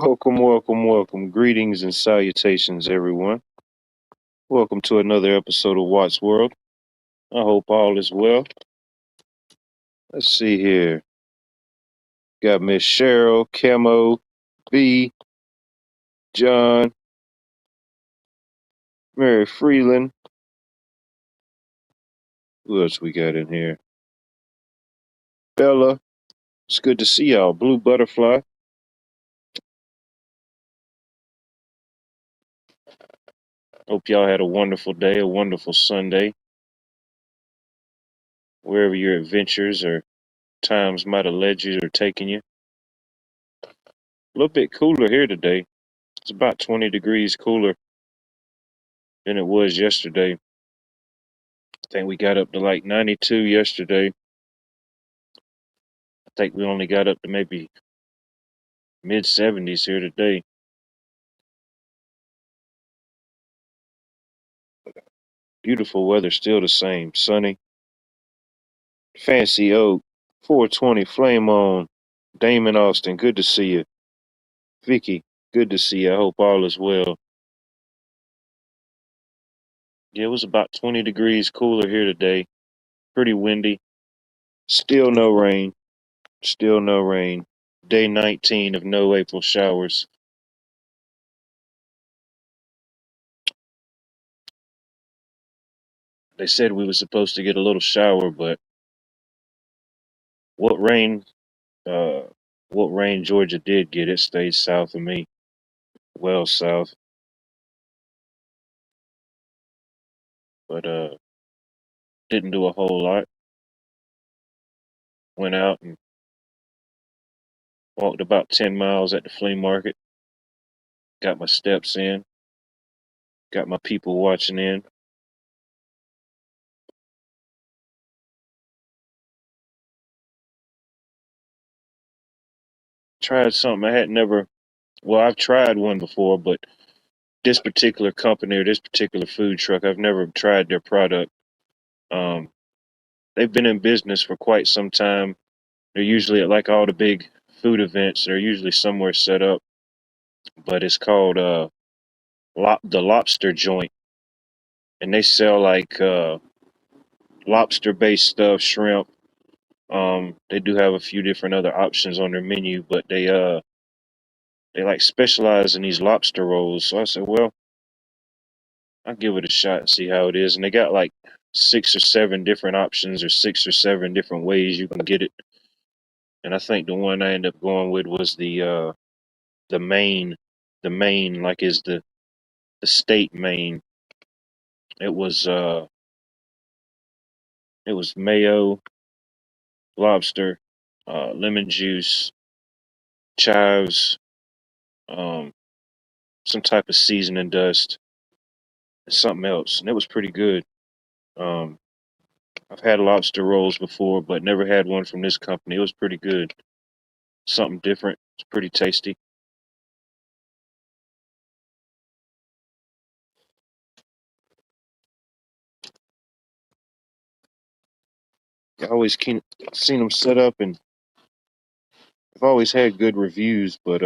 Welcome, welcome, welcome. Greetings and salutations, everyone. Welcome to another episode of Watt's World. I hope all is well. Let's see here. Got Miss Cheryl, Camo, B, John, Mary Freeland. Who else we got in here? Bella. It's good to see y'all. Blue Butterfly. Hope y'all had a wonderful day, a wonderful Sunday. Wherever your adventures or times might have led you or taken you. A little bit cooler here today. It's about 20 degrees cooler than it was yesterday. I think we got up to like 92 yesterday. I think we only got up to maybe mid 70s here today. Beautiful weather, still the same. Sunny. Fancy Oak. 420 Flame On. Damon Austin, good to see you. Vicky, good to see you. I hope all is well. Yeah, it was about 20 degrees cooler here today. Pretty windy. Still no rain. Still no rain. Day 19 of no April showers. They said we were supposed to get a little shower, but what rain uh what rain Georgia did get, it stayed south of me. Well south. But didn't do a whole lot. Went out and walked about 10 miles at the flea market. Got my steps in. Got my people watching in. Tried something I had never, well, I've tried one before, but this particular company or this particular food truck, I've never tried their product. Um, they've been in business for quite some time. They're usually at like all the big food events. They're usually somewhere set up, but it's called the Lobster Joint, and they sell like lobster based stuff, shrimp. They do have a few different other options on their menu, but they like specialize in these lobster rolls. So I said, well, I'll give it a shot and see how it is. And they got like 6 or 7 different options or 6 or 7 different ways you can get it. And I think the one I ended up going with was the main, like is the state main. It was uh it was mayo, lobster, lemon juice, chives, um, some type of seasoning dust, and something else, and it was pretty good. Um, I've had lobster rolls before, but never had one from this company. It was pretty good. Something different. It's pretty tasty. I always seen them set up, and I've always had good reviews. But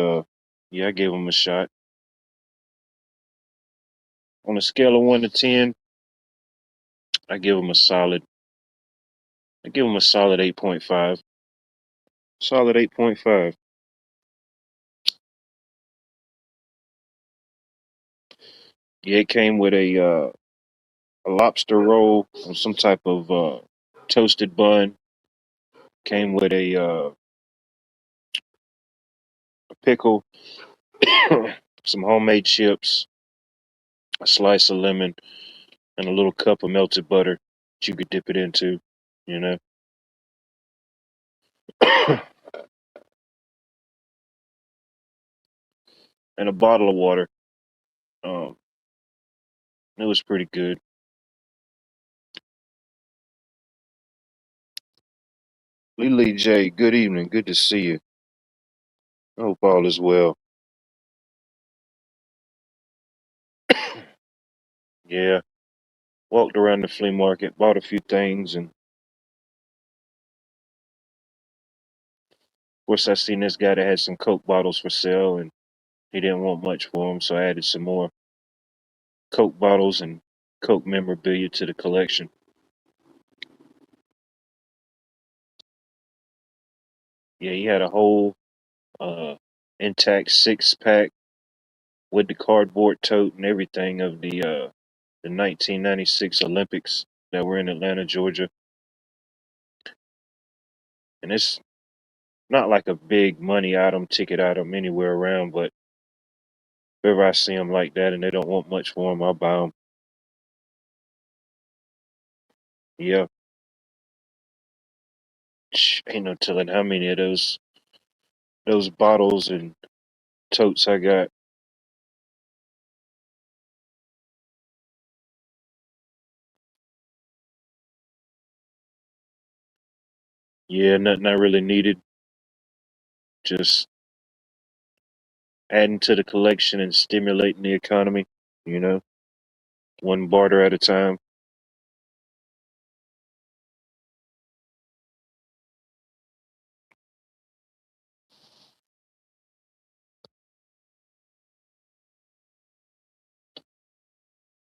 yeah, I gave them a shot. On a scale of 1 to 10, I give them a solid. I give them a solid 8.5. Solid 8.5. Yeah, it came with a lobster roll on some type of toasted bun. Came with a pickle, some homemade chips, a slice of lemon, and a little cup of melted butter that you could dip it into, you know. And a bottle of water. Um, it was pretty good. Lily J, good evening. Good to see you. I hope all is well. Yeah, walked around the flea market, bought a few things, and of course I seen this guy that had some Coke bottles for sale, and He didn't want much for him, so I added some more Coke bottles and Coke memorabilia to the collection. Yeah, he had a whole uh, intact 6 pack with the cardboard tote and everything of the 1996 Olympics that were in Atlanta, Georgia. And it's not like a big money item, ticket item anywhere around, but if ever I see them like that and they don't want much for them, I'll buy them. Yeah, ain't no telling how many of those bottles and totes I got. Yeah, nothing I really needed. Just adding to the collection and stimulating the economy. You know, one barter at a time.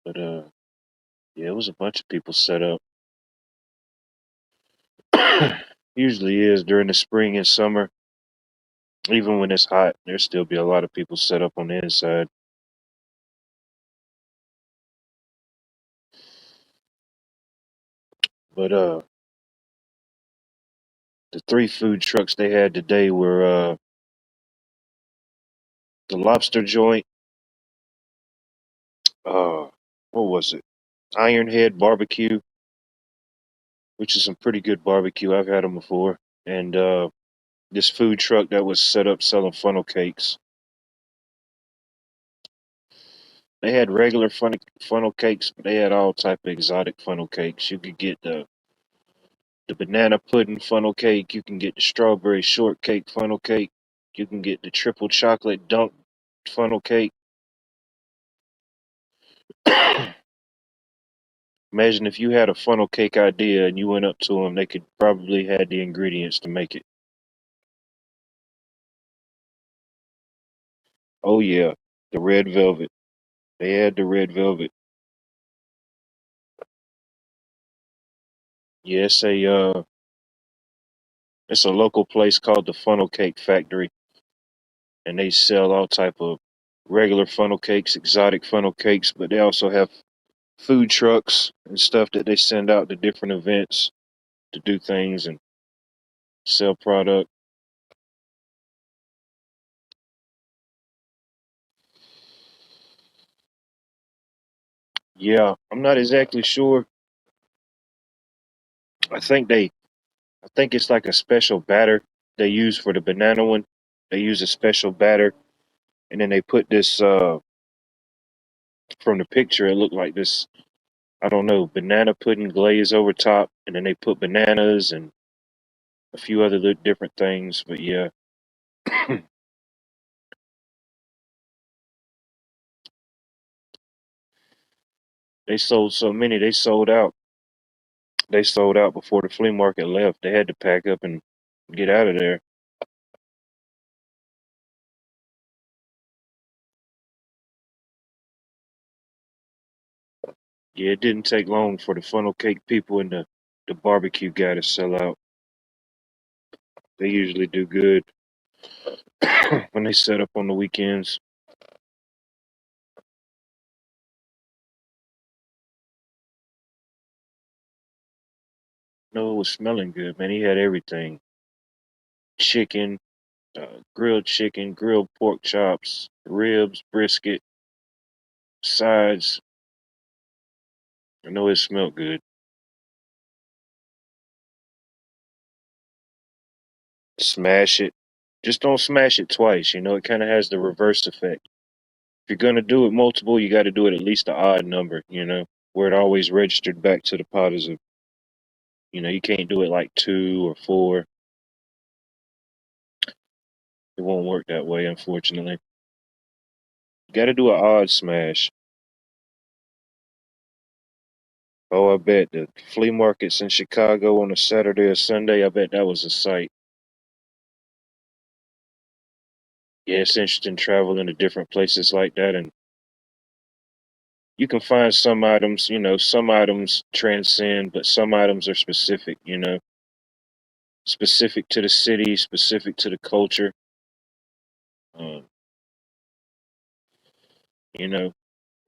But yeah, it was a bunch of people set up. Usually is during the spring and summer. Even when it's hot, there still be a lot of people set up on the inside. But the 3 food trucks they had today were the Lobster joint. Uh, what was it? Ironhead Barbecue, which is some pretty good barbecue. I've had them before. And this food truck that was set up selling funnel cakes. They had regular funnel cakes, but they had all type of exotic funnel cakes. You could get the banana pudding funnel cake. You can get the strawberry shortcake funnel cake. You can get the triple chocolate dunk funnel cake. Imagine if you had a funnel cake idea and you went up to them, they could probably had the ingredients to make it. Oh yeah, the red velvet. They had the red velvet. Yeah, it's a local place called the Funnel Cake Factory, and they sell all type of regular funnel cakes, exotic funnel cakes, but they also have food trucks and stuff that they send out to different events to do things and sell product. Yeah, I'm not exactly sure. I think they I think it's like a special batter they use for the banana one. They use a special batter and then they put this from the picture it looked like this, I don't know, banana pudding glaze over top and then they put bananas and a few other different things, but yeah. They sold so many, they sold out. They sold out before the flea market left. They had to pack up and get out of there. Yeah, it didn't take long for the funnel cake people and the barbecue guy to sell out. They usually do good when they set up on the weekends. No, it was smelling good, man. He had everything: chicken, chicken, grilled pork chops, ribs, brisket, sides. I know it smelled good. Smash it. Just don't smash it twice. You know, it kind of has the reverse effect. If you're gonna do it multiple, you got to do it at least an odd number. You know, where it always registered back to the pot as a. You know, you can't do it like 2 or 4. It won't work that way, unfortunately. You got to do an odd smash. Oh, I bet the flea markets in Chicago on a Saturday or Sunday, I bet that was a sight. yeah, it's interesting traveling to different places like that, and you can find some items, some items transcend, but some items are specific, specific to the city, specific to the culture. Um, you know,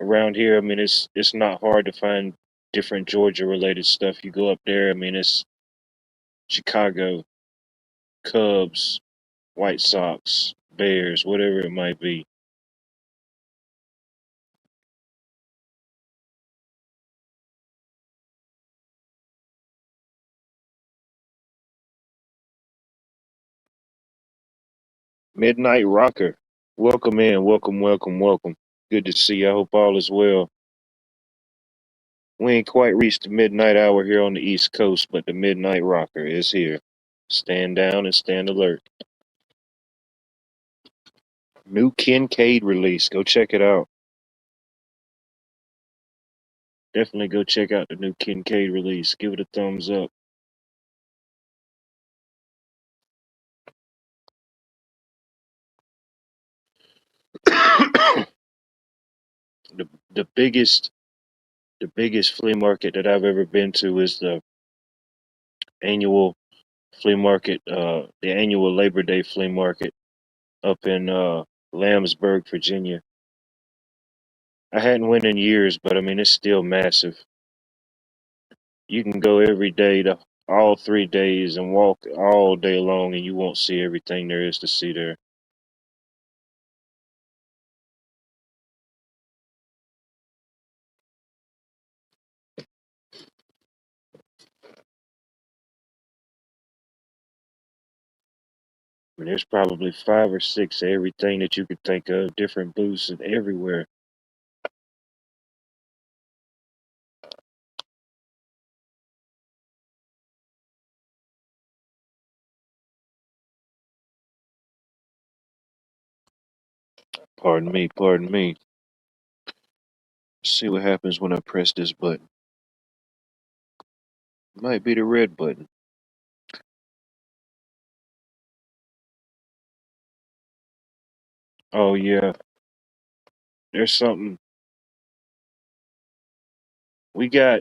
around here, I mean, it's not hard to find different Georgia related stuff. You go up there, I mean, it's Chicago, Cubs, White Sox, Bears, whatever it might be. Midnight Rocker, welcome in, welcome, welcome, welcome. Good to see you. I hope all is well. We ain't quite reached the midnight hour here on the East Coast, but the Midnight Rocker is here. Stand down and stand alert. New Kincaid release. Go check it out. Definitely go check out the new Kincaid release. Give it a thumbs up. the the biggest flea market that I've ever been to is the annual flea market, the annual Labor Day flea market up in Lambsburg, Virginia. I hadn't went in years, but I mean it's still massive. You can go every day to all 3 days and walk all day long, and you won't see everything there is to see there. I mean, there's probably 5 or 6 of everything that you could think of, different booths and everywhere. Pardon me, pardon me. Let's see what happens when I press this button. Might be the red button. Oh yeah, there's something. We got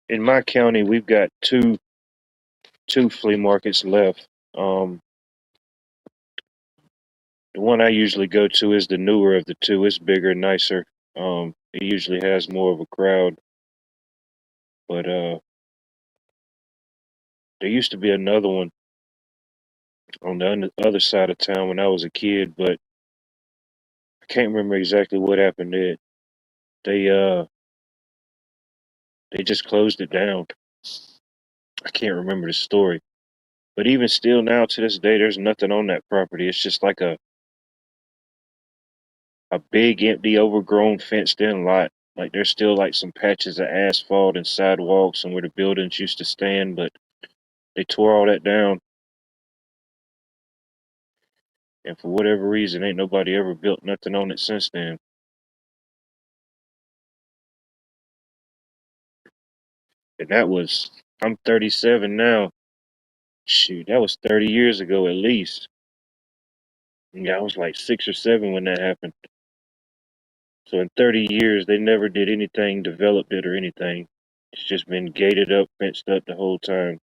in my county. We've got two flea markets left. The one I usually go to is the newer of the two. It's bigger, nicer. It usually has more of a crowd. But there used to be another one on the other side of town when I was a kid, but I can't remember exactly what happened to it. They uh they just closed it down. I can't remember the story. But even still now to this day there's nothing on that property. It's just like a big empty overgrown fenced in lot. Like there's still like some patches of asphalt and sidewalks and where the buildings used to stand, but they tore all that down, and for whatever reason ain't nobody ever built nothing on it since then. And that was, I'm 37 now. Shoot, that was 30 years ago at least. Yeah, I was like 6 or 7 when that happened. So in 30 years, they never did anything, developed it or anything. It's just been gated up, fenced up the whole time.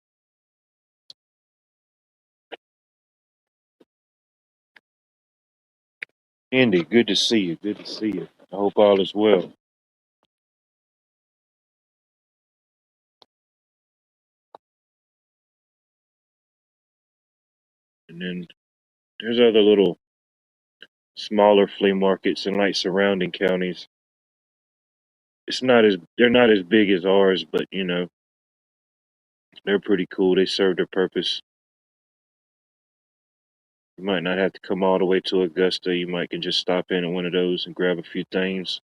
Andy, good to see you. Good to see you. I hope all is well. And then there's other little smaller flea markets in like surrounding counties. They're not as big as ours, but they're pretty cool. They serve their purpose. You might not have to come all the way to Augusta. You might can just stop in at one of those and grab a few things.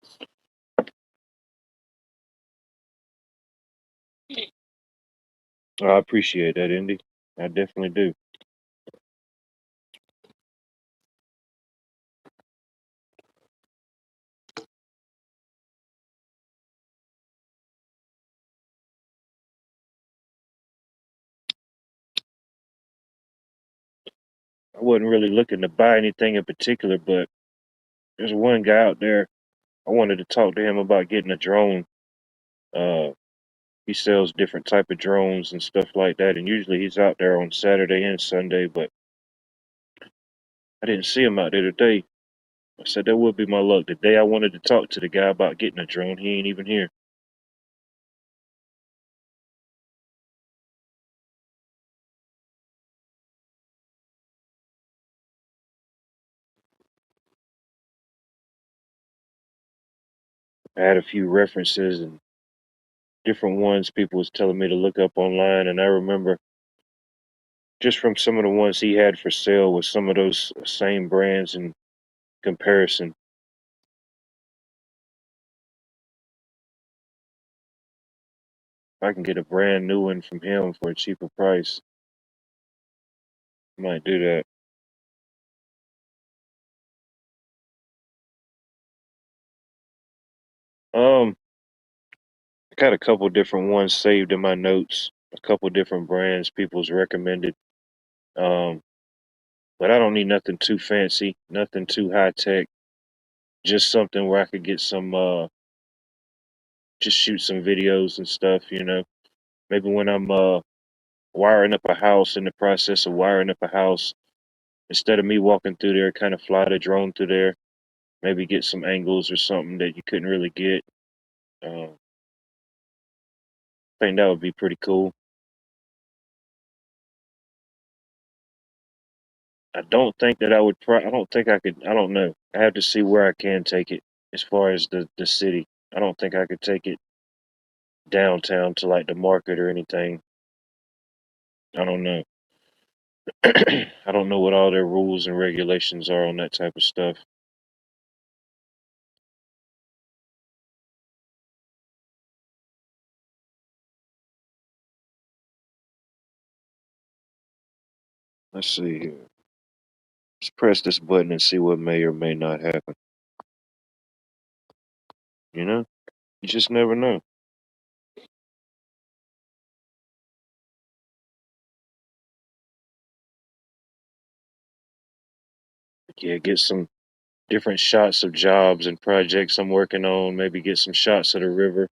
I appreciate that, Indy. I definitely do. I wasn't really looking to buy anything in particular, but there's one guy out there. I wanted to talk to him about getting a drone. Uh, he sells different type of drones and stuff like that, and usually he's out there on Saturday and Sunday, but I didn't see him out there today. I said that would be my luck. The day I wanted to talk to the guy about getting a drone, he ain't even here. I had a few references and different ones people was telling me to look up online, and I remember just from some of the ones he had for sale with some of those same brands in comparison. If I can get a brand new one from him for a cheaper price, I might do that. Um, I got a couple different ones saved in my notes, a couple different brands people's recommended. Um, but I don't need nothing too fancy, nothing too high tech. Just something where I could get some, just shoot some videos and stuff. Maybe when I'm wiring up a house, in the process of wiring up a house, instead of me walking through there, kind of fly the drone through there, maybe get some angles or something that you couldn't really get. I think that would be pretty cool. I don't think that I would. I don't think I could. I don't know. I have to see where I can take it as far as the city. I don't think I could take it downtown to like the market or anything. I don't know. I don't know what all their rules and regulations are on that type of stuff. Let's see here. Let's press this button and see what may or may not happen. You know, you just never know. Yeah, get some different shots of jobs and projects I'm working on. Maybe get some shots of the river.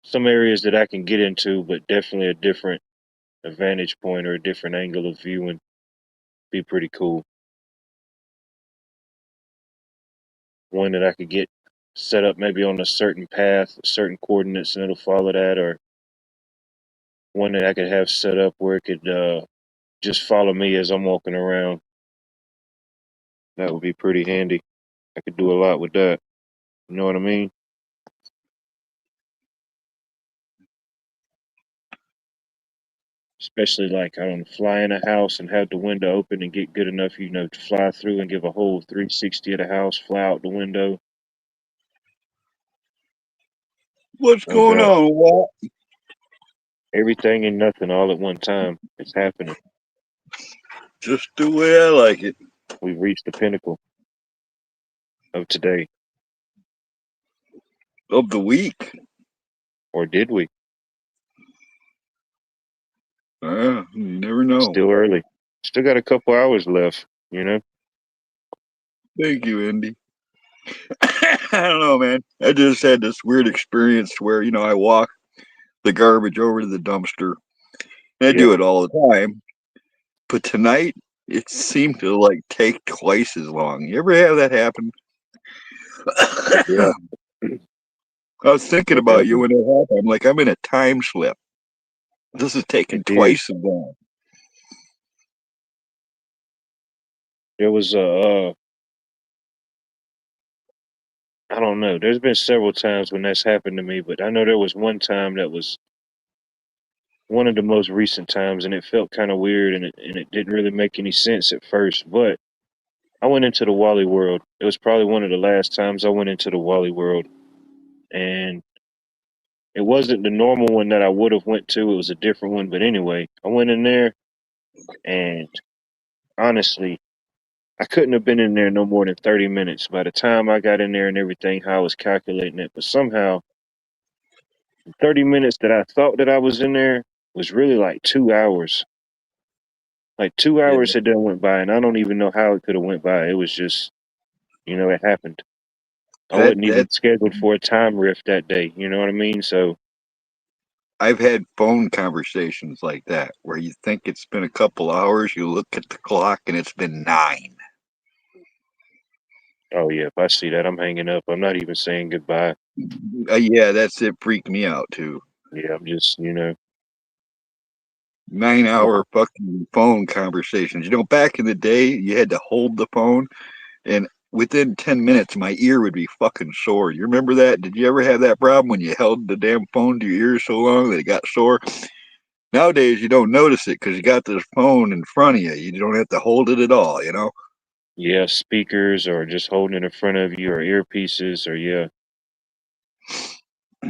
Some areas that I can get into, but definitely a different a vantage point or a different angle of view and be pretty cool. One that I could get set up maybe on a certain path, certain coordinates, and it'll follow that, or one that I could have set up where it could just follow me as I'm walking around. That would be pretty handy. I could do a lot with that. You know what I mean? Especially like I don't know, fly in a house and have the window open and get good enough, to fly through and give a whole 360 of the house, fly out the window. What's No going doubt. on, Walt? Everything and nothing all at one time. It's happening. Just the way I like it. We've reached the pinnacle of today. Of the week. Or did we? You never know. Still early. Still got a couple hours left. Thank you, Indy. I don't know, man. I just had this weird experience where, I walk the garbage over to the dumpster. And I Yep. do it all the time. But tonight, it seemed to like take twice as long. You ever have that happen? Yeah. I was thinking It about you happened. when it happened. I'm like, I'm in a time slip. This is taking It did. twice as long. There was I don't know. There's been several times when that's happened to me, but I know there was one time that was one of the most recent times, and it felt kind of weird, and it didn't really make any sense at first. But I went into the Wally World. It was probably one of the last times I went into the Wally World, and it wasn't the normal one that I would have went to. It was a different one, but anyway, I went in there, and honestly, I couldn't have been in there no more than 30 minutes. By the time I got in there and everything, how I was calculating it, but somehow, the 30 minutes that I thought that I was in there was really like 2 hours. Like two Yeah, hours had done went by, and I don't even know how it could have went by. It was just, it happened. I that wasn't even that scheduled for a time rift that day. You know what I mean? So, I've had phone conversations like that where you think it's been a couple hours, you look at the clock and it's been 9. oh yeah, if I see that, I'm hanging up. I'm not even saying goodbye. Yeah, that's it. Freaked me out too. Yeah, I'm just, 9 hour fucking phone conversations. Back in the day, you had to hold the phone, and within 10 minutes, my ear would be fucking sore. You remember that? Did you ever have that problem when you held the damn phone to your ear so long that it got sore? Nowadays, you don't notice it because you got this phone in front of you. You don't have to hold it at all. yeah, speakers or just holding it in front of you or earpieces or yeah.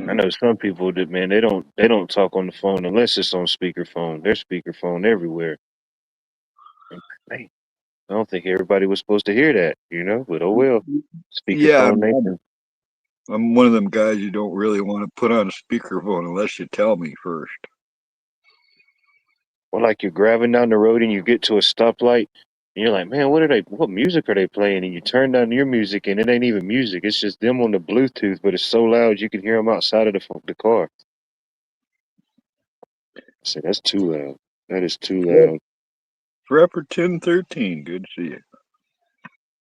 I know some people that man, they don't talk on the phone unless it's on speakerphone. They're speakerphone everywhere. And, man, I don't think everybody was supposed to hear that. But oh well. Yeah, Speakerphone nation. I'm one of them guys you don't really want to put on a speakerphone unless you tell me first. Or like you're driving down the road and you get to a stoplight and you're like, man, what music are they playing? And you turn down your music and it ain't even music. It's just them on the Bluetooth, but it's so loud you can hear them outside of the car. I said, that's too loud. That is too Yeah. loud. Forever 1013. Good to see you.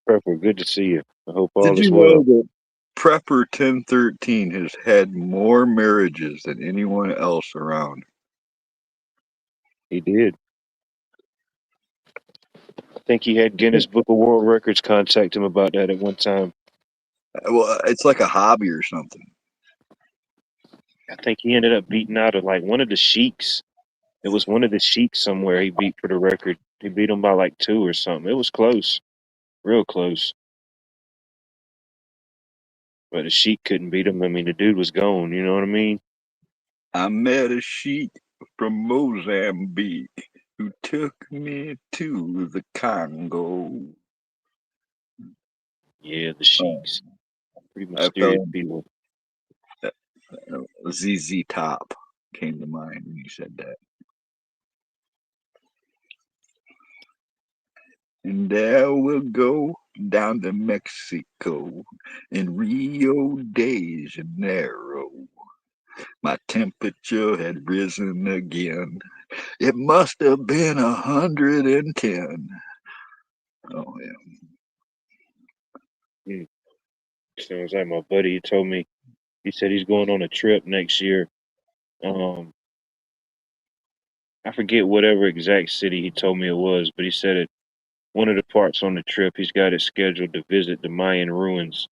Pepper, good to see you. I hope Did all you is know well. that Prepper 1013 has had more marriages than anyone else around? He did. I think he had Guinness Book of World Records contact him about that at one time. Well, it's like a hobby or something. I think he ended up beating out of like one of the sheiks. It was one of the sheiks somewhere he beat for the record. He beat him by like two or something. It was close, real close. But the sheik couldn't beat him. I mean, the dude was gone. You know what I mean? I met a sheik from Mozambique who took me to the Congo. Yeah, the Oh, sheiks, pretty I fell mysterious people. ZZ Top came to mind when you said that. And there we'll go down to Mexico in Rio de Janeiro. My temperature had risen again. It must have been 110. Oh, yeah. Mm. Sounds like my buddy. He told me. He said he's going on a trip next year. Um, I forget whatever exact city he told me it was, but he said it. One of the parts on the trip, he's got it scheduled to visit the Mayan ruins.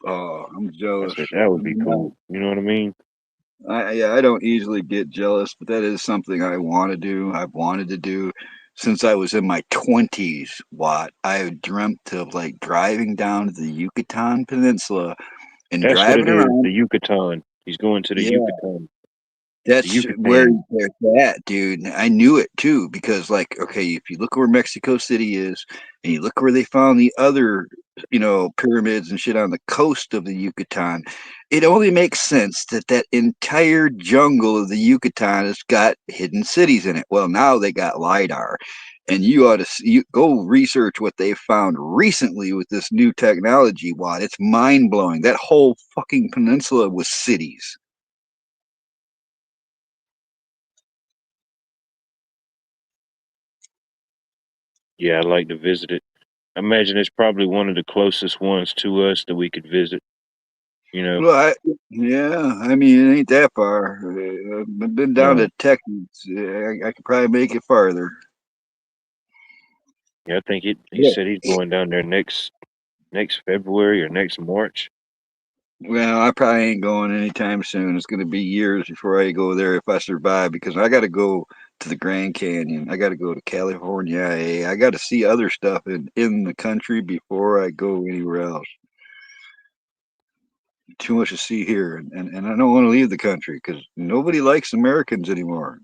Oh, I'm I jealous. said that would be cool. You know what I mean? Yeah, I don't easily get jealous, but that is something I want to do. I've wanted to do since I was in my 20s. What I dreamt of like driving down to the Yucatan Peninsula and That's what driving it is. around. The Yucatan. He's going to the Yeah, Yucatan. The that's where Yucatan. they're at, dude. I knew it too because, like, okay, if you look where Mexico City is, and you look where they found the other, pyramids and shit on the coast of the Yucatan, it only makes sense that that entire jungle of the Yucatan has got hidden cities in it. Well, now they got lidar, and you ought to you go research what they found recently with this new technology. What it's mind blowing. That whole fucking peninsula was cities. Yeah, I'd like to visit it. I imagine it's probably one of the closest ones to us that we could visit. You know, Well, yeah, I mean, it ain't that far. I've been down no. to Texas. I could probably make it farther. Yeah, I think he Yeah. said he's going down there next February or next March. Well, I probably ain't going anytime soon. It's going to be years before I go there if I survive because I got to go to the Grand Canyon. I got to go to California. I got to see other stuff in the country before I go anywhere else. Too much to see here, and I don't want to leave the country because nobody likes Americans anymore.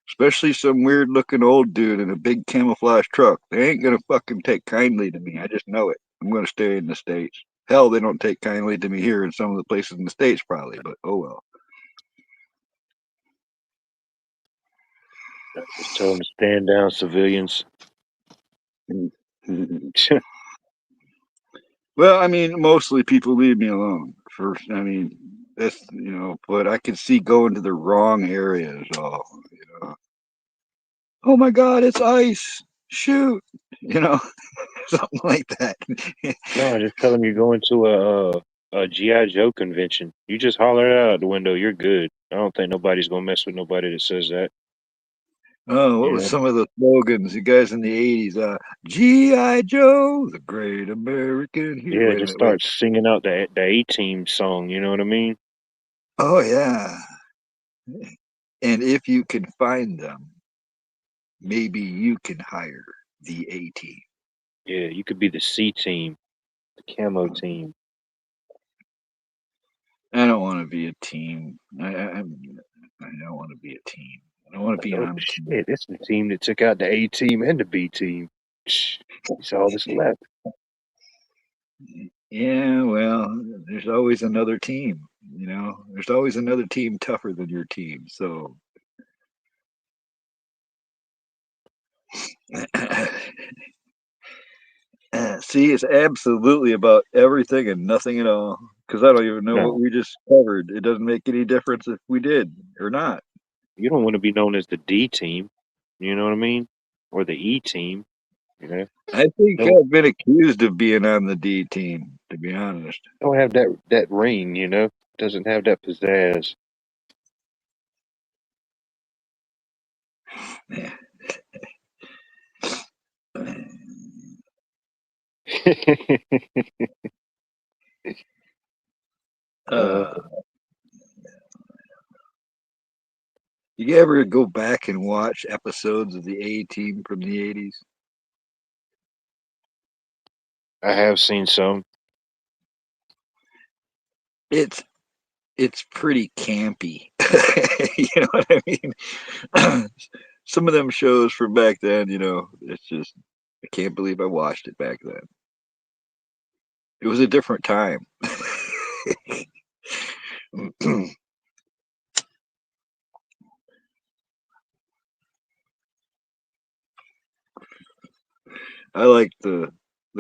Especially some weird looking old dude in a big camouflage truck. They ain't gonna fucking take kindly to me. I just know it. I'm gonna stay in the States. Hell, they don't take kindly to me here in some of the places in the States, probably, but oh well. Just tell them to stand down, civilians. Well, I mean, mostly people leave me alone. First, I mean, that's but I can see going to the wrong areas. Oh my God, it's ice! Shoot, you know, something like that. No, just tell them you're going to a GI Joe convention. You just holler it out the window. You're good. I don't think nobody's gonna mess with nobody that says that. Oh, what You was know? some of the slogans? You guys in the '80s, GI Joe, the Great American Hero. Yeah, Wait a just minute, wait. start singing out the A Team song. You know what I mean? Oh yeah, and if you can find them, maybe you can hire the A team. Yeah, you could be the C Team, the Camo Team. I don't want to be a team. I don't want to be a team. I don't want to Like, be oh on a team. shit, it's the team that took out the A Team and the B Team. It's all that's left. Yeah, well, there's always another team. There's always another team tougher than your team. So, see, it's absolutely about everything and nothing at all. Because I don't even know what No, we just covered. It doesn't make any difference if we did or not. you don't want to be known as the D Team. You know what I mean? Or the E Team. You know? I think Don't I've been accused of being on the D team, to be honest. don't have that ring. You know? Doesn't have that pizzazz. uh, Uh, you ever go back and watch episodes of the A team from the '80s? I have seen some. It's it's pretty campy. You know what I mean? Some of them shows from back then, it's just I can't believe I watched it back then. It was a different time. I liked the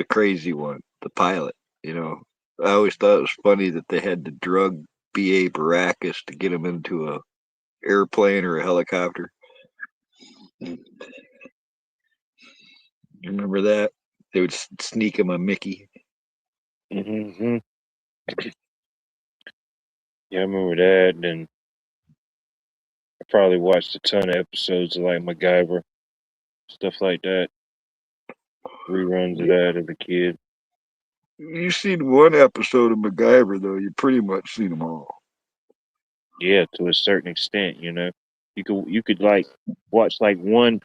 crazy one, the pilot. You know, I always thought it was funny that they had to drug B.A. Baracus to get him into a airplane or a helicopter. You remember that? They would sneak him a Mickey. Hmm. Yeah, I remember that. And I probably watched a ton of episodes of like MacGyver, stuff like that. Reruns of Yeah, that as a kid. you've seen one episode of MacGyver though. You pretty much seen them all. Yeah, to a certain extent, you know. You could like watch like one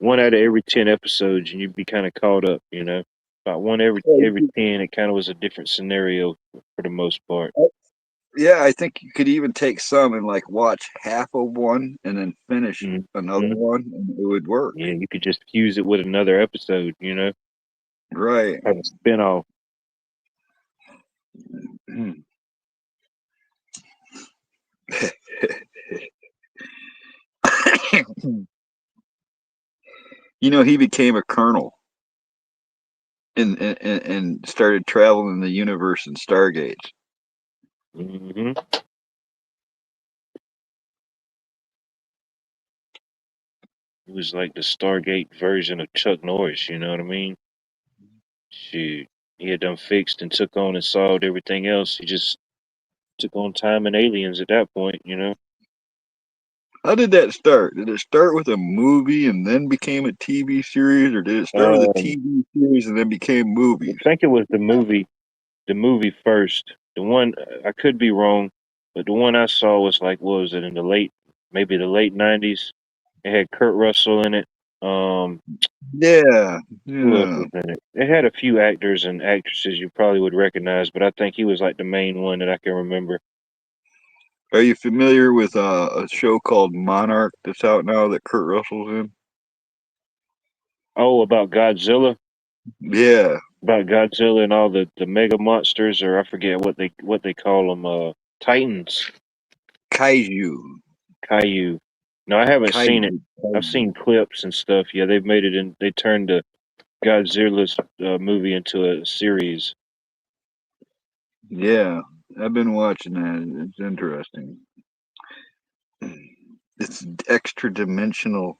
out of every 10 episodes and you'd be kinda caught up, you know. About one every 10 it kinda was a different scenario for the most part. Yeah, I think you could even take some and like watch half of one and then finish another Mhm. one, and it would work. Yeah, you could just fuse it with another episode, you know, Right. have a spin-off. He became a colonel and started traveling the universe in stargates. Mhm. It was like the Stargate version of Chuck Norris, you know what I mean? Shoot. He had done fixed and took on and solved everything else. He just took on time and aliens at that point, you know. How did that start? Did it start with a movie and then became a TV series, or did it start with a Um, TV series and then became I movies? think it was the movie first. The one I could be wrong, but the one I saw was like, what was it in the maybe the late '90s? It had Kurt Russell in it. Um, Yeah, who else yeah. was in it? It had a few actors and actresses you probably would recognize, but I think he was like the main one that I can remember. Are you familiar with a show called Monarch that's out now that Kurt Russell's in? Oh, Yeah, about Godzilla and all the mega monsters, or I forget what they call them, Titans, Kaiju. Kaiju. No, I haven't seen it. Kaiju. I've Kaiju. seen clips and stuff. Yeah, they've made it in. They turned the Godzilla's movie into a series. Yeah, I've been watching that. It's interesting. It's extra dimensional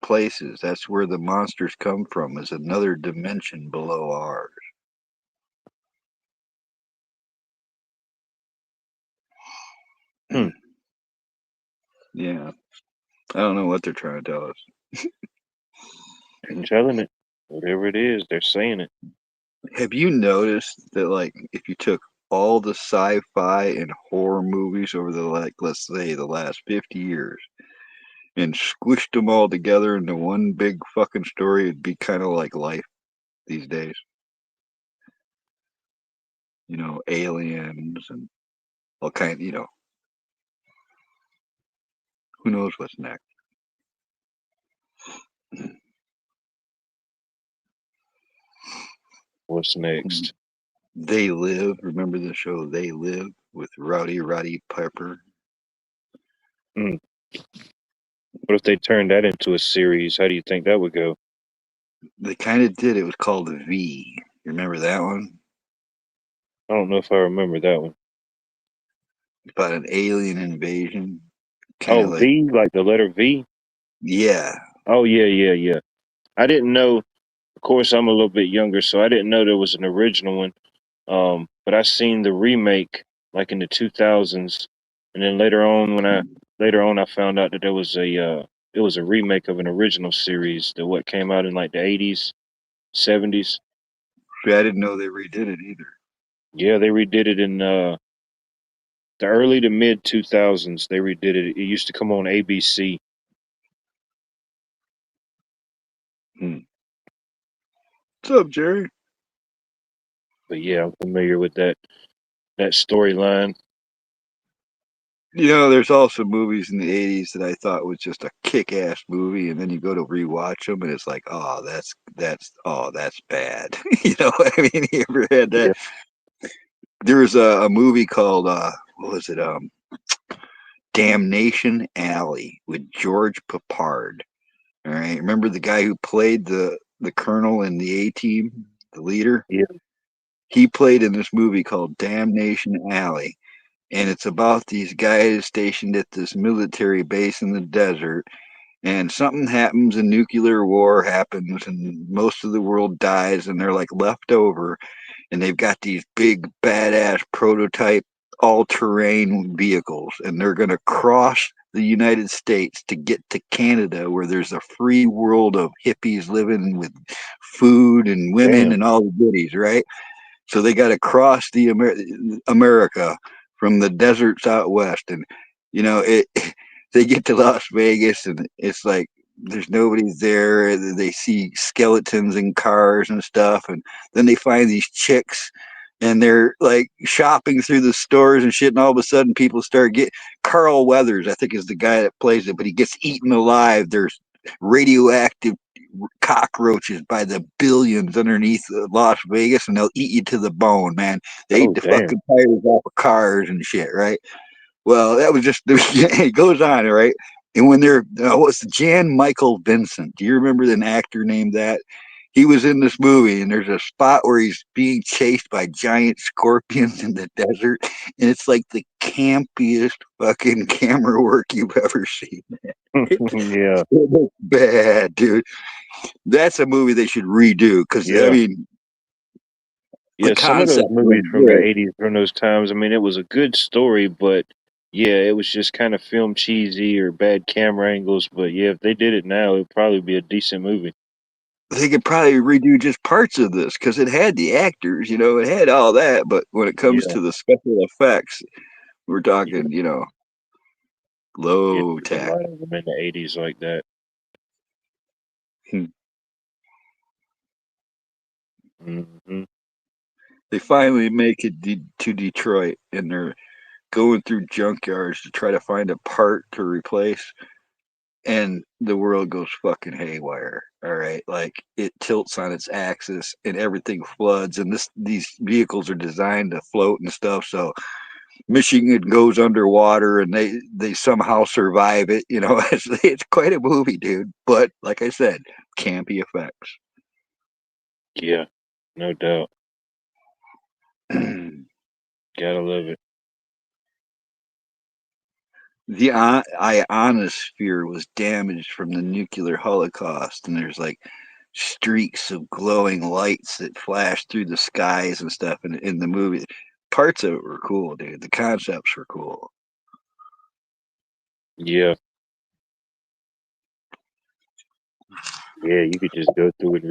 places. That's where the monsters come from, is another dimension below ours. Hmm. Yeah. I don't know what they're trying to tell us. They're telling it. Whatever it is, they're saying it. Have you noticed that, like, if you took all the sci-fi and horror movies over the, like, let's say the last 50 years and squished them all together into one big fucking story, it'd be kind of like life these days. Aliens and all kind. Who knows what's next. What's next? They Live. Remember the show They Live with Roddy Piper? Hmm. What if they turned that into a series? How do you think that would go? They kind of did. It was called V. You remember that one? I don't know if I remember that one. About an alien invasion. Kind of Oh, like, V, like the letter V. yeah. Oh yeah, yeah, yeah. I didn't know. Of course, I'm a little bit younger, so I didn't know there was an original one. But I seen the remake like in the 2000s, and then later on I found out that there was a it was a remake of an original series that what came out in like the 80s, 70s. See, I didn't know they redid it either. Yeah, they redid it in the early to mid 2000s. They redid it. It used to come on ABC. Hmm. What's up, Jerry? But yeah, I'm familiar with that storyline. There's also movies in the '80s that I thought was just a kick-ass movie, and then you go to rewatch them, and it's like, oh, that's bad. I mean, you ever had that? Yeah. There's a movie called what was it? Damnation Alley with George Papard. All right, remember the guy who played the colonel in the A Team, the leader? Yeah. He played in this movie called Damnation Alley, and it's about these guys stationed at this military base in the desert, and something happens, a nuclear war happens, and most of the world dies, and they're like left over, and they've got these big badass prototype all-terrain vehicles, and they're going to cross the United States to get to Canada, where there's a free world of hippies living with food and women Damn. and all the goodies, right? So they got to cross the America from the deserts out west, and it. They get to Las Vegas, and it's like there's nobody there. They see skeletons in cars and stuff, and then they find these chicks, and they're like shopping through the stores and shit. And all of a sudden, people start get Carl Weathers, I think, is the guy that plays it, but he gets eaten alive. There's radioactive cockroaches by the billions underneath Las Vegas, and they'll eat you to the bone, man. They eat Oh the damn. fucking tires off of cars and shit, right? Well, that was just it goes on, right? And when they're what's Jan Michael Vincent? Do you remember an actor named that? He was in this movie, and there's a spot where he's being chased by giant scorpions in the desert, and it's like the campiest fucking camera work you've ever seen. Yeah. It looks bad, dude. That's a movie they should redo because I Yeah. mean the Yeah, some of those concept was movies from the good. '80s, from those times. I mean, it was a good story, but yeah, it was just kind of film cheesy or bad camera angles. But yeah, if they did it now, it'd probably be a decent movie. They could probably redo just parts of this because it had the actors, it had all that. But when it comes Yeah, to the special effects, we're yeah, talking, yeah. low There's a tech. lot of them in the '80s like that. Hmm. Hmm. They finally make it to Detroit, and they're going through junkyards to try to find a part to replace, and the world goes fucking haywire. All right, like it tilts on its axis, and everything floods. And these vehicles are designed to float and stuff, so Michigan goes underwater and they somehow survive it. You know, it's quite a movie, dude. But like I said, campy effects. Yeah, no doubt. Gotta love it. The ionosphere was damaged from the nuclear holocaust, and there's like streaks of glowing lights that flash through the skies and stuff in the movie. Parts of it were cool, dude. The concepts were cool. Yeah, yeah. You could just go through and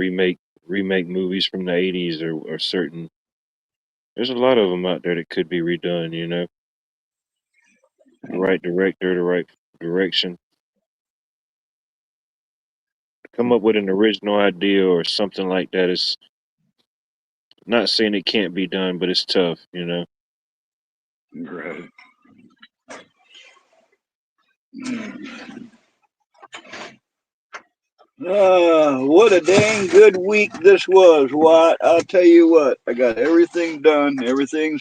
remake movies from the '80s or certain. There's a lot of them out there that could be redone. You know, the right director, the right direction. Come up with an original idea or something like that. It's not saying it can't be done, but it's tough. You know. Right. What a dang good week this was, Watt. I'll tell you what, I got everything done. Everything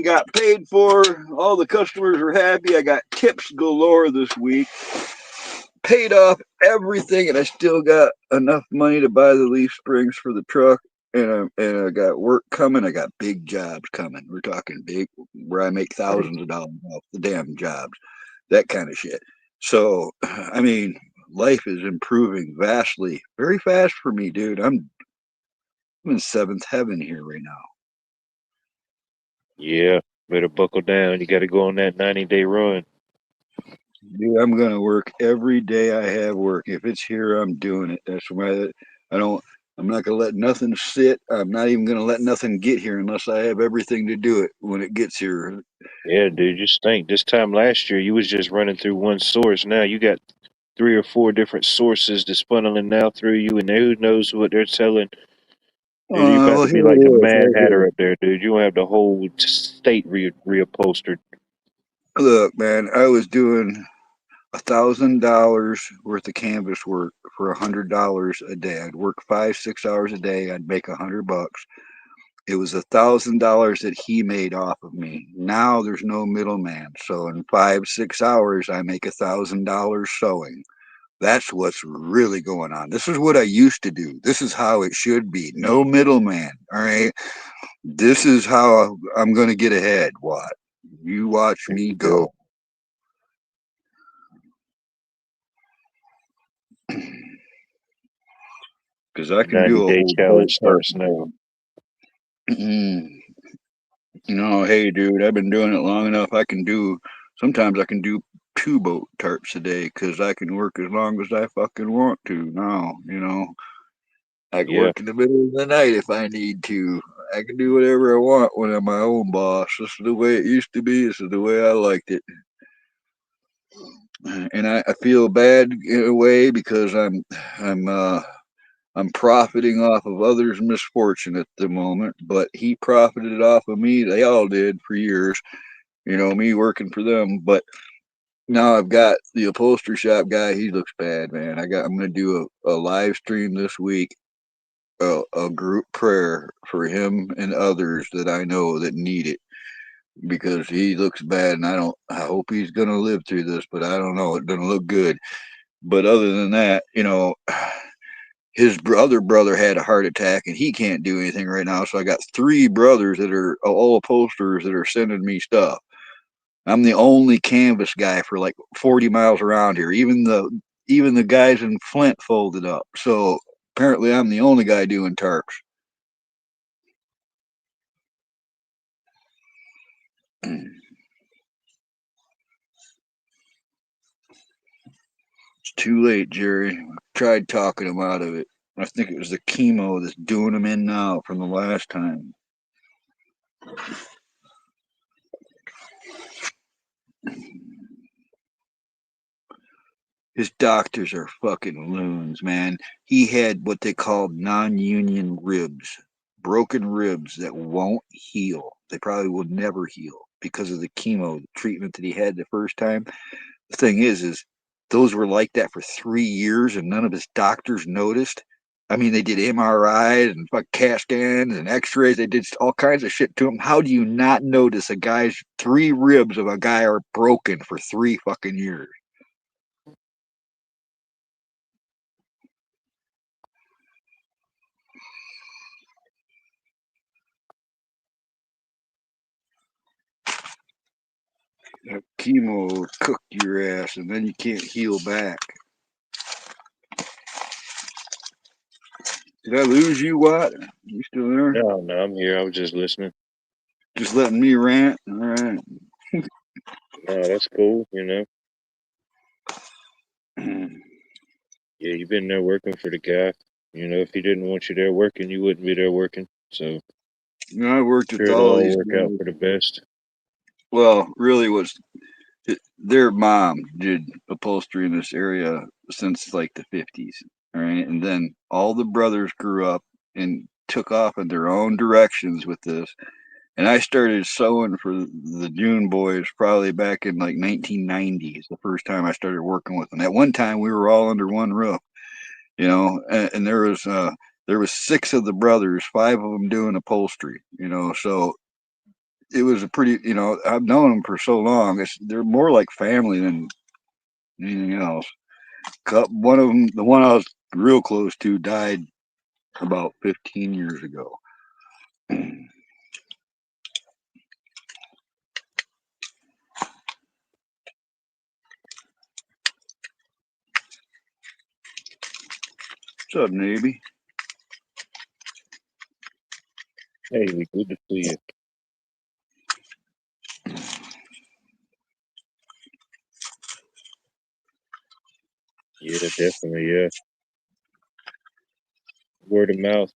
got paid for. All the customers are happy. I got tips galore this week. Paid off everything, and I still got enough money to buy the leaf springs for the truck. And I got work coming. I got big jobs coming. We're talking big, where I make Right. thousands of dollars off the damn jobs, that kind of shit. So, I mean, life is improving vastly, very fast for me, dude. I'm in seventh heaven here right now. Yeah. Better buckle down. You got to go on that 90-day run. Dude, I'm gonna work every day I have work. If it's here, I'm doing it. That's why I don't. I'm not gonna let nothing sit. I'm not even gonna let nothing get here unless I have everything to do it when it gets here. Yeah, dude. Just think. This time last year, you was just running through one source. Now you got three or four different sources that's funneling now through you, and who knows what they're selling. Dude, you about Well, to here be like the it is, Mad right Hatter here. up there, dude. You gonna have the whole state reupholstered. Look, man, I was doing $1,000 worth of canvas work for $100 a day. I'd work 5, 6 hours a day. I'd make $100. It was $1,000 that he made off of me. Now there's no middleman. So in 5, 6 hours, I make $1,000 sewing. That's what's really going on. This is what I used to do. This is how it should be. No middleman. All right. This is how I'm going to get ahead. What? You watch There me you go. go. Because I The can do a 90-day whole boat challenge part. starts now. No, hey, dude, I've been doing it long enough. Sometimes I can do 2 boat tarps a day because I can work as long as I fucking want to now. I can Yeah, work in the middle of the night if I need to. I can do whatever I want when I'm my own boss. This is the way it used to be. This is the way I liked it. And I feel bad in a way because I'm I'm profiting off of others' misfortune at the moment, but he profited off of me. They all did for years, me working for them. But now I've got the upholstery shop guy. He looks bad, man. I'm gonna do a live stream this week, a group prayer for him and others that I know that need it because he looks bad, and I hope he's gonna live through this, but I don't know. It doesn't look good. But other than that, his other brother had a heart attack and he can't do anything right now. So I got 3 brothers that are all upholsterers that are sending me stuff. I'm the only canvas guy for like 40 miles around here. Even the guys in Flint folded up. So apparently I'm the only guy doing tarps. It's too late, Jerry. I tried talking him out of it. I think it was the chemo that's doing him in now from the last time. His doctors are fucking loons, man. He had what they called non-union ribs, broken ribs that won't heal. They probably will never heal because of the chemo treatment that he had the first time. The thing is those were like that for 3 years, and none of his doctors noticed. I mean, they did MRIs and fuck CAT scans and X-rays. They did all kinds of shit to him. How do you not notice a guy's three ribs of a guy are broken for 3 fucking years? That chemo will cook your ass, and then you can't heal back. Did I lose you, Watt? You still there? No, no, I'm here. I was just listening. Just letting me rant? All right. No, that's cool. Yeah, you've been there working for the guy. If he didn't want you there working, you wouldn't be there working. So I worked with sure it'll all all these work out guys. for the best. Well, really, was their mom did upholstery in this area since like the 50s. All right. And then all the brothers grew up and took off in their own directions with this. And I started sewing for the June Boys probably back in like 1990s, the first time I started working with them. At one time, we were all under one roof, and there was six of the brothers, five of them doing upholstery, so it was a pretty, I've known them for so long. They're more like family than anything else. One of them, the one I was real close to, died about 15 years ago. What's up, Navy? Hey, good to see you. Yeah, definitely. Yeah, word of mouth.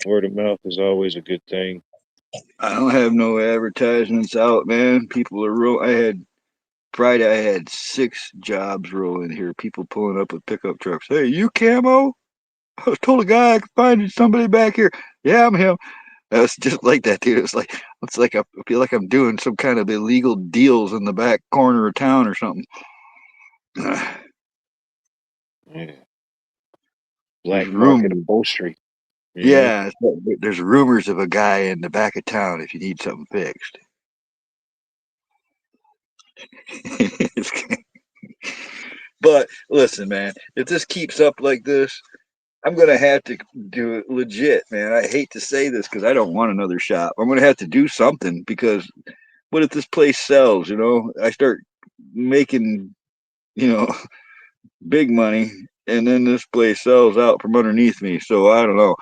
Word of mouth is always a good thing. I don't have no advertisements out, man. People are real. Friday, I had 6 jobs rolling here. People pulling up with pickup trucks. Hey, you camo? I was told a guy I could find you somebody back here. Yeah, I'm him. It's just like that, dude. It's like I feel like I'm doing some kind of illegal deals in the back corner of town or something. Yeah. There's Black market rumors. upholstery. Yeah. Yeah, there's rumors of a guy in the back of town if you need something fixed. But listen, man, if this keeps up like this, I'm gonna have to do it legit, man. I hate to say this because I don't want another shop. I'm gonna have to do something because what if this place sells? I start making, you know, big money, and then this place sells out from underneath me. So I don't know.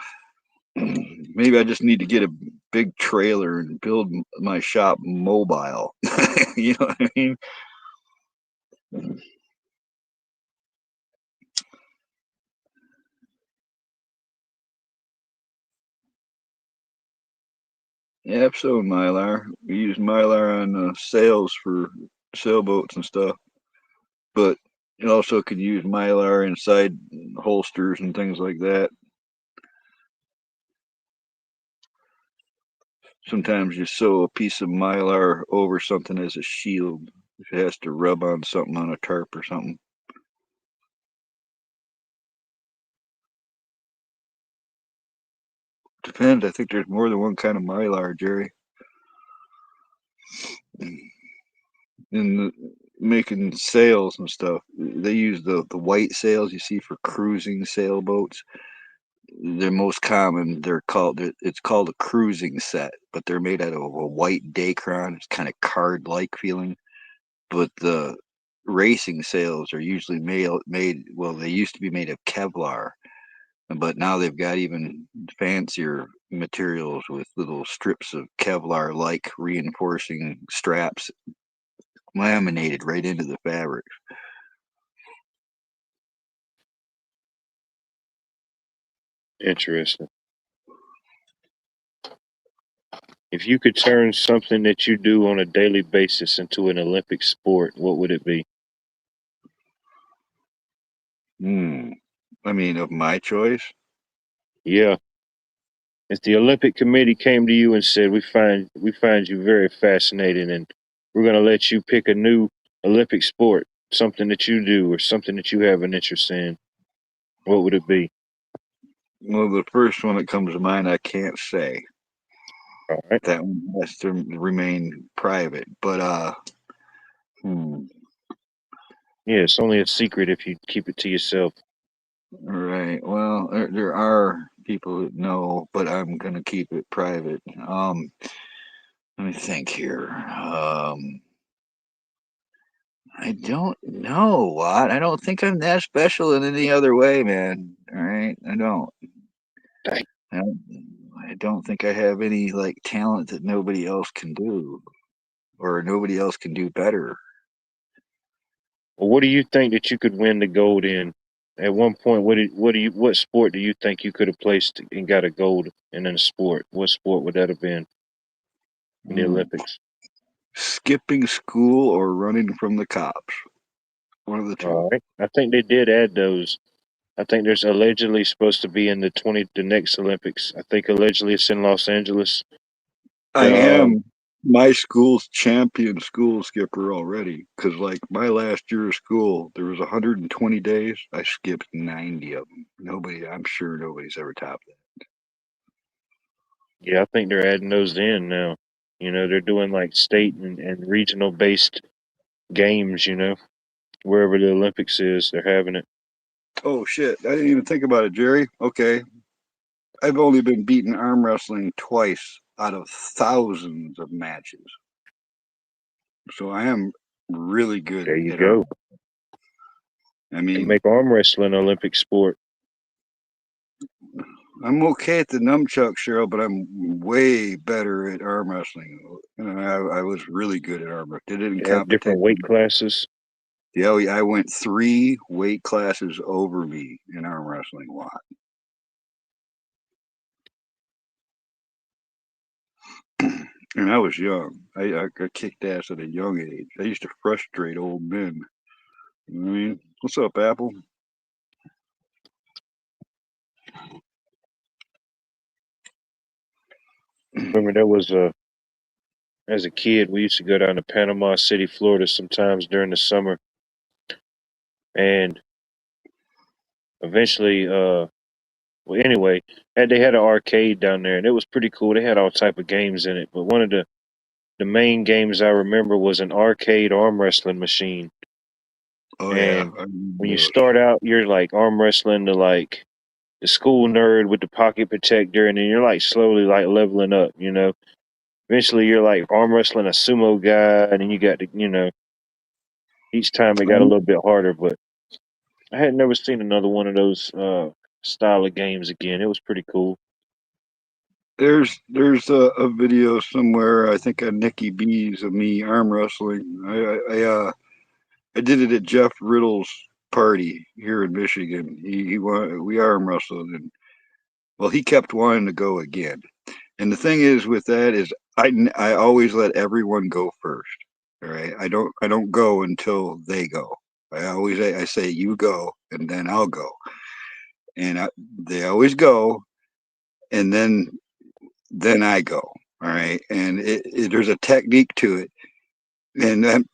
Maybe I just need to get a big trailer and build my shop mobile. You know what I mean? Yeah, so Mylar. We use Mylar on sails for sailboats and stuff, but you also could use Mylar inside holsters and things like that. Sometimes you sew a piece of Mylar over something as a shield if it has to rub on something on a tarp or something. Depends. I think there's more than one kind of Mylar, Jerry. In making sails and stuff, they use the white sails you see for cruising sailboats. They're most common. It's called a cruising set, but they're made out of a white Dacron. It's kind of card-like feeling. But the racing sails are usually made. Well, they used to be made of Kevlar, but now they've got even fancier materials with little strips of Kevlar-like reinforcing straps laminated right into the fabric. Interesting. If you could turn something that you do on a daily basis into an Olympic sport, what would it be? Hmm. I mean, of my choice. Yeah. If the Olympic Committee came to you and said, "We find you very fascinating, and we're going to let you pick a new Olympic sport, something that you do or something that you have an interest in," what would it be? Well, the first one that comes to mind, I can't say. All right. That one has to remain private. But hmm, Yeah, it's only a secret if you keep it to yourself. right. Well, there are people that know, but I'm gonna keep it private. Let me think here. I don't know what. I don't think I'm that special in any other way, man. All right, I don't. Dang. I don't, I don't think I have any like talent that nobody else can do, or nobody else can do better. Well, what do you think that you could win the gold in? At one point, what sport do you think you could have placed and got a gold in a sport? What sport would that have been in the Hmm. Olympics? Skipping school or running from the cops. One of the two. All right. I think they did add those. I think there's allegedly supposed to be in the next Olympics. I think allegedly it's in Los Angeles. I The am my school's champion school skipper already because, like, my last year of school, there was 120 days. I skipped 90 of them. I'm sure nobody's ever topped that. Yeah, I think they're adding those in now. They're doing like state and regional based games, wherever the Olympics is, they're having it. Oh shit! I didn't even think about it, Jerry. Okay, I've only been beaten arm wrestling twice out of thousands of matches, so I am really good There you at arm. go. I And mean, make arm wrestling an Olympic sport. I'm okay at the nunchuck, Cheryl, but I'm way better at arm wrestling. And I was really good at arm wrestling. Did it in They have different weight competition. classes. Yeah, I went 3 weight classes over me in arm wrestling. Wow. And I was young. I got kicked ass at a young age. I used to frustrate old men. You know what I mean? What's up, Apple? Remember, there was as a kid, we used to go down to Panama City, Florida, sometimes during the summer, and eventually, well, anyway, they had an arcade down there, and it was pretty cool. They had all type of games in it, but one of the main games I remember was an arcade arm wrestling machine. Oh yeah, And I remember when you those. start out, you're like arm wrestling to like the school nerd with the pocket protector, and then you're like slowly like leveling up. Eventually you're like arm wrestling a sumo guy, and then you got to. Each time it got a Um, little bit harder, but I had never seen another one of those style of games again. It was pretty cool. there's a video somewhere. I think on Nikki B's of me arm wrestling. I did it at Jeff Riddle's party here in Michigan. We arm wrestled, and well, he kept wanting to go again. And the thing is with that is I always let everyone go first. All right, I don't go until they go. I say you go, and then I'll go, and they always go, and then I go. All right, and there's a technique to it, and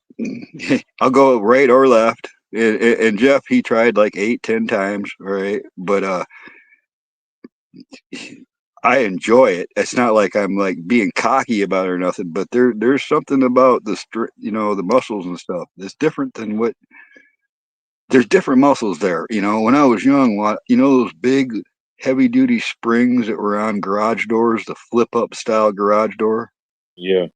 I'll go right or left. And Jeff, he tried like 8, 10 times, right? But I enjoy it. It's not like I'm like being cocky about it or nothing, but there's something about the muscles and stuff that's different than what there's different muscles there. When I was young, those big heavy duty springs that were on garage doors, the flip up style garage door. Yeah,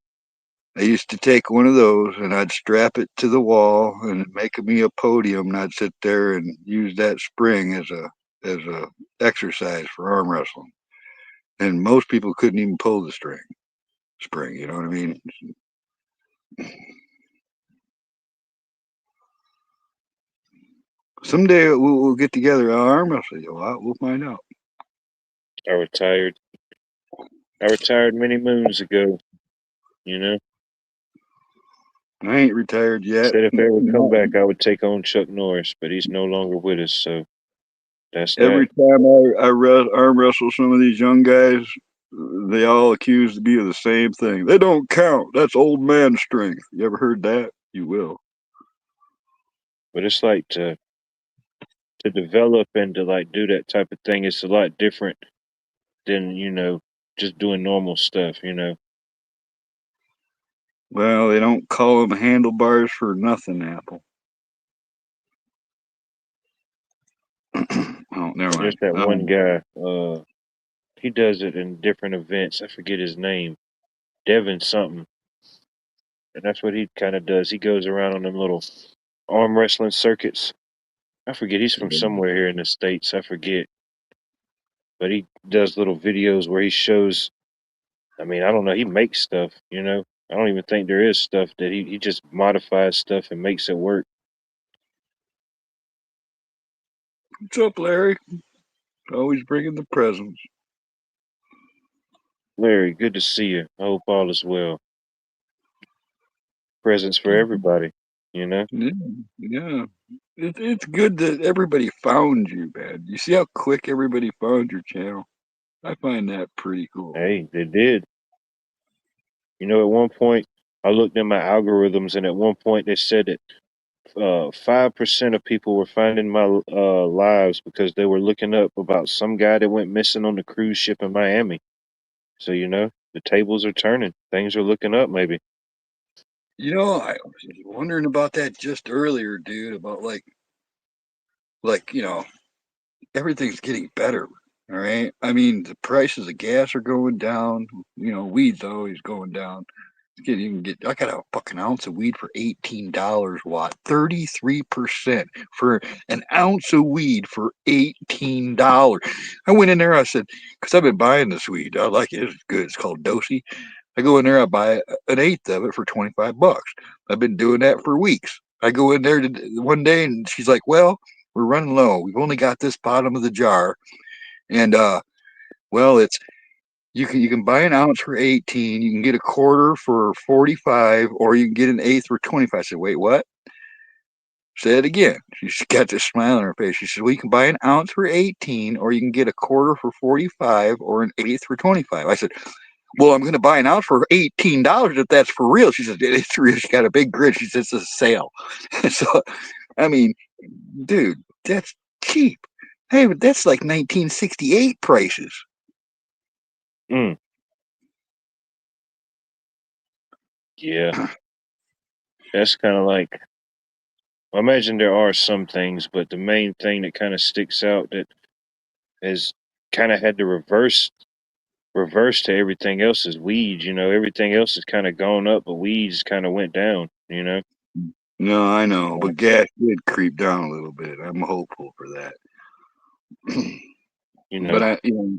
I used to take one of those and I'd strap it to the wall and make me a podium, and I'd sit there and use that spring as a exercise for arm wrestling. And most people couldn't even pull the spring. You know what I mean? Someday we'll get together. I'll arm wrestle you. We'll find out. I retired. I retired many moons ago. You know, I ain't retired yet. said if I ever come Not back, I would take on Chuck Norris, but he's no longer with us. So that's that. every time arm wrestle some of these young guys, they all accuse me of the same thing. They don't count. That's old man strength. You ever heard that? You will. But it's like to to develop and to like do that type of thing, it's a lot different than just doing normal stuff. Well, they don't call them handlebars for nothing, Apple. Oh, never And there's mind. that one guy. He does it in different events. I forget his name. Devin something. And that's what he kind of does. He goes around on them little arm wrestling circuits. I forget. He's from somewhere here in the States. I forget. But he does little videos where he shows. I mean, I don't know. He makes stuff. I don't even think there is stuff that he just modifies stuff and makes it work. What's up, Larry? Always bringing the presents. Larry, good to see you. I hope all is well. Presents for everybody. Yeah, yeah. It's good that everybody found you, man. You see how quick everybody found your channel? I find that pretty cool. Hey, they did. At one point, I looked at my algorithms, and at one point they said that 5% of people were finding my lives because they were looking up about some guy that went missing on the cruise ship in Miami. So the tables are turning. Things are looking up, maybe. I was wondering about that just earlier, dude, about like everything's getting better. All right. I mean, the prices of gas are going down. Weed's always going down. I got a fucking ounce of weed for $18, Watt. 33% for an ounce of weed for $18. I went in there, I said, because I've been buying this weed. I like it. It's good. It's called Dosey. I go in there, I buy an eighth of it for 25 bucks. I've been doing that for weeks. I go in there one day and she's like, well, we're running low. We've only got this bottom of the jar. And well, it's you can buy an ounce for 18, you can get a quarter for 45, or you can get an eighth for 25. I said, wait, what? Say it again. She got this smile on her face. She said, well, you can buy an ounce for 18, or you can get a quarter for 45, or an eighth for 25. I said, well, I'm going to buy an ounce for $18 if that's for real. She said, it's real. She got a big grin. She says, it's a sale. So, I mean, dude, that's cheap. Hey, but that's like 1968 prices. Mm, yeah, that's kind of like. I imagine there are some things, but the main thing that kind of sticks out that has kind of had to reverse to everything else is weed. Everything else has kind of gone up, but weeds kind of went down. No, I know, Yeah. but gas did creep down a little bit. I'm hopeful for that. You But know,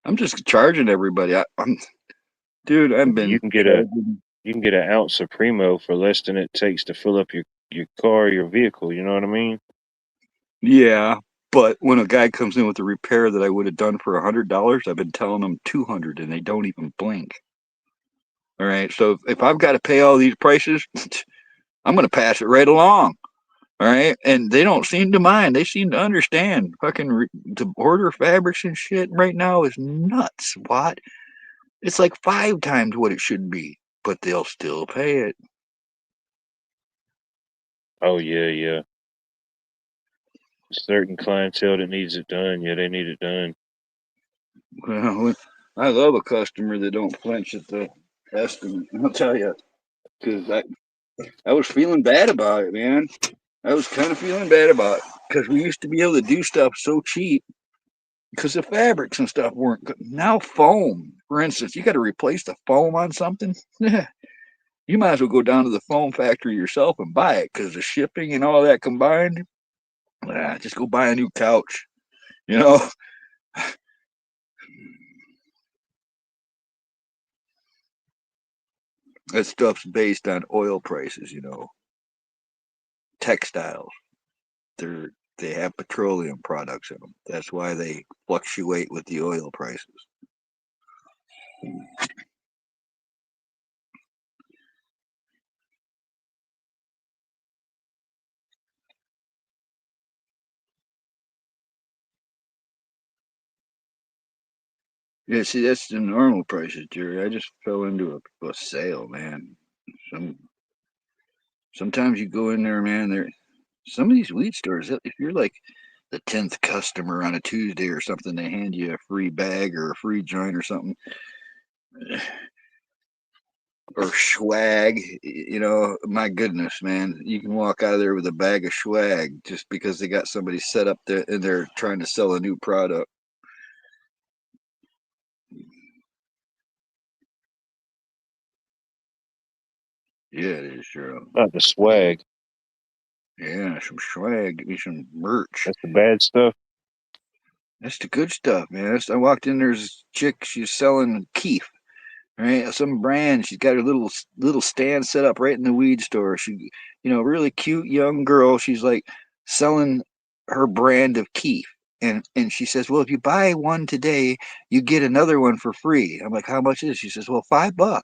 I'm just charging everybody. Dude, I I've mean, been charging. you can get an ounce of primo for less than it takes to fill up your car, your vehicle. You know what I mean? Yeah, but when a guy comes in with a repair that I would have done for $100, I've been telling them 200, and they don't even blink. All right, so if I've got to pay all these prices, I'm going to pass it right along. All right, and they don't seem to mind. They seem to understand. To order fabrics and shit right now is nuts. What? It's like 5 times what it should be, but they'll still pay it. Oh yeah, yeah. Certain clientele that needs it done, yeah, they need it done. Well, I love a customer that don't flinch at the estimate. I'll tell you, because I was feeling bad about it, man. I was kind of feeling bad about it because we used to be able to do stuff so cheap because the fabrics and stuff weren't good. Now foam, for instance, you got to replace the foam on something. You might as well go down to the foam factory yourself and buy it because the shipping and all that combined. Just go buy a new couch. You know, that stuff's based on oil prices. Textiles. They have petroleum products in them. That's why they fluctuate with the oil prices. Yeah, see, that's the normal prices, Jerry. I just fell into a sale, man. Some Sometimes you go in there, man. Some of these weed stores, if you're like the 10th customer on a Tuesday or something, they hand you a free bag or a free joint or something, or swag. My goodness, man, you can walk out of there with a bag of swag just because they got somebody set up there and they're trying to sell a new product. Yeah, it is, sure. Not the swag. Yeah, some swag, give me some merch. That's the bad stuff. That's the good stuff, man. I walked in, there's this chick, she's selling keef. Right, some brand. She's got her little stand set up right in the weed store. She, really cute young girl. She's like selling her brand of keef, and she says, "Well, if you buy one today, you get another one for free." I'm like, "How much is it?" She says, "Well, $5."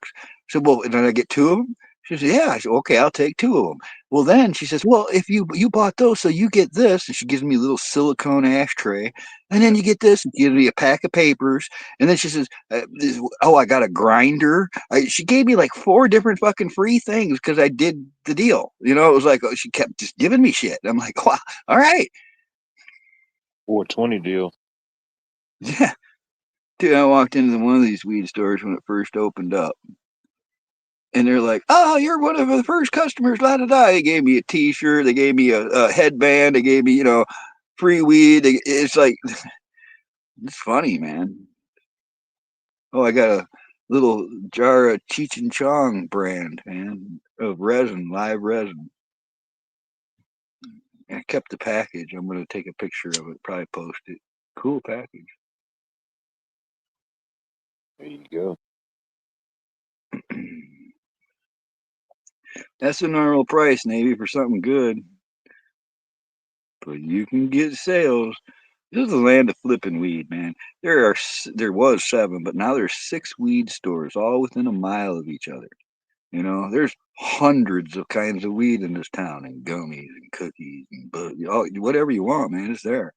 So, well, and then I get two of them. She says, "Yeah." I said, "Okay, I'll take two of them." Well, then she says, "Well, if you bought those, so you get this," and she gives me a little silicone ashtray, and then you get this, and gives me a pack of papers, and then she says, "Oh, I got a grinder." She gave me like four different fucking free things because I did the deal. It was like, she kept just giving me shit. I'm like, wow, all right, 420 deal. yeah. Dude, I walked into one of these weed stores when it first opened up, and they're like, "Oh, you're one of the first customers." La da da. They gave me a T-shirt. They gave me a headband. They gave me, free weed. It's like, it's funny, man. Oh, I got a little jar of Cheech and Chong brand, man, of resin, live resin. I kept the package. I'm going to take a picture of it, probably post it. Cool package. There you go. That's the normal price, Navy, for something good. But you can get sales. This is the land of flipping weed, man. There was 7, but now there's 6 weed stores, all within a mile of each other. There's hundreds of kinds of weed in this town, and gummies and cookies and whatever you want, man. It's there.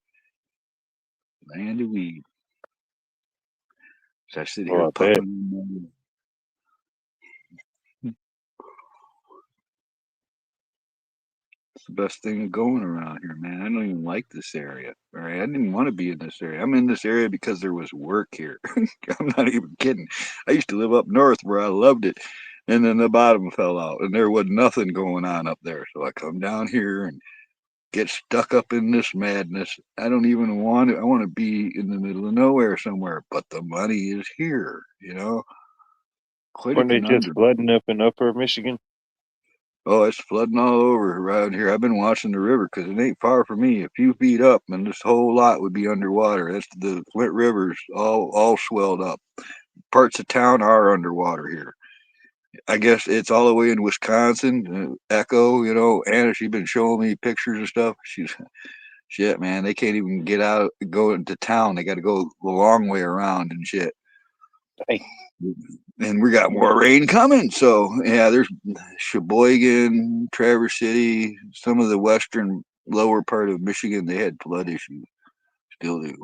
Land of weed. So I sit Oh, here I bet. puffing. It's the best thing going around here, man. I don't even like this area. All right, I didn't want to be in this area. I'm in this area because there was work here. I'm not even kidding. I used to live up north where I loved it, and then the bottom fell out, and there was nothing going on up there. So I come down here and get stuck up in this madness. I don't even want to. I want to be in the middle of nowhere somewhere, but the money is here. Quite a Weren't they just conundrum. flooding up in upper Michigan? Oh, it's flooding all over around here. I've been watching the river because it ain't far from me. A few feet up, and this whole lot would be underwater. That's the Flint River's all swelled up. Parts of town are underwater here. I guess it's all the way in Wisconsin. Echo, Anna, she's been showing me pictures and stuff. She's shit, man. They can't even get out, go into town. They got to go the long way around and shit. Hey, And we got more rain coming. So yeah, there's Sheboygan, Traverse City, some of the western lower part of Michigan. They had flood issues. Still do.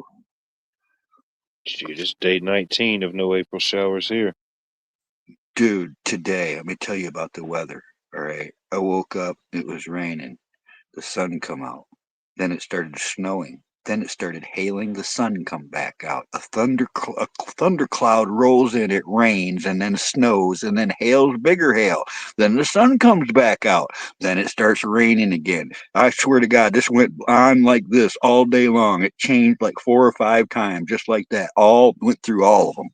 shit, it's day 19 of no April showers here. Dude, today, let me tell you about the weather. All right. I woke up, it was raining. The sun come out. Then it started snowing. Then it started hailing. The sun come back out. A thundercloud rolls in. It rains and then snows and then hails bigger hail. Then the sun comes back out. Then it starts raining again. I swear to God, this went on like this all day long. It changed like 4 or 5 times, just like that. All went through all of them.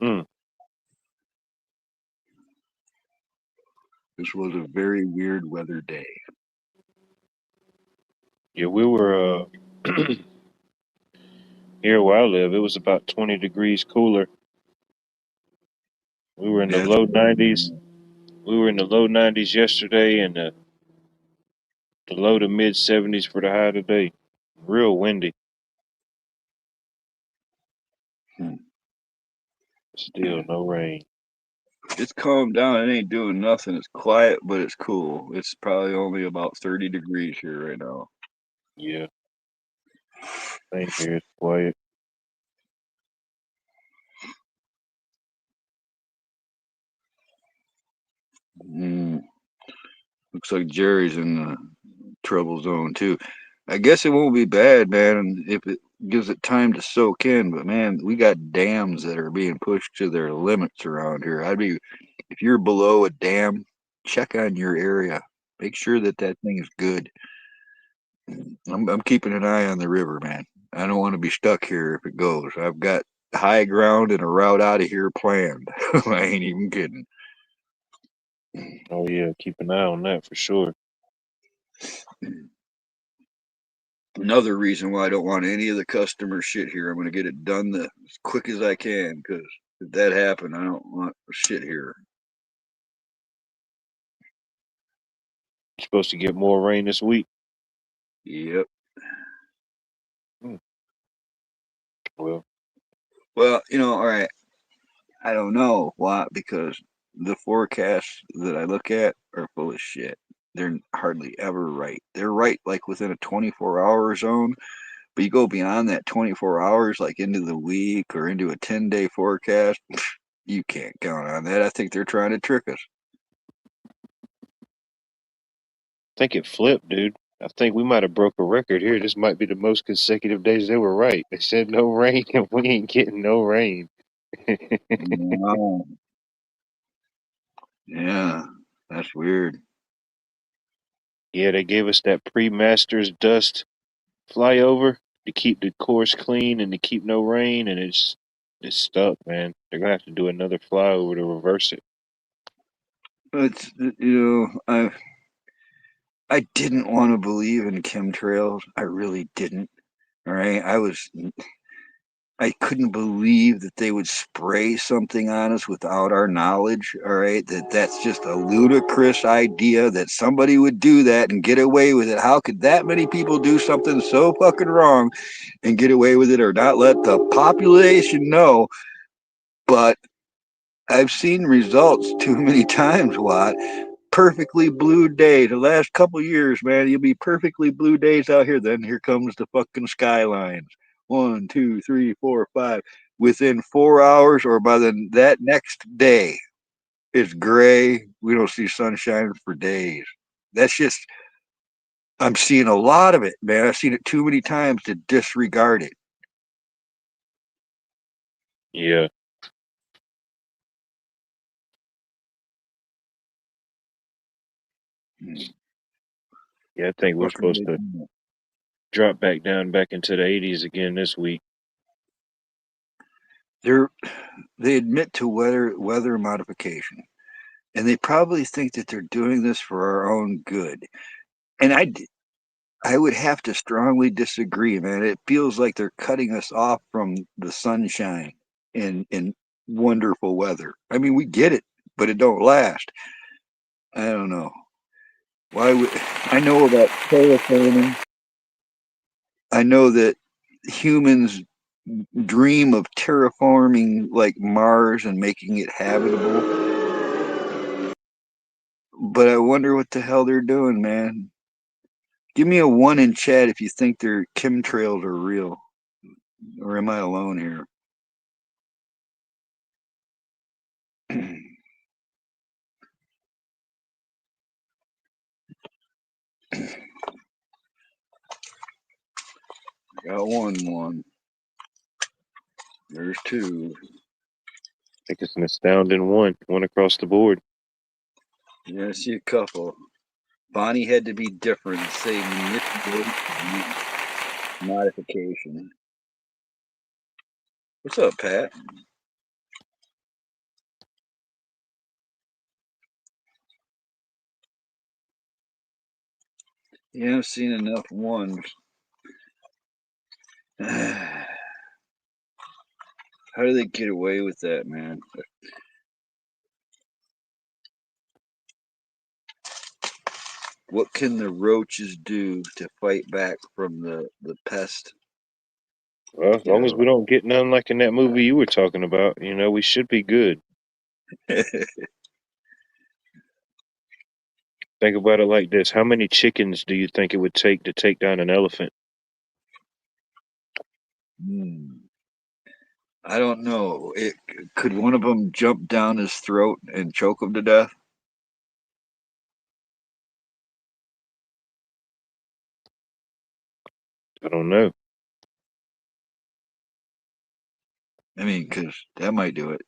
Mm. This was a very weird weather day. Yeah, we were here where I live. It was about 20 degrees cooler. We were in the That's low 90s. We were in the low 90s yesterday, and the low to mid 70s for the high today. Real windy. hmm. Still no rain. It's calmed down. It ain't doing nothing. It's quiet, but it's cool. It's probably only about 30 degrees here right now. Yeah, same here. It's quiet. Mm. Looks like Jerry's in the trouble zone too. I guess it won't be bad, man, if it gives it time to soak in. But man, we got dams that are being pushed to their limits around here. If you're below a dam, check on your area. Make sure that that thing is good. I'm keeping an eye on the river, man. I don't want to be stuck here if it goes. I've got high ground and a route out of here planned. I ain't even kidding. Oh yeah, keep an eye on that for sure. Another reason why I don't want any of the customer shit here. I'm going to get it done as quick as I can because if that happened, I don't want shit here. You're supposed to get more rain this week. Yep. Hmm. Well, Well, all right. I don't know why because the forecasts that I look at are full of shit. They're hardly ever right. They're right like within a 24-hour zone, but you go beyond that 24 hours, like into the week or into a 10-day forecast, you can't count on that. I think they're trying to trick us. I think it flipped, dude. I think we might have broke a record here. This might be the most consecutive days they were right. They said no rain, and we ain't getting no rain. Wow. Yeah, that's weird. Yeah, they gave us that pre-Masters dust flyover to keep the course clean and to keep no rain, and it's stuck, man. They're gonna have to do another flyover to reverse it. But I didn't want to believe in chemtrails. I really didn't. All right, I couldn't believe that they would spray something on us without our knowledge. All right, that's just a ludicrous idea that somebody would do that and get away with it. How could that many people do something so fucking wrong and get away with it or not let the population know? But I've seen results too many times, Watt. Perfectly blue day. The last couple years, man, you'll be perfectly blue days out here. Then here comes the fucking skylines. One, two, three, four, five. Within 4 hours, or by that next day, it's gray. We don't see sunshine for days. That's just I'm seeing a lot of it, man. I've seen it too many times to disregard it. Yeah, yeah. I The think we're fuck are supposed they to doing? drop back down back into the 80s again this week. They're they admit to weather modification, and they probably think that they're doing this for our own good. And I would have to strongly disagree, man. It feels like they're cutting us off from the sunshine and wonderful weather. I mean, we get it, but it don't last. I don't know. Why would I know about terraforming? I know that humans dream of terraforming like Mars and making it habitable, but I wonder what the hell they're doing, man. Give me a one in chat if you think their chemtrails are real, or am I alone here? Got one. There's two. I think it's an astounding one across the board. Yeah, I see a couple. Bonnie had to be different and say manipulate modification. What's up, Pat? Yeah, I've seen enough ones. How do they get away with that, man? What can the roaches do to fight back from the pest? Well, as You long as we know, don't get none like in that movie you were talking about, we should be good. Think about it like this: how many chickens do you think it would take down an elephant? Hmm. I don't know. Could one of them jump down his throat and choke him to death? I don't know. I mean, because that might do it.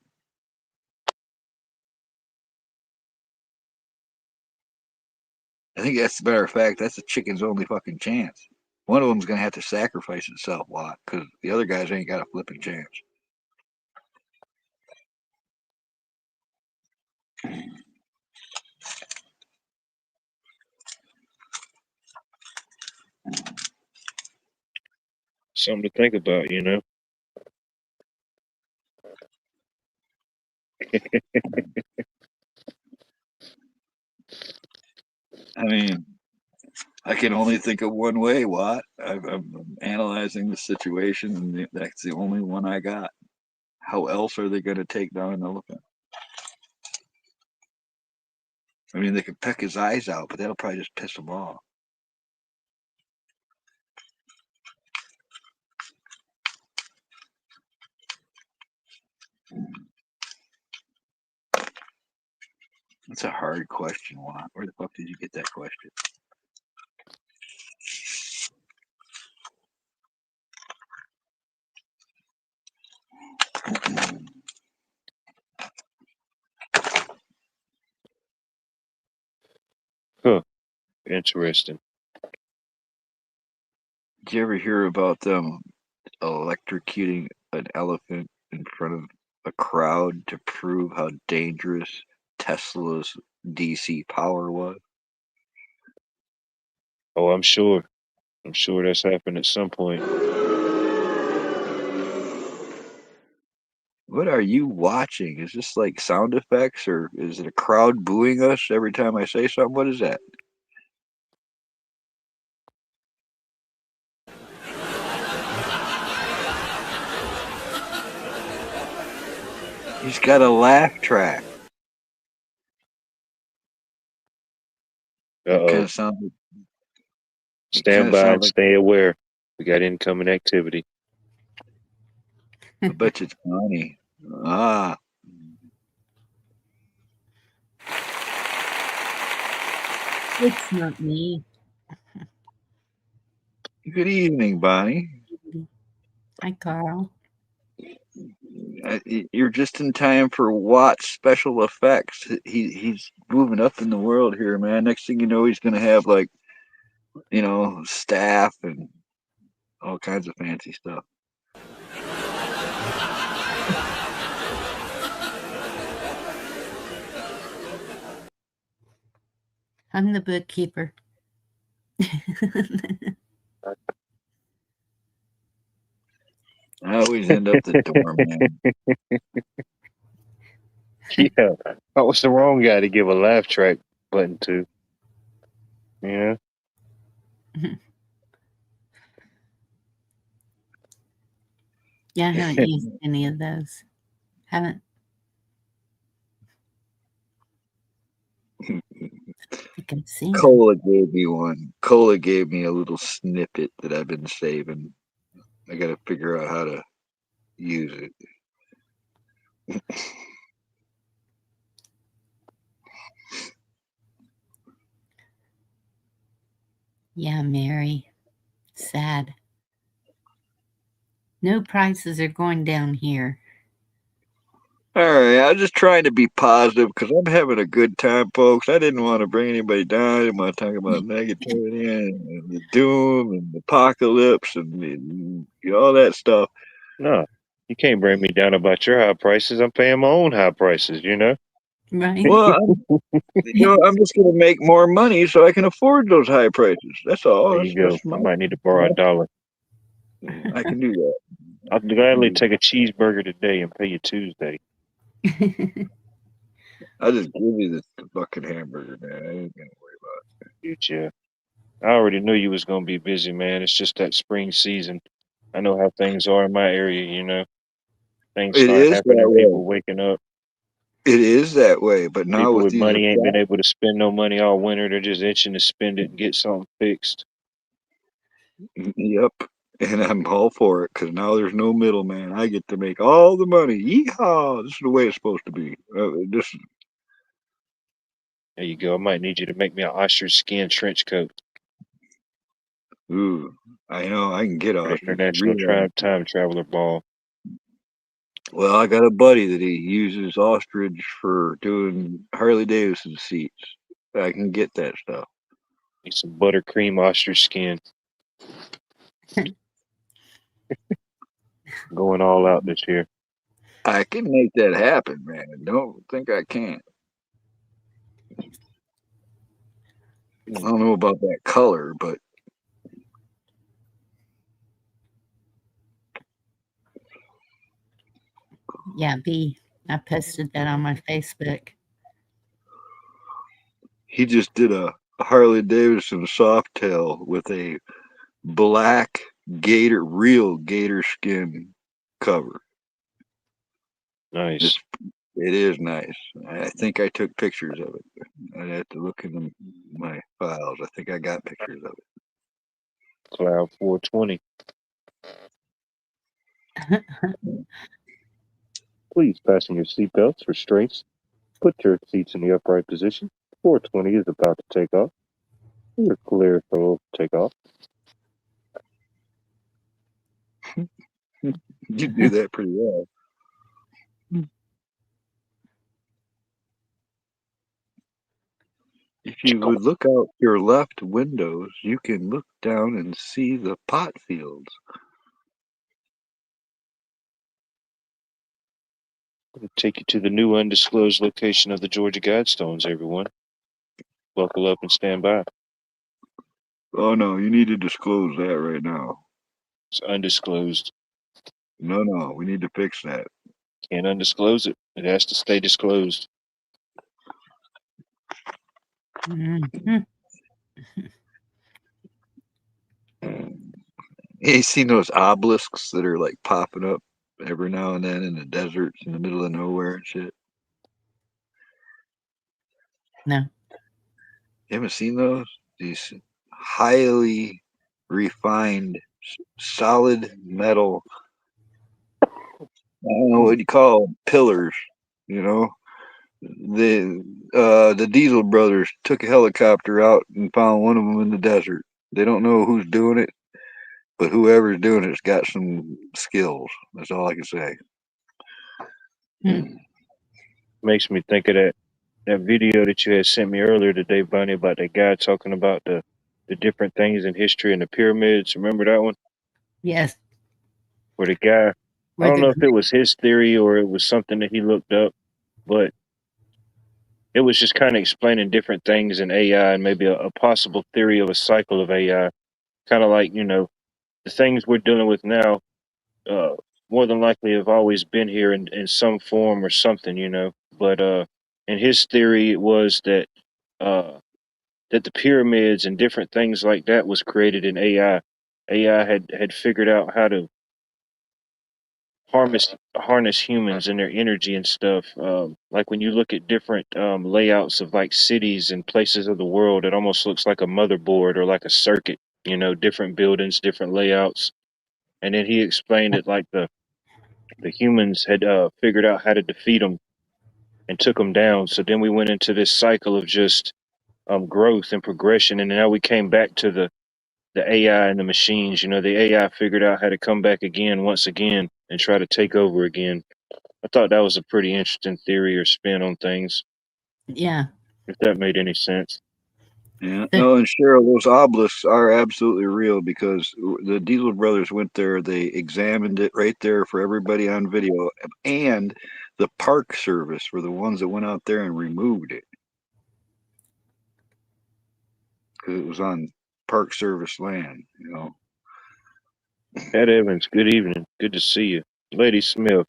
I think that's a matter of fact. That's the chicken's only fucking chance. One of them's gonna have to sacrifice itself a lot because the other guys ain't got a flipping chance. Something to think about, you know. I mean, I can only think of one way, Watt. I'm analyzing the situation, and that's the only one I got. How else are they going to take down an elephant? I mean, they could peck his eyes out, but that'll probably just piss him off. That's a hard question, Watt. Where the fuck did you get that question? Huh. Interesting. Did you ever hear about them electrocuting an elephant in front of a crowd to prove how dangerous Tesla's DC power was? Oh, I'm sure. I'm sure that's happened at some point. What are you watching? Is this like sound effects or is it a crowd booing us every time I say something? What is that? He's got a laugh track. Uh It kind oh. of sounds. It kind Stand of by sounds and like. stay aware. We got incoming activity. I bet you it's Bonnie. Ah, It's not me. good evening, Bonnie. Hi, Carl. You're just in time for Watt's special effects. He's moving up in the world here, man. Next thing you know, he's gonna have like staff and all kinds of fancy stuff. I'm the bookkeeper. I always end up the doorman. Yeah. I was the wrong guy to give a laugh track button to. Yeah. Yeah, I haven't used any of those. Haven't. I think I've seen them. Cola gave me one. Cola gave me a little snippet that I've been saving. I got to figure out how to use it. Yeah, Mary. Sad. No prices are going down here. All right, I was just trying to be positive because I'm having a good time, folks. I didn't want to bring anybody down. I didn't want to talk about negativity and the doom and the apocalypse and all that stuff. No. You can't bring me down about your high prices. I'm paying my own high prices, you know? Right? Well, I'm just going to make more money so I can afford those high prices. That's all. There That's, you go. that's my. I might need to borrow $1. I can do that. I'll gladly take a cheeseburger today and pay you Tuesday. I'll just give you the fucking hamburger, man. I ain't gonna worry about Future. I already knew you was gonna be busy, man. It's just that spring season. I know how things are in my area, you know. Things it. It start is that happening, way. people waking up. It is that way. But now People with with these money ain't been able to spend no money all winter. They're just itching to spend it and get something fixed. Yep. And I'm all for it because now there's no middleman. I get to make all the money. Yeehaw! This is the way it's supposed to be. This There you go. I might need you to make me an ostrich skin trench coat. Ooh, I know I can get An ostrich. international Real. time traveler ball. Well, I got a buddy that he uses ostrich for doing Harley Davidson seats. I can get that stuff. Need some buttercream ostrich skin. Going all out this year. I can make that happen, man. Don't think I can't. I don't know about that color, but Yeah, B. I posted that on my Facebook. he just did a Harley Davidson softail with a black real gator skin cover. Nice. It's, it is nice. I think I took pictures of it. I'd have to look in my files. I think I got pictures of it. Cloud 420. Please fasten your seatbelts, restraints. Put your seats in the upright position. 420 is about to take off. You're clear for takeoff. You do that pretty well. If you would look out your left windows, you can look down and see the pot fields. We'll take you to the new undisclosed location of the Georgia Guidestones, everyone. Buckle up and stand by. Oh no, you need to disclose that right now. It's undisclosed. No, we need to fix that. Can't undisclose it. It has to stay disclosed. Mhm. You seen those obelisks that are like popping up every now and then in the deserts in the middle of nowhere and shit? No. You haven't seen those? These highly refined, solid metal, I don't know what you call them, pillars, you know? The Diesel brothers took a helicopter out and found one of them in the desert. They don't know who's doing it, but whoever's doing it's got some skills. That's all I can say. Makes me think of that video that you had sent me earlier today, Bunny, about that guy talking about the different things in history and the pyramids. Remember that one? Yes. Where the guy, I Where don't the know if it was his theory or it was something that he looked up, but it was just kind of explaining different things in AI and maybe a possible theory of a cycle of AI. Kind of like, the things we're dealing with now, uh, more than likely have always been here in some form or something. But in his theory, it was uh, that the pyramids and different things like that was created in AI. AI had figured out how to harness humans and their energy and stuff. Like when you look at different layouts of like cities and places of the world, it almost looks like a motherboard or like a circuit. Different buildings, different layouts. And then he explained it like the humans had figured out how to defeat them and took them down. So then we went into this cycle of just growth and progression, and now we came back to the AI and the machines. The AI figured out how to come back again, once again, and try to take over again. I thought that was a pretty interesting theory or spin on things, Yeah. if that made any sense. Yeah, The, no, and Cheryl, those obelisks are absolutely real because the Diesel brothers went there. They examined it right there for everybody on video, and the Park Service were the ones that went out there and removed it because it was on Park Service land. Ed Evans, good evening. Good to see you. Lady Smith,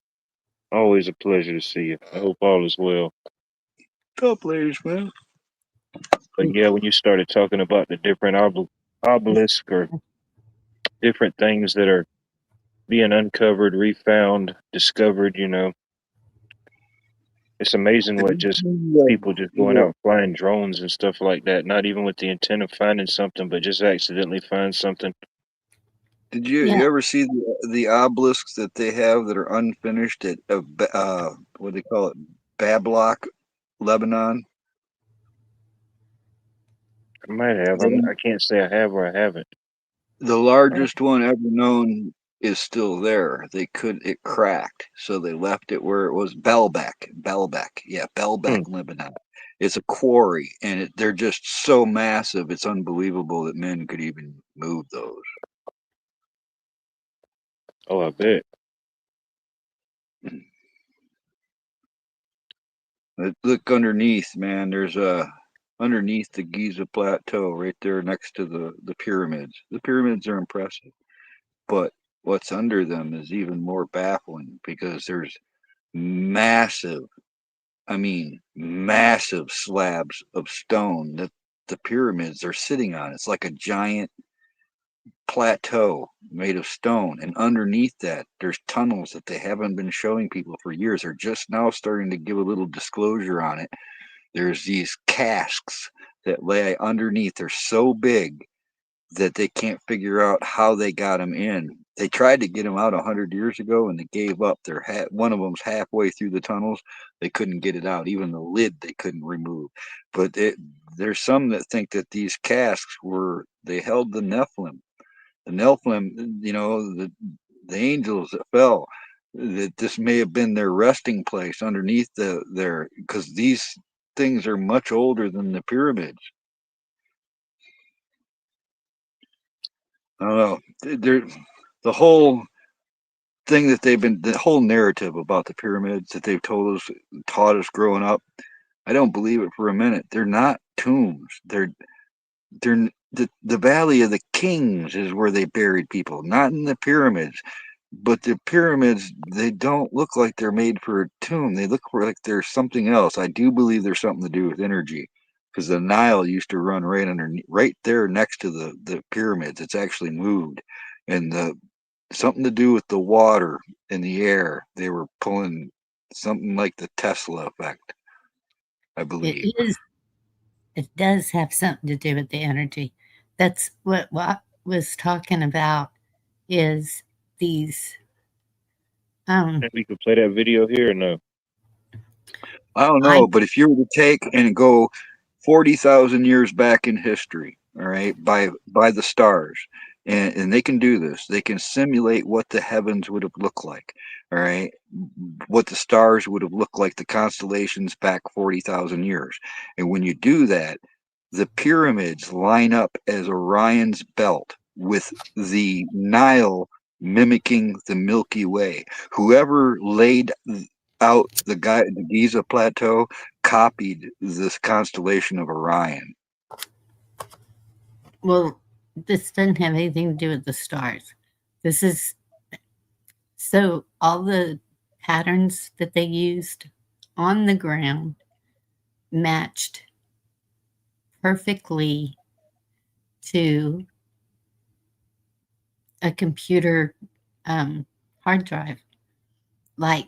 always a pleasure to see you. I hope all is well. Top ladies, man. But yeah, when you started talking about the different obelisks or different things that are being uncovered, refound, discovered, it's amazing what just people just going out flying drones and stuff like that, not even with the intent of finding something, but just accidentally find something. Did you yeah. you ever see the obelisks that they have that are unfinished at what do they call it, Bablock, Lebanon? I might have. They don't I can't say I have or I haven't. The largest one ever known is still there. It cracked, so they left it where it was. Bellbeck, yeah, Hmm. Bellbeck, Lebanon. It's a quarry, and they're just so massive. It's unbelievable that men could even move those. Oh, I bet. Look underneath, man. There's a underneath the Giza Plateau, right there next to the pyramids. The pyramids are impressive, but what's under them is even more baffling because there's massive, I mean, massive slabs of stone that the pyramids are sitting on. It's like a giant plateau made of stone. And underneath that, there's tunnels that they haven't been showing people for years. They're just now starting to give a little disclosure on it. There's these casks that lay underneath. They're so big that they can't figure out how they got them in. They tried to get them out 100 years ago, and they gave up. One of them's halfway through the tunnels. They couldn't get it out. Even the lid they couldn't remove. But there's some that think that these casks they held the Nephilim. The Nephilim, the angels that fell. That this may have been their resting place underneath their because these things are much older than the pyramids. I don't know. The whole thing that the whole narrative about the pyramids that they've taught us growing up, I don't believe it for a minute. They're not tombs. The Valley of the Kings is where they buried people, not in the pyramids. But the pyramids, they don't look like they're made for a tomb. They look like there's something else. I do believe there's something to do with energy, because the Nile used to run right there next to the pyramids. It's actually moved, and something to do with the water in the air. They were pulling something like the Tesla effect, I It believe. is. It does have something to do with the energy. That's what I was talking about is these, um, And we could play that video here or no? I don't I know, but if you were to take and go 40,000 years back in history, all right, by the stars, and they can do this. They can simulate what the heavens would have looked like, all right, what the stars would have looked like, the constellations back 40,000 years. And when you do that, the pyramids line up as Orion's belt with the Nile mimicking the Milky Way. Whoever laid out the Giza Plateau copied this constellation of Orion. well, this doesn't have anything to do with the stars. This is so all the patterns that they used on the ground matched perfectly to a computer hard drive. Like,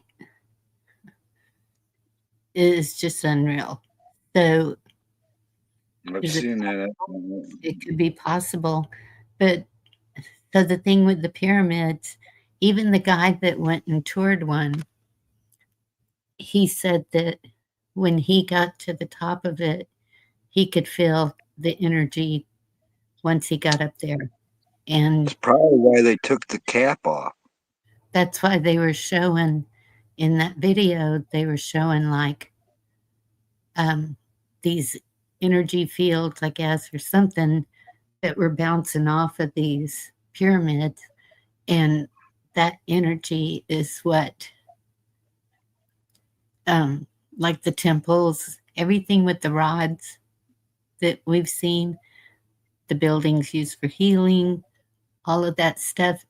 it is just unreal. So, I've is it seen that. it could be possible, but so the thing with the pyramids, even the guy that went and toured one, he said that when he got to the top of it, he could feel the energy once he got up there. And It's probably why they took the cap off. that's why they were showing in that video, they were showing like um, these energy fields, I guess, or something that were bouncing off of these pyramids. And that energy is what, um, like the temples, everything with the rods that we've seen, the buildings used for healing, all of that stuff.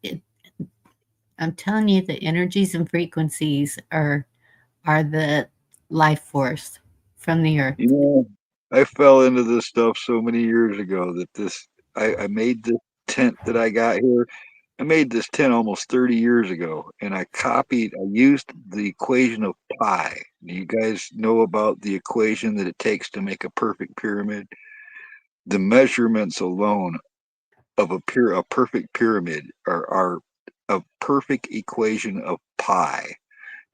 I'm telling you, the energies and frequencies are the life force from the earth. You know, I fell into this stuff so many years ago that I made this tent that I got here. I made this tent almost 30 years ago, and I used the equation of pi. Do you guys know about the equation that it takes to make a perfect pyramid? The measurements alone of a perfect pyramid are a perfect equation of pi.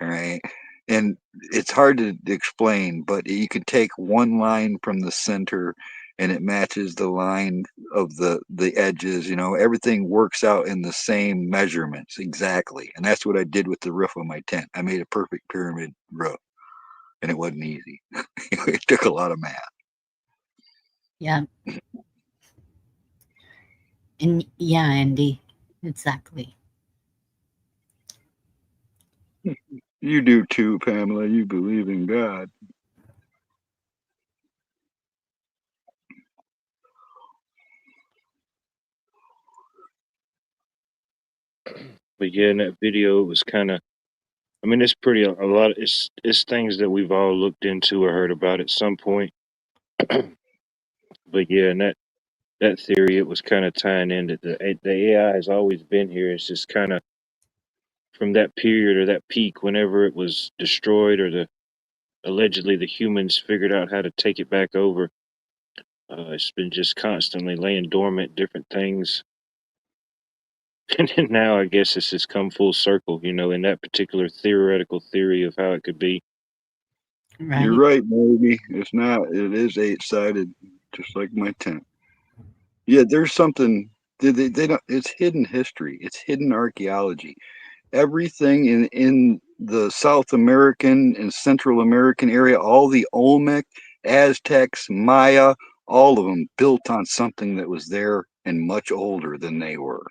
All right. And it's hard to explain, but you can take one line from the center and it matches the line of the edges. Everything works out in the same measurements exactly. And that's what I did with the roof of my tent. I made a perfect pyramid roof, and it wasn't easy. It took a lot of math. Yeah. And yeah, Andy, exactly. You do too, Pamela. You believe in God. But yeah, in that video, it was kind of. I mean, it's pretty a lot. It's things that we've all looked into or heard about at some point. But yeah, and that theory, it was kind of tying in that the AI has always been here. It's just kind of from that period or that peak, whenever it was destroyed or allegedly the humans figured out how to take it back over. It's been just constantly laying dormant, different things. And then now I guess it's just come full circle, in that particular theoretical theory of how it could be. You're Right. right, maybe. It's not. It is eight-sided, just like my tent. Yeah, there's something. They don't. It's hidden history. It's hidden archaeology. Everything in the South American and Central American area, all the Olmec, Aztecs, Maya, all of them built on something that was there and much older than they were.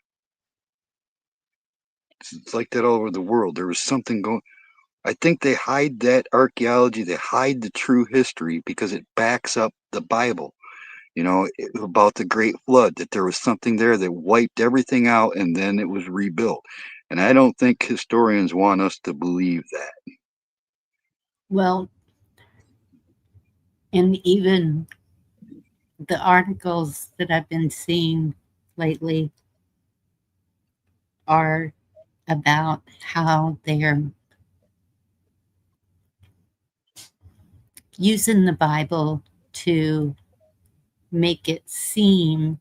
It's like that all over the world. There was something going. I think they hide that archaeology. They hide the true history because it backs up the Bible. About the Great Flood, that there was something there that wiped everything out and then it was rebuilt. And I don't think historians want us to believe that. Well, and even the articles that I've been seeing lately are about how they're using the Bible to make it seem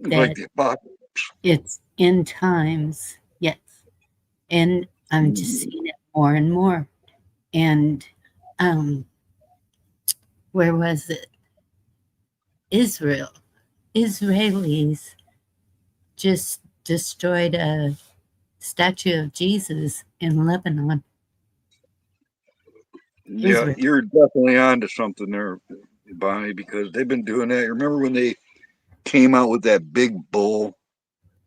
Like that the apocalypse. it's end times. Yes. And I'm just seeing it more and more. And where was it? Israel. Israelis just destroyed a statue of Jesus in Lebanon. Yeah, Israel. you're definitely onto something there, Bonnie, because they've been doing that. Remember when they came out with that big bull,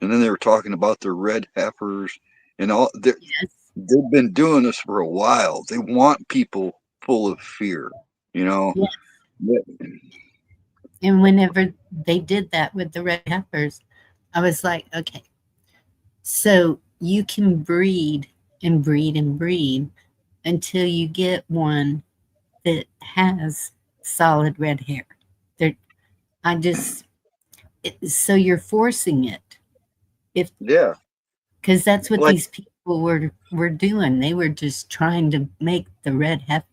and then they were talking about the red heifers and all? Yes. They've been doing this for a while. They want people full of fear, you know. Yes. Yeah. And whenever they did that with the red heifers, I was like, okay, so you can breed and breed and breed until you get one that has solid red hair. There, I just so you're forcing it, if Yeah. because that's what Like these people were doing. They were just trying to make the red heifer.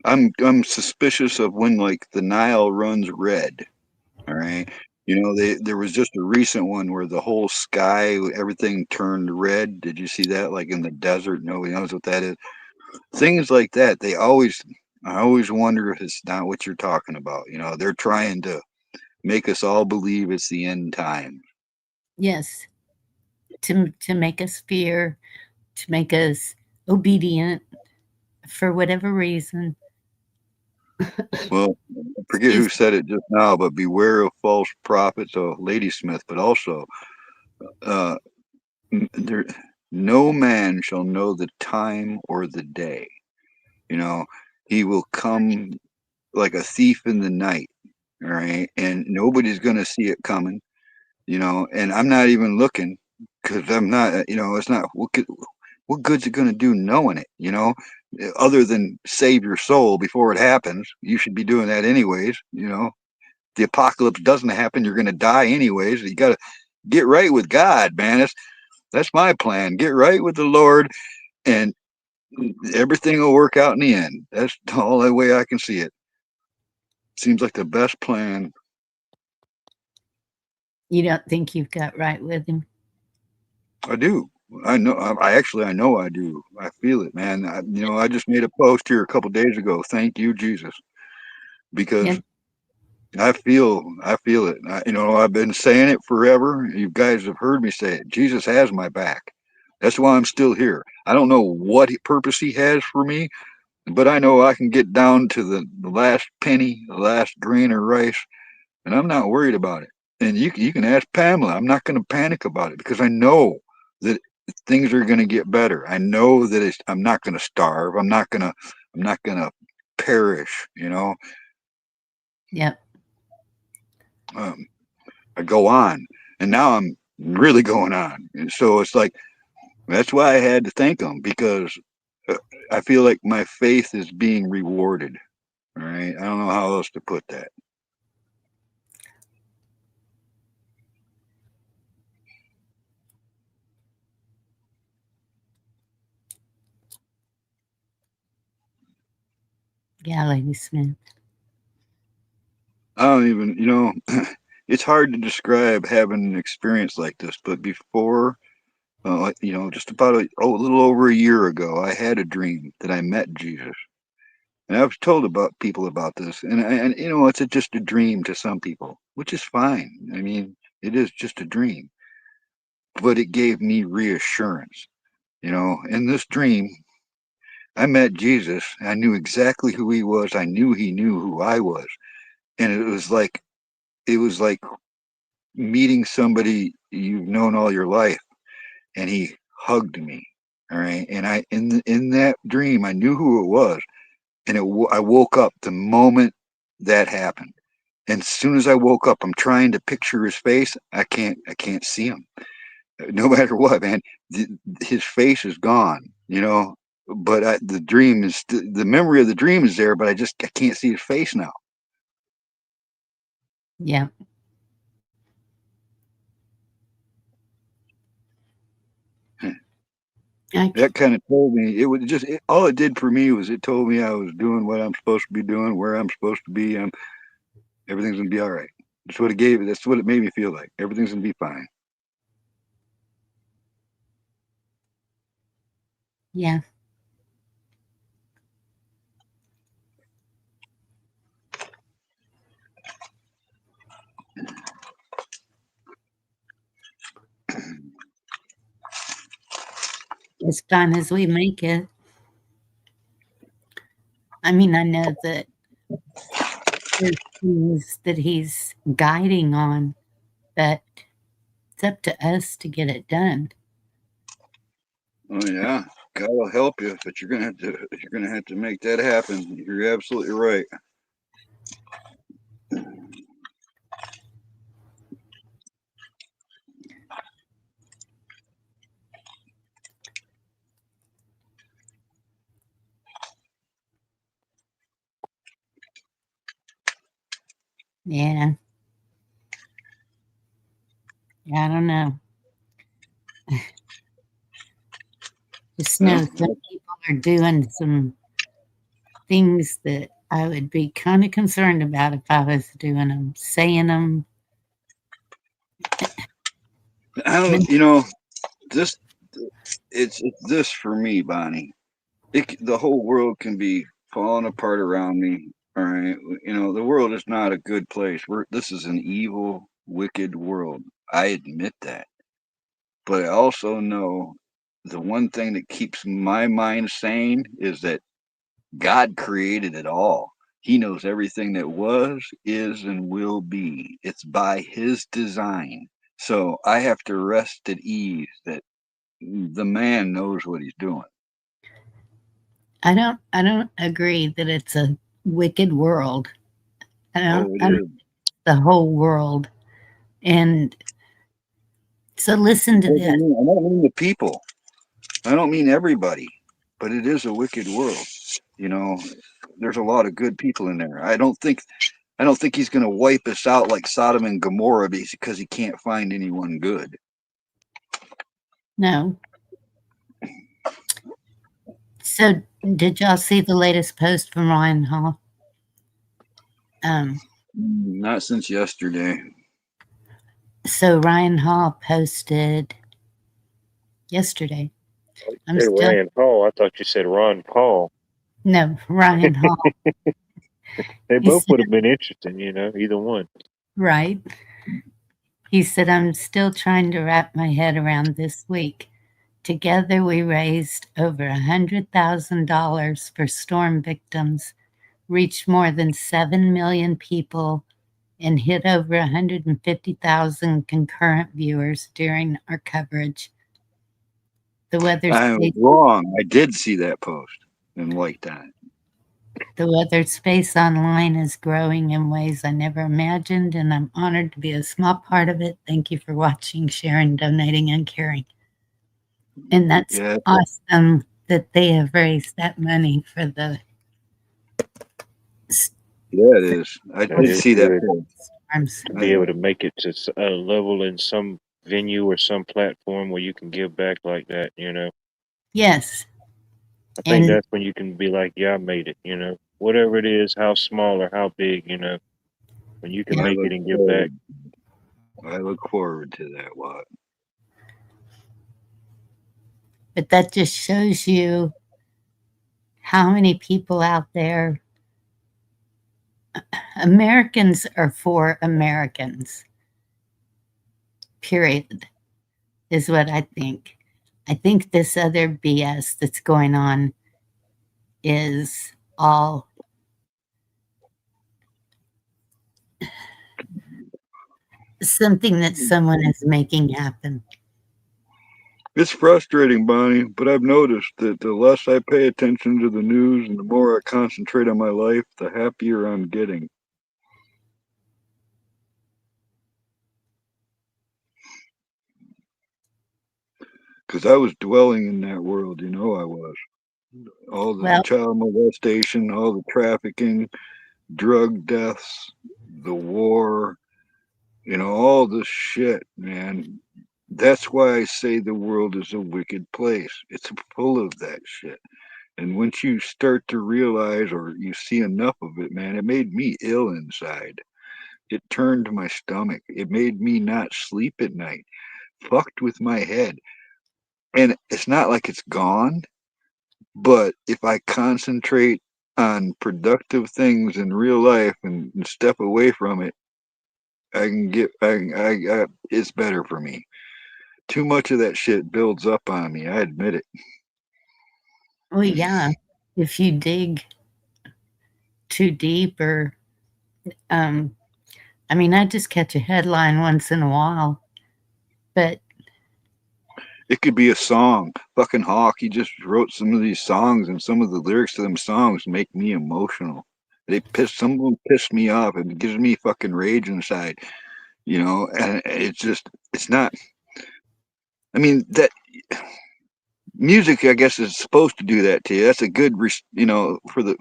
I'm suspicious of when like the Nile runs red. All right. There was just a recent one where the whole sky, everything turned red. Did you see that? Like in the desert, nobody knows what that is. Things like that. I always wonder if it's not what you're talking about. They're trying to make us all believe it's the end time. Yes, to make us fear, to make us obedient for whatever reason. Well, I forget who Excuse me. said it just now, but beware of false prophets, Ladysmith, but also, uh, there, no man shall know the time or the day. You know, he will come like a thief in the night. All right. And nobody's going to see it coming, and I'm not even looking because I'm not, it's not, what good's it going to do knowing it, other than save your soul before it happens. You should be doing that anyways. The apocalypse doesn't happen. You're going to die anyways. You got to get right with God, man. That's my plan. Get right with the Lord, and everything will work out in the end. That's the only way I can see it. Seems like the best plan. You don't think you've got right with him? I do. I know. I know I do. I feel it, man. I just made a post here a couple days ago. Thank you, Jesus, because Yeah. I feel it. I've been saying it forever. You guys have heard me say it. Jesus has my back. That's why I'm still here. I don't know what purpose he has for me, but I know I can get down to the last penny, the last grain of rice, and I'm not worried about it. And you can ask Pamela. I'm not going to panic about it because I know that things are going to get better. I know that I'm not going to starve. I'm not going to perish. Yep. Um, I go on, and now I'm really going on. And so it's like that's why I had to thank him because uh, I feel like my faith is being rewarded. All right, I don't know how else to put that. Yeah, Lady Smith. I don't even, it's hard to describe having an experience like this. But before, just about a little over a year ago, I had a dream that I met Jesus. And I've told about people about this, and it's just a dream to some people, which is fine. I mean, it is just a dream, but it gave me reassurance. In this dream, I met Jesus. I knew exactly who he was. I knew he knew who I was, and it was like meeting somebody you've known all your life, and he hugged me. All right, and in that dream, I knew who it was, and I woke up the moment that happened. And as soon as I woke up, I'm trying to picture his face. I can't see him. No matter what, man, his face is gone. But the dream is the memory of the dream is there, but I can't see his face now. Yep. That kind of told me all it did for me was it told me I was doing what I'm supposed to be doing, where I'm supposed to be. Everything's gonna be all right. That's what it gave. That's what it made me feel like. Everything's gonna be fine. Yeah. As time as we make it. I mean, I know that there's things that he's guiding on, but it's up to us to get it done. Oh yeah, God will help you, but you're gonna have to make that happen. You're absolutely right. Yeah. Yeah, I don't know. Just Yeah, know some people are doing some things that I would be kind of concerned about if I was doing them, saying them. I don't. This it's this for me, Bonnie. The whole world can be falling apart around me. All right, the world is not a good place. This is an evil, wicked world. I admit that, but I also know the one thing that keeps my mind sane is that God created it all. He knows everything that was, is, and will be. It's by His design. So I have to rest at ease that the man knows what he's doing. I don't agree that it's a wicked world. Oh, it I don't is. the whole world. And so listen to this. I don't mean the people. I don't mean everybody, but it is a wicked world. You know, there's a lot of good people in there. I don't think he's going to wipe us out like Sodom and Gomorrah because he can't find anyone good. No. So did y'all see the latest post from Ryan Hall? Not since yesterday. So Ryan Hall posted yesterday. You I'm said still Ryan Paul. I thought you said Ron Paul. no Ryan Hall. They He both said, would have been interesting, either one. right. He said, I'm still trying to wrap my head around this week. Together, we raised over $100,000 for storm victims, reached more than 7 million people, and hit over 150,000 concurrent viewers during our coverage. The weather I was space, wrong. I did see that post and liked that. the weather space online is growing in ways I never imagined, and I'm honored to be a small part of it. Thank you for watching, sharing, donating, and caring. And that's Yeah, awesome that they have raised that money for the yeah, it is. I That did is see that good post. storms. to be able to make it to a level in some venue or some platform where you can give back like that. Yes. I think And that's when you can be like, yeah, I made it. Whatever it is, how small or how big, when you can I make look it and give back. forward. I look forward to that. What? but that just shows you how many people out there, Americans are for Americans, period, is what I think. I think this other BS that's going on is all something that someone is making happen. It's frustrating, Bonnie, but I've noticed that the less I pay attention to the news and the more I concentrate on my life, the happier I'm getting. Because I was dwelling in that world, I was. All the Well, child molestation, all the trafficking, drug deaths, the war, all this shit, man. That's why I say the world is a wicked place. It's full of that shit. And once you start to realize or you see enough of it, man, it made me ill inside. It turned my stomach. It made me not sleep at night. Fucked with my head. And it's not like it's gone, but if I concentrate on productive things in real life and step away from it, I can get, it's better for me. Too much of that shit builds up on me. I admit it. well, yeah, if you dig too deep or, um, I mean, I just catch a headline once in a while, but It could be a song. Fucking Hawk, he just wrote some of these songs, and some of the lyrics to them songs make me emotional. Some of them piss me off. It gives me fucking rage inside, and it's not, I mean, that music, I guess, is supposed to do that to you. That's a good, for the,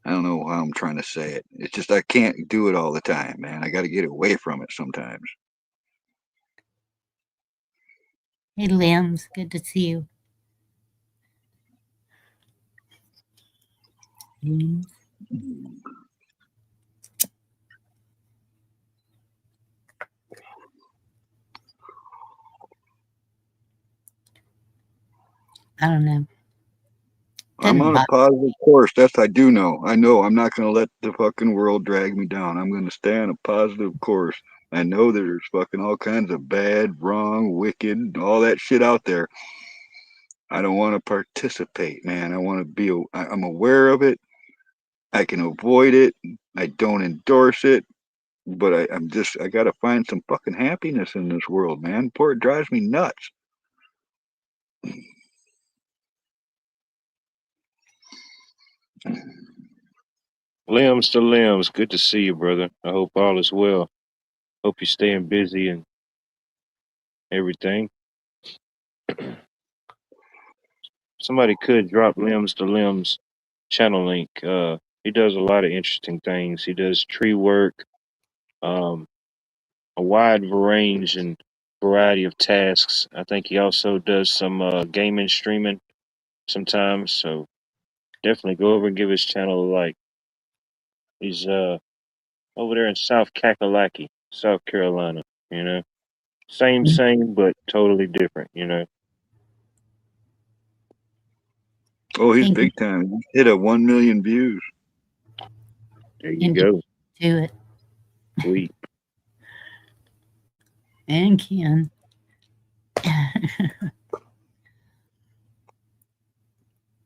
I don't know how I'm trying to say it. It's just, I can't do it all the time, man. I got to get away from it sometimes. hey, Limbs, good to see you. Limbs. I don't know. I'm Doesn't on a bother. positive course. That's I do know. I know I'm not going to let the fucking world drag me down. I'm going to stay on a positive course. I know there's fucking all kinds of bad, wrong, wicked, all that shit out there. I don't want to participate, man. I want to be. I'm aware of it. I can avoid it. I don't endorse it. But I got to find some fucking happiness in this world, man. Poor it drives me nuts. Limbs to limbs. Good to see you, brother. I hope all is well. Hope you're staying busy and everything. Somebody could drop Limbs to Limbs channel link. He does a lot of interesting things. He does tree work, um, a wide range and variety of tasks. I think he also does some gaming streaming sometimes. So definitely go over and give his channel a like. He's over there in South Kakalaki, South Carolina. You know, same, but totally different. Oh, he's Thank you. big time. He hit a 1 million views. There you and go. do it Sweet. and can.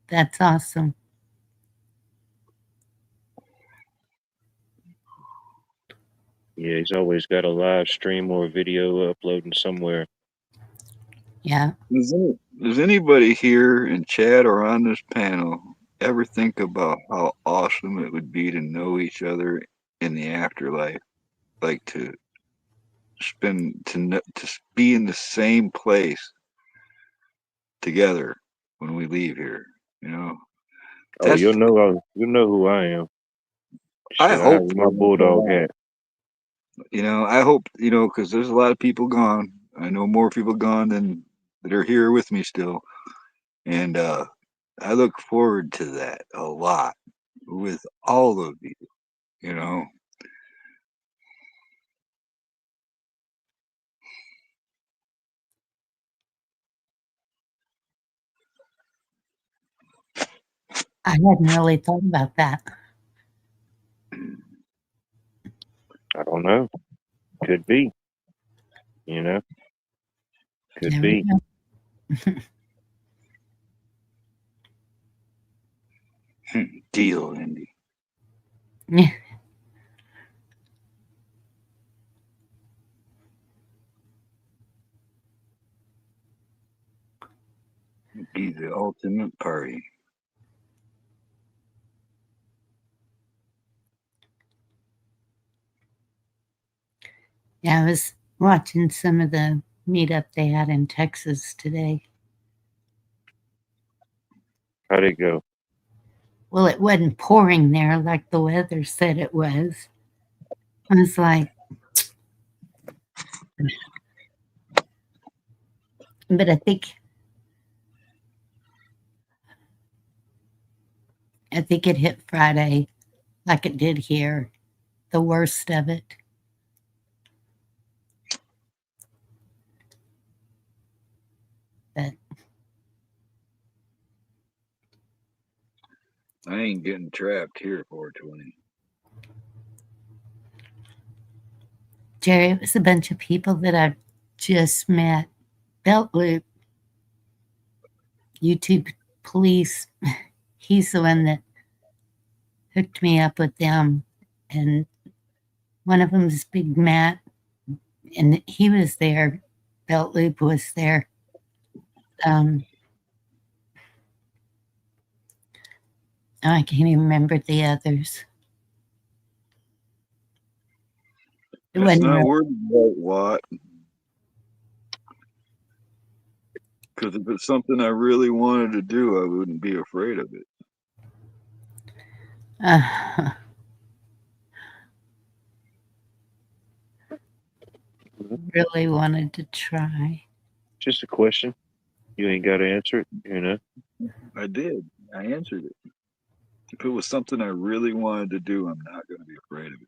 That's awesome. Yeah, he's always got a live stream or a video uploading somewhere. Yeah. Does anybody here in chat or on this panel ever think about how awesome it would be to know each other in the afterlife? Like to be in the same place together when we leave here. You know, Oh, that's you'll know who I am. I Shit, I have hope my for once in a bulldog while. hat. You know, I hope because there's a lot of people gone. I know more people gone than that are here with me still, and I look forward to that a lot with all of you. You know, I hadn't really thought about that. I don't know. Could be. You know, could Never be. know. deal, Andy. Be the ultimate party. Yeah, I was watching some of the meetup they had in Texas today. How'd it go? Well, it wasn't pouring there like the weather said it was. I was like, but I think it hit Friday like it did here, the worst of it. But I ain't getting trapped here 420. Jerry, it was a bunch of people that I've just met. Belt Loop, YouTube Police, he's the one that hooked me up with them. And one of them is Big Matt, and he was there. Belt Loop was there. Oh, I can't even remember the others. It That's wasn't not real. worth it, Watt. Because if it's something I really wanted to do, I wouldn't be afraid of it. Really wanted to try. Just a question. You ain't got to answer it. You know. I did. I answered it. If it was something I really wanted to do, I'm not going to be afraid of it.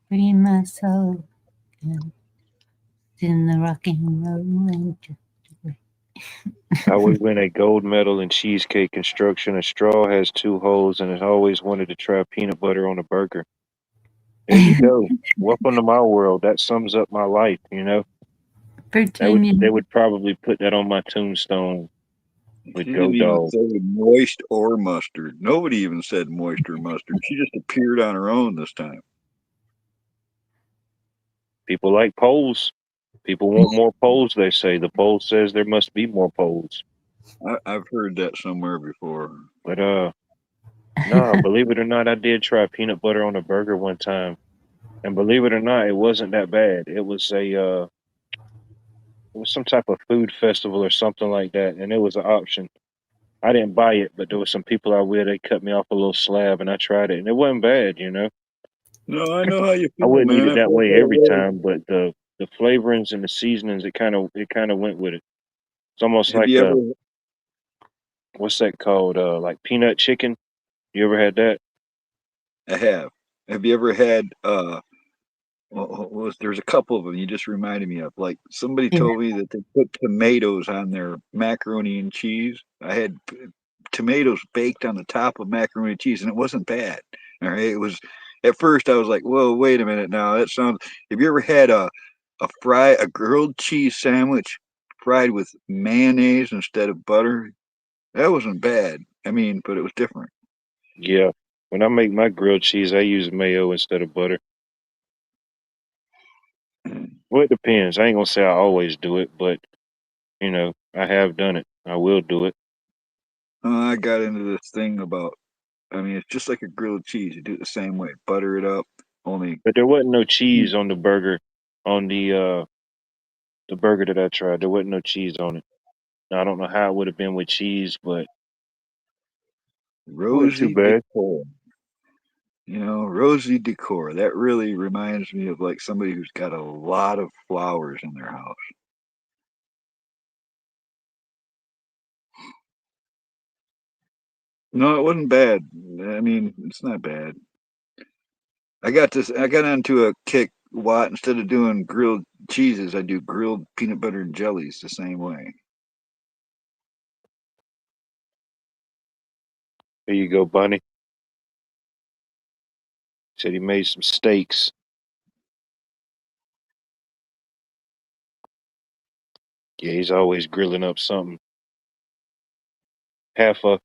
Free my soul in the rock and roll. I always win a gold medal in cheesecake construction. A straw has two holes, and I always wanted to try peanut butter on a burger. There you go. Welcome to my world. That sums up my life. You know, Virginia. they would probably put that on my tombstone with She "Go didn't even Dog." say moist or mustard. Nobody even said moist or mustard. She just appeared on her own this time. People like polls. People want more polls. They say the poll says there must be more polls. I've heard that somewhere before. But no, believe it or not, I did try peanut butter on a burger one time, and believe it or not, it wasn't that bad. It was some type of food festival or something like that, and it was an option. I didn't buy it, but there was some people out there. They cut me off a little slab, and I tried it, and it wasn't bad. You know, No, I know how you I feel, wouldn't eat man. it I that felt way that every way. time, but the flavorings and the seasonings, it kind of went with it. It's almost Have like you ever? what's that called? Like peanut chicken. You ever had that? I have. Have you ever had there's a couple of them you just reminded me of. Like somebody And told me that they put tomatoes on their macaroni and cheese. I had tomatoes baked on the top of macaroni and cheese, and it wasn't bad. All right, it was. At first, I was like, "Whoa, wait a minute! Now that sounds." Have you ever had a grilled cheese sandwich fried with mayonnaise instead of butter? That wasn't bad. I mean, but it was different. Yeah. When I make my grilled cheese, I use mayo instead of butter. Well, it depends. I ain't gonna say I always do it, but I have done it. I will do it. I got into this thing about. I mean, it's just like a grilled cheese. You do it the same way. Butter it up. Only But there wasn't no cheese on the burger, on the burger that I tried. There wasn't no cheese on it. Now, I don't know how it would have been with cheese, but it wasn't too rosy bad. decor. Rosy decor. That really reminds me of like somebody who's got a lot of flowers in their house. No, it wasn't bad. I mean, it's not bad. I got this. I got onto a kick. What instead of doing grilled cheeses, I do grilled peanut butter and jellies the same way. Here you go, Bunny. Said he made some steaks. Yeah, he's always grilling up something. Half a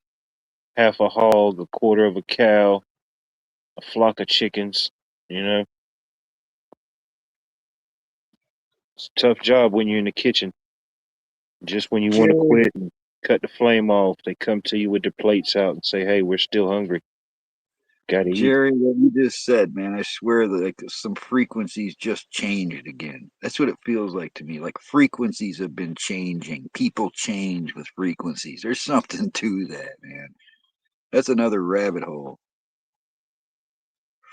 half a hog, a quarter of a cow, a flock of chickens. You know, it's a tough job when you're in the kitchen. Just when you want to Jerry, quit and cut the flame off, they come to you with their plates out and say, "Hey, we're still hungry. Gotta eat." Jerry, what you just said, man, I swear that like some frequencies just changed again. That's what it feels like to me. Like frequencies have been changing. People change with frequencies. There's something to that, man. That's another rabbit hole.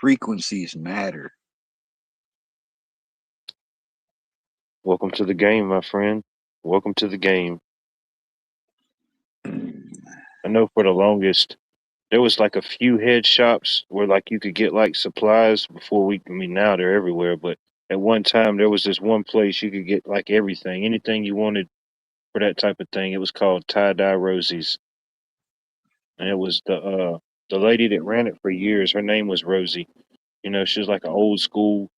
Frequencies matter. Welcome to the game, my friend. Welcome to the game. I know for the longest there was like a few head shops where like you could get like supplies before I mean now they're everywhere, but at one time there was this one place you could get like everything, anything you wanted for that type of thing. It was called Tie Dye Rosie's. And it was the lady that ran it for years. Her name was Rosie. She was like an old school,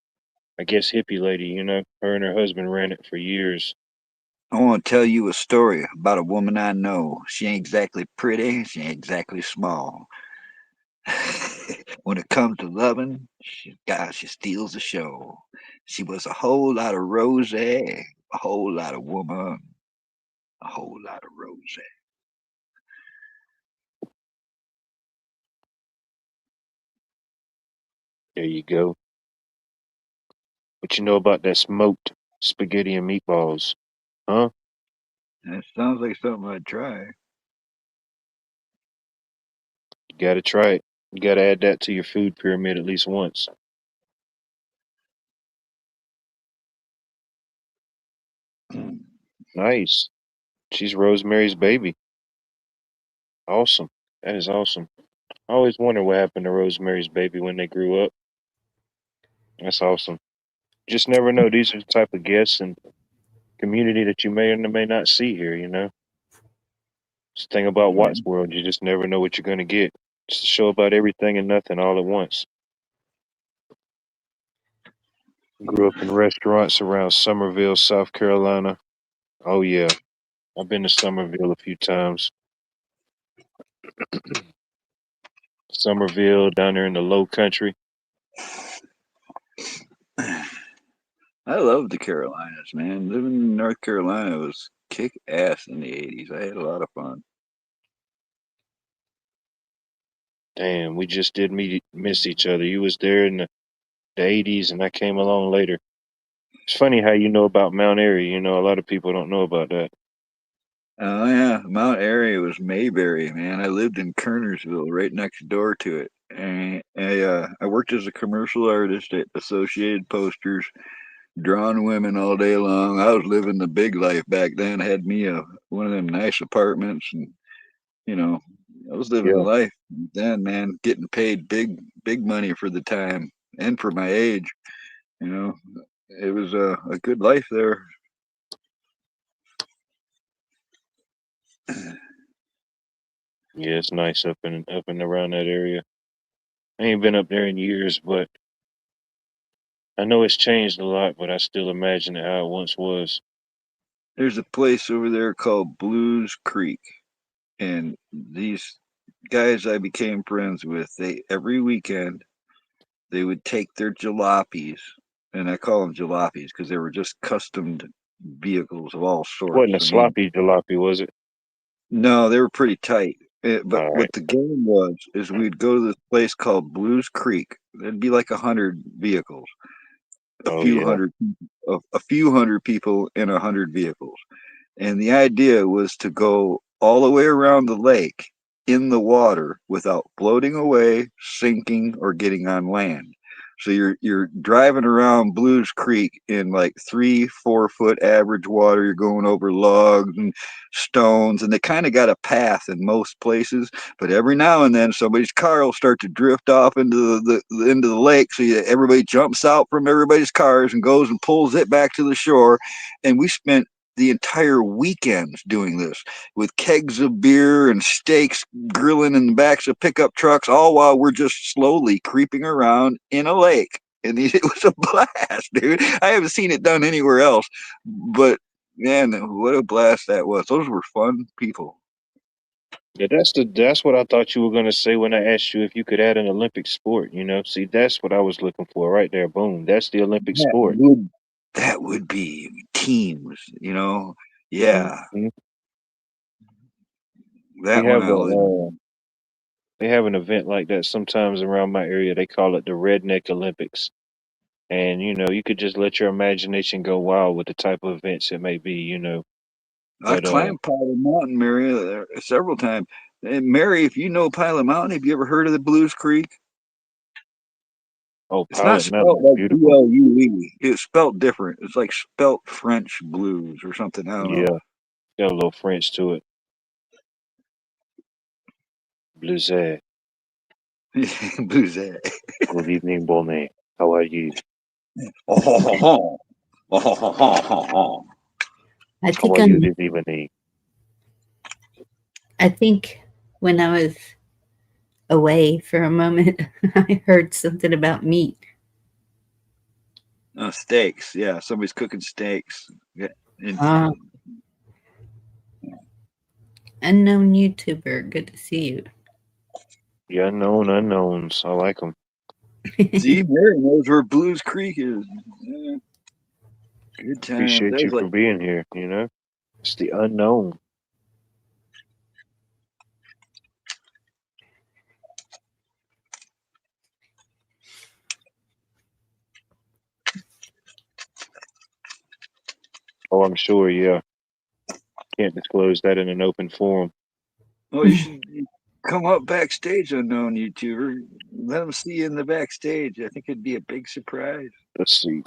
I guess, hippie lady. Her and her husband ran it for years. I want to tell you a story about a woman I know. She ain't exactly pretty. She ain't exactly small. When it comes to loving, she steals the show. She was a whole lot of rose, a whole lot of woman, a whole lot of rose. There you go. What you know about that smoked spaghetti and meatballs? Huh? That sounds like something I'd try. You gotta try it. You gotta add that to your food pyramid at least once. Nice. She's Rosemary's Baby. Awesome. That is awesome. I always wonder what happened to Rosemary's Baby when they grew up. That's awesome. Just never know. These are the type of guests and community that you may or may not see here. It's the thing about Yeah. Watts World, you just never know what you're gonna get. It's a show about everything and nothing all at once. Grew up in restaurants around Summerville, South Carolina. Oh yeah. I've been to Summerville a few times. Summerville down there in the low country. I love the Carolinas, man. Living in North Carolina was kick ass in the 80s. I had a lot of fun. Damn, we just did miss each other. You was there in the 80s and I came along later. It's funny how you know about Mount Airy. A lot of people don't know about that. Oh yeah, Mount Airy was Mayberry, man. I lived in Kernersville, right next door to it. And I worked as a commercial artist at Associated Posters, drawing women all day long. I was living the big life back then. I had me one of them nice apartments, and you know, I was living the Yeah. life then, man. Getting paid big money for the time and for my age. You know, it was a good life there. Yeah, it's nice up and around that area. I ain't been up there in years, but I know it's changed a lot. But I still imagine it how it once was. There's a place over there called Blues Creek, and these guys I became friends with, they every weekend they would take their jalopies, and I call them jalopies because they were just customed vehicles of all sorts. Wasn't a I mean, sloppy jalopy, was it? no, they were pretty tight. But All right. what the game was is we'd go to this place called Blues Creek. There'd be like 100 vehicles, a Oh few yeah. hundred, a few hundred people in 100 vehicles. And the idea was to go all the way around the lake in the water without floating away, sinking, or getting on land. So you're driving around Blues Creek in like 3-4 foot average water. You're going over logs and stones, and they kind of got a path in most places. But every now and then, somebody's car will start to drift off into into the lake. So everybody jumps out from everybody's cars and goes and pulls it back to the shore. And we spent the entire weekends doing this with kegs of beer and steaks grilling in the backs of pickup trucks, all while we're just slowly creeping around in a lake. And it was a blast, dude. I haven't seen it done anywhere else, but man, what a blast that was. Those were fun people. Yeah, that's what I thought you were gonna say when I asked you if you could add an Olympic sport. See, that's what I was looking for right there. Boom, that's the Olympic That sport. would that would be teams, you know. Yeah, Mhm. We that one have I would. they have an event like that sometimes around my area. They call it the Redneck Olympics, and you could just let your imagination go wild with the type of events it may be. I But climbed Pilot Mountain, Mary, several times. And Mary, if you know Pilot Mountain, have you ever heard of the Blues Creek? oh, It's not Pilot Mountain spelled is like beautiful. Blue. It's spelled different. It's like spelt French blues or something. I don't know. Yeah, got a little French to it. Blues. Blues. Good evening, Bonnet. How are you? Oh, oh, I How think are you I'm, this evening? I think when I was away for a moment, I heard something about meat. steaks. Yeah, somebody's cooking steaks. Yeah. And, Uh, Unknown YouTuber, good to see you. The unknown unknowns. I like them. see, Mary knows where Blues Creek is. Yeah, good times. Appreciate That you was like for being here. It's the unknown. Oh, I'm sure. Yeah, can't disclose that in an open forum. oh, you should come up backstage, unknown YouTuber. Let them see you in the backstage. I think it'd be a big surprise. Let's see.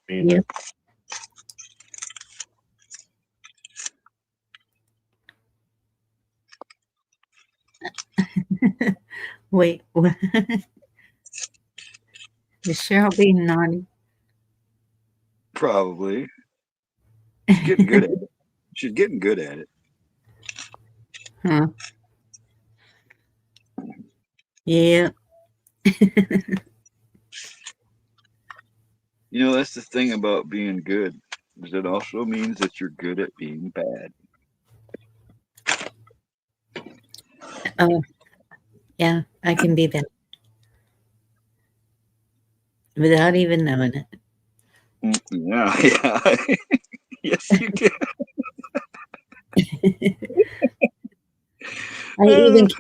You know, Yep. Wait, what? Is Cheryl being naughty? Probably. She's getting good at it. She's getting good at it. Huh. Yeah. You know, that's the thing about being good, is it also means that you're good at being bad. Oh, yeah, I can be that without even knowing Yeah, yeah. Yes, you can. it. I even catch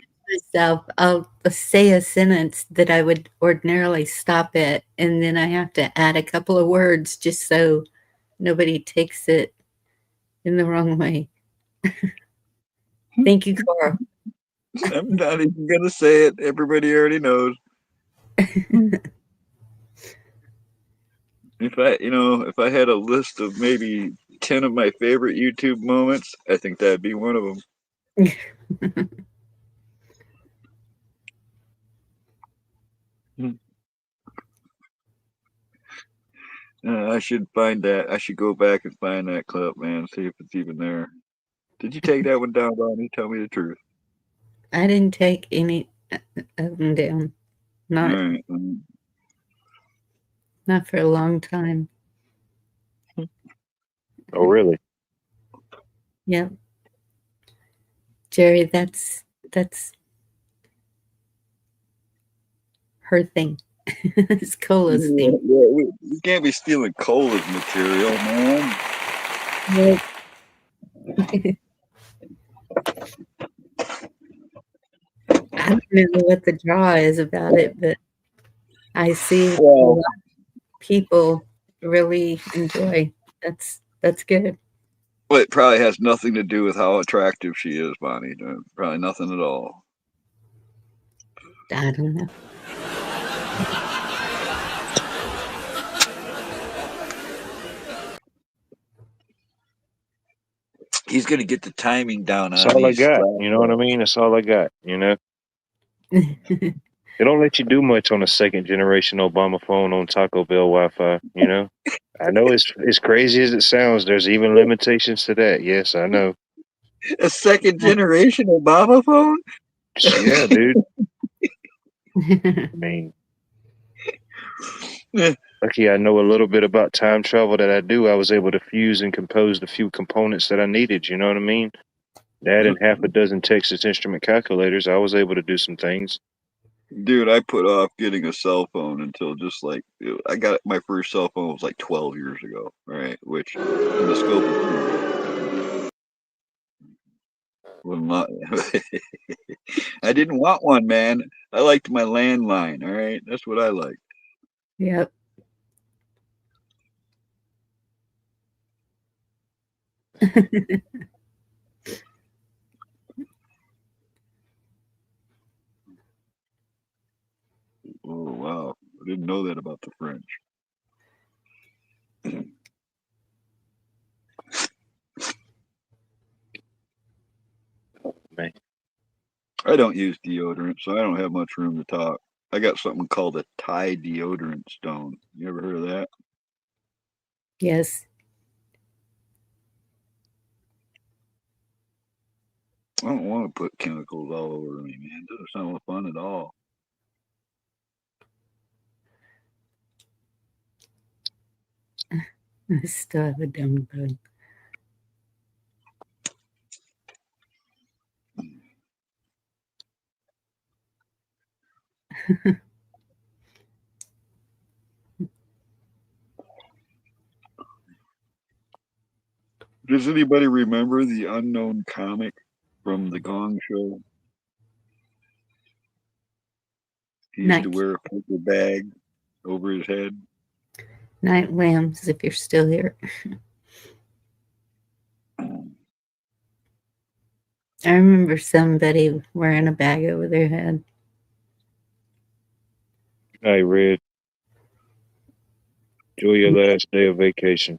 myself, I'll say a sentence that I would ordinarily stop at, and then I have to add a couple of words just so nobody takes it in the wrong way. Thank you, Cora. I'm not even gonna say it. Everybody already knows. If I had a list of maybe 10 of my favorite YouTube moments, I think that'd be one of them. I should find that. I should go back and find that clip, man. See if it's even there. Did you take that one down, Bonnie? Tell me the truth. I didn't take any of them down. All Not right. not for a long time. Oh, really? Yep. Jerry, that's her thing. It's Cola's thing. We can't be stealing Cola's material, man. Yep. I don't know what the draw is about it, but I see a Well, lot of people really enjoy. That's good. well, it probably has nothing to do with how attractive she is, Bonnie. Probably nothing at all. I don't know. He's gonna get the timing down That's on all I these got. You know what I flashbacks. mean? That's all I got. You know, they don't let you do much on a second generation Obama phone on Taco Bell Wi-Fi. You know, I know it's crazy as it sounds. There's even limitations to that. Yes, I know. A second generation Obama phone? Yeah, dude. I mean, lucky I know a little bit about time travel that I do. I was able to fuse and compose the few components that I needed. You know what I mean? That and half a dozen Texas Instrument calculators. I was able to do some things. Dude, I put off getting a cell phone until just like I got my first cell phone was like 12 years ago, right? Which in the scope of was not. I didn't want one, man. I liked my landline. All right, that's what I like. Yep. Oh wow, I didn't know that about the French. Man, I don't use deodorant, so I don't have much room to talk. I got something called a Thai deodorant stone. You ever heard of that? Yes. I don't want to put chemicals all over me, man. It doesn't sound fun at all. I still have a dumb bug. Does anybody remember the unknown comic from the Gong Show? He used to Night wear a paper bag over his head. Night Lambs, if you're still here. I remember somebody wearing a bag over their head. I read. Enjoy your last day of vacation.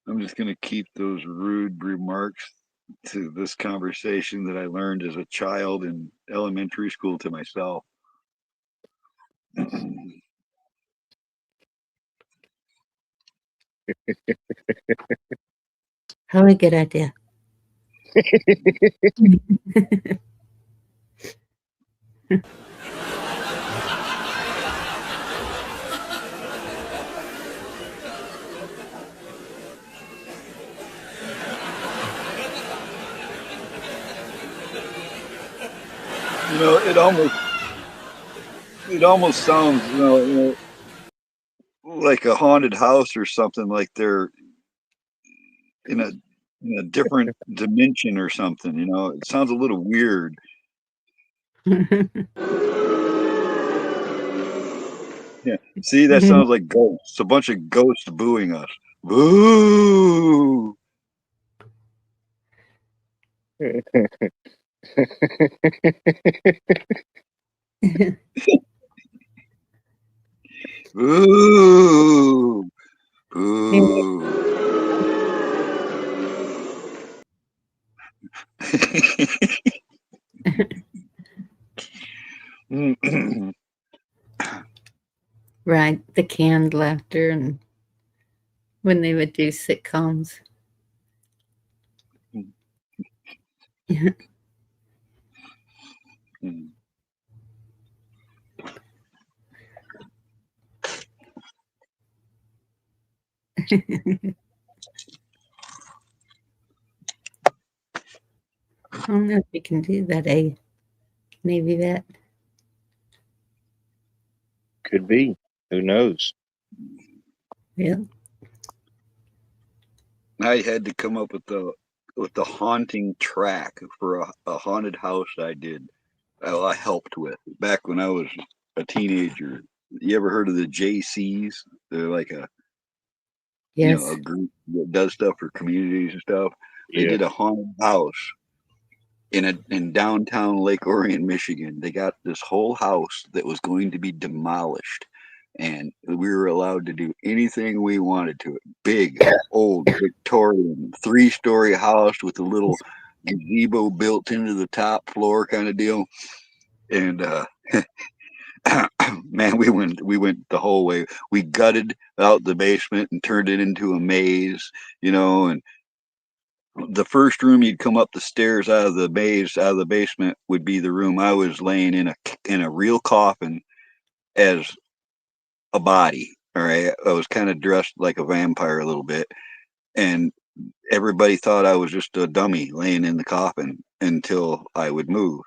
I'm just going to keep those rude remarks to this conversation that I learned as a child in elementary school to myself. Probably a good idea. You know, it almost sounds, like a haunted house or something. Like they're in a different dimension or something. You know, it sounds a little weird. Yeah. See, that sounds like ghosts. A bunch of ghosts booing us. Boo! Boo! Boo! Right, the canned laughter and when they would do sitcoms. I don't know if you can do that, eh? Maybe that. Could be. Who knows? Yeah. I had to come up with the haunting track for a haunted house I helped with back when I was a teenager. You ever heard of the JCs? They're like a Yes. group that does stuff for communities and stuff. They Yeah. did a haunted house in downtown Lake Orion, Michigan. They got this whole house that was going to be demolished, and we were allowed to do anything we wanted to it. Big, old Victorian 3-story house with a little gazebo built into the top floor, kind of deal. And man, we went the whole way. We gutted out the basement and turned it into a maze, and the first room you'd come up the stairs out of the maze, out of the basement, would be the room I was laying in a real coffin as a body. All right, I was kind of dressed like a vampire a little bit, and everybody thought I was just a dummy laying in the coffin until I would move.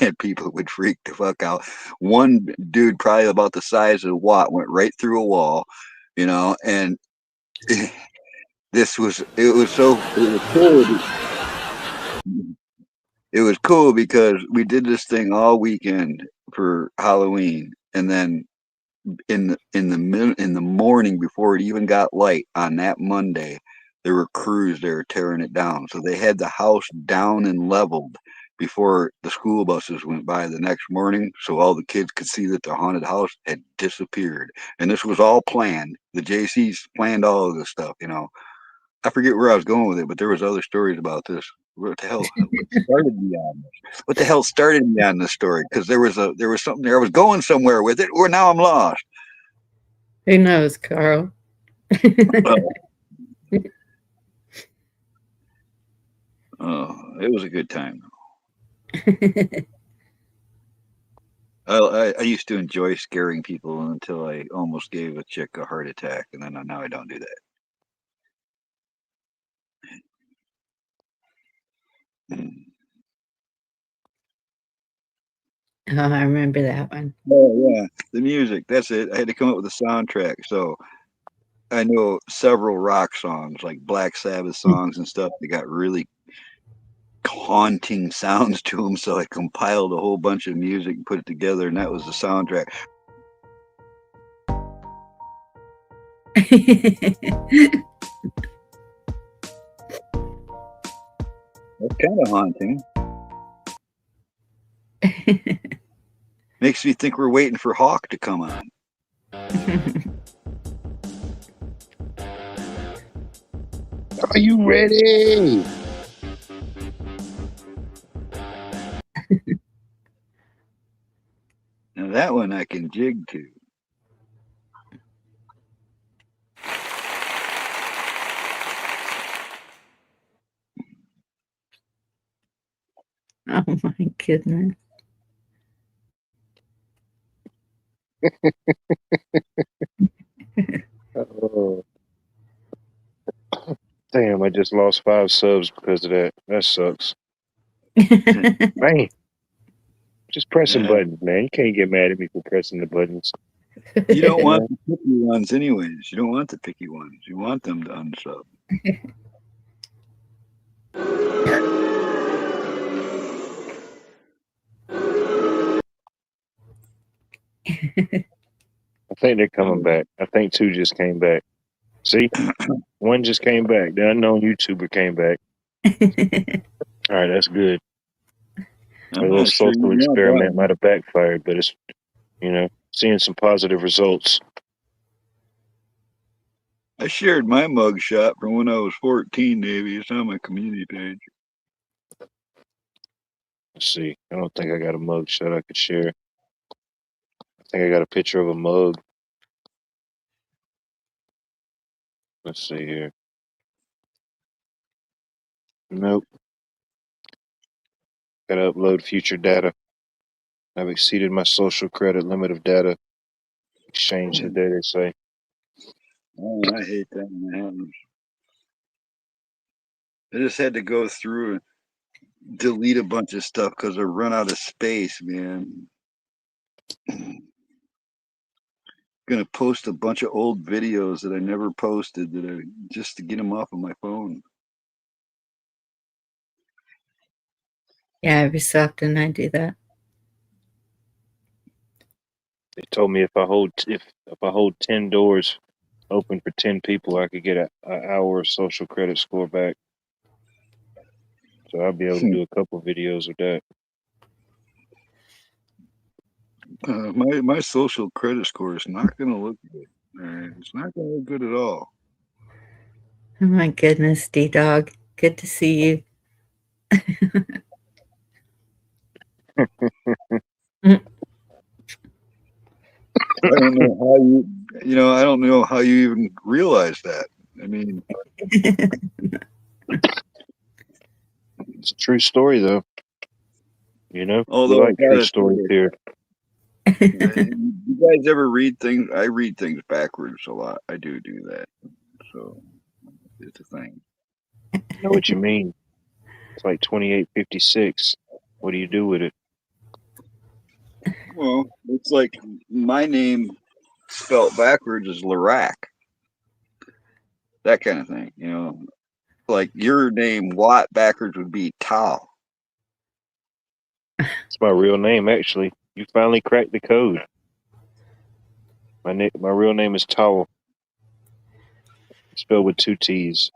And people would freak the fuck out. One dude, probably about the size of a Watt, went right through a wall, and it was cool. It was cool because we did this thing all weekend for Halloween, and then in the morning before it even got light on that Monday, there were crews there tearing it down. So they had the house down and leveled before the school buses went by the next morning, so all the kids could see that the haunted house had disappeared. And this was all planned. The JCs planned all of this stuff. I forget where I was going with it, but there was other stories about this. What the hell? What started me on this? What the hell started me on this story? Because there was something there. I was going somewhere with it, or now I'm lost. Who knows, Carl? Oh, it was a good time. I used to enjoy scaring people until I almost gave a chick a heart attack, and then now I don't do that. Oh, I remember that one. Oh yeah, the music. That's it. I had to come up with a soundtrack. So I know several rock songs, like Black Sabbath songs and stuff. They got really haunting sounds to them. So I compiled a whole bunch of music and put it together, and that was the soundtrack. That's kind of haunting. Makes me think we're waiting for Hawk to come on. Are you ready? Now that one I can jig to. Oh my goodness. Oh, damn, I just lost 5 subs because of that. That sucks. Man, just pressing buttons, man. You can't get mad at me for pressing the buttons. You don't want the picky ones, anyways. You don't want the picky ones. You want them to unsub. I think they're coming back. I think 2 just came back. See? 1 just came back. The unknown YouTuber came back. All right, that's good. A little social experiment might have backfired, but it's, seeing some positive results. I shared my mugshot from when I was 14, Davey. It's on my community page. Let's see. I don't think I got a mug shot I could share. think I got a picture of a mug. Let's see here. Nope. Gotta upload future data. I've exceeded my social credit limit of data. Exchange today, they say. Oh, I hate that when it happens. I just had to go through and delete a bunch of stuff because I run out of space, man. Gonna post a bunch of old videos that I never posted just to get them off of my phone. Yeah, every so often I do that. They told me if I hold 10 doors open for 10 people, I could get an hour of social credit score back. So I'll be able to do a couple videos with that. My social credit score is not gonna look good. It's not gonna look good at all. Oh my goodness, D-Dog. Good to see you. I don't know how I don't know how you even realize that. I mean, It's a true story, though. You know, we although I like true gotta stories say, here. you guys ever read things? I read things backwards a lot. I do that. So it's a thing. I know what you mean. It's like 2856. What do you do with it? Well, it's like my name spelt backwards is Larac. That kind of thing, Like your name Watt backwards would be Tao. It's my real name, actually. You finally cracked the code. My real name is Towel, spelled with 2 T's.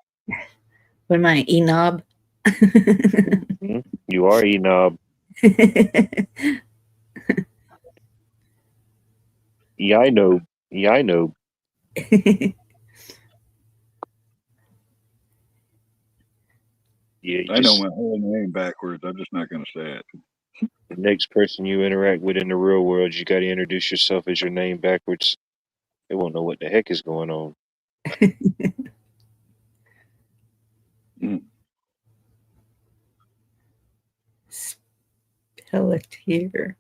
What am I, Enob? Mm-hmm. You are Enob. I know. I know. Yeah, you I know just my whole name backwards. I'm just not going to say it. the next person you interact with in the real world, you got to introduce yourself as your name backwards. They won't know what the heck is going on. Spell it here.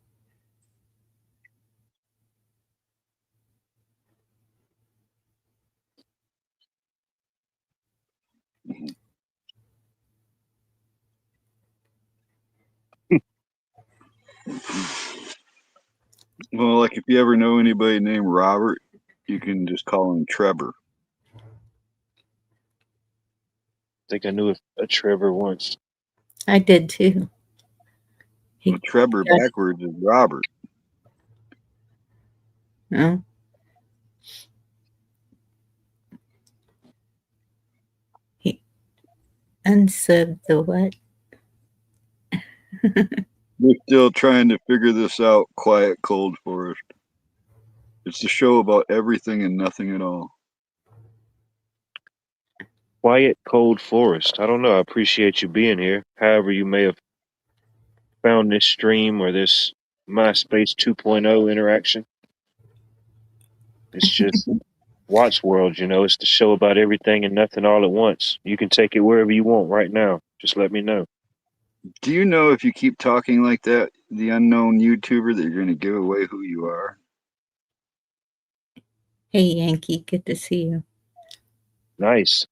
Well, like if you ever know anybody named Robert, you can just call him Trevor. I think I knew a Trevor once. I did too. Well, Trevor Yeah. backwards is Robert. No. He unsubbed the what? We're still trying to figure this out. Quiet Cold Forest. It's a show about everything and nothing at all. Quiet Cold Forest. I don't know. I appreciate you being here. However, you may have found this stream or this MySpace 2.0 interaction. It's just Watch World, it's the show about everything and nothing all at once. You can take it wherever you want right now. Just let me know. Do you know if you keep talking like that, the unknown YouTuber, that you're going to give away who you are? Hey, Yankee. Good to see you. Nice.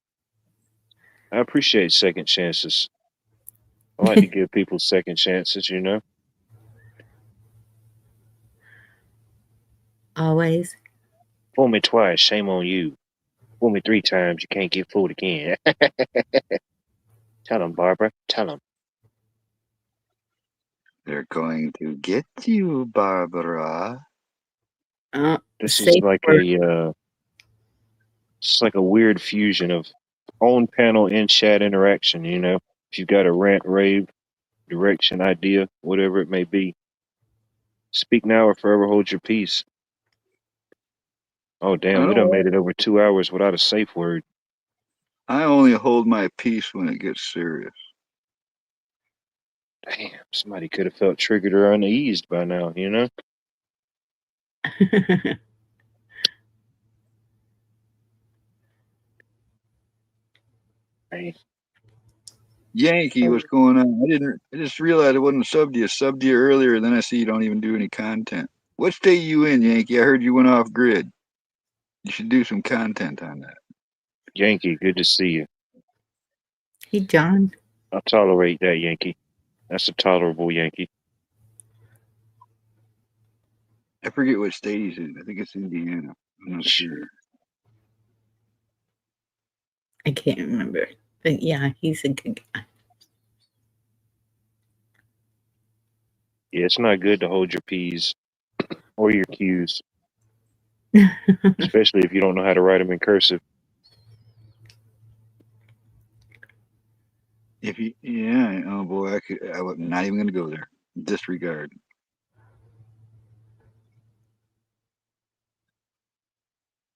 I appreciate second chances. I like to give people second chances. Always. Fool me twice, shame on you. Fool me 3 times, you can't get fooled again. Tell them, Barbara. Tell them. They're going to get you, Barbara. This is Safe like word. it's like a weird fusion of on panel in chat interaction. If you've got a rant, rave, direction, idea, whatever it may be, speak now or forever hold your peace. Oh, damn, we done made it over 2 hours without a safe word. I only hold my peace when it gets serious. Damn, somebody could have felt triggered or uneased by now. Hey, Yankee, what's going on? I just realized I wasn't subbed you. I subbed you earlier, then I see you don't even do any content. What state you in, Yankee? I heard you went off grid. You should do some content on that. Yankee, good to see you. Hey, John. I tolerate that, Yankee. That's a tolerable Yankee. I forget what state he's in. I think it's Indiana. I'm not sure. I can't remember. But yeah, he's a good guy. Yeah, it's not good to hold your P's or your Q's, especially if you don't know how to write them in cursive. If you, yeah, oh boy, I'm not even gonna go there. Disregard.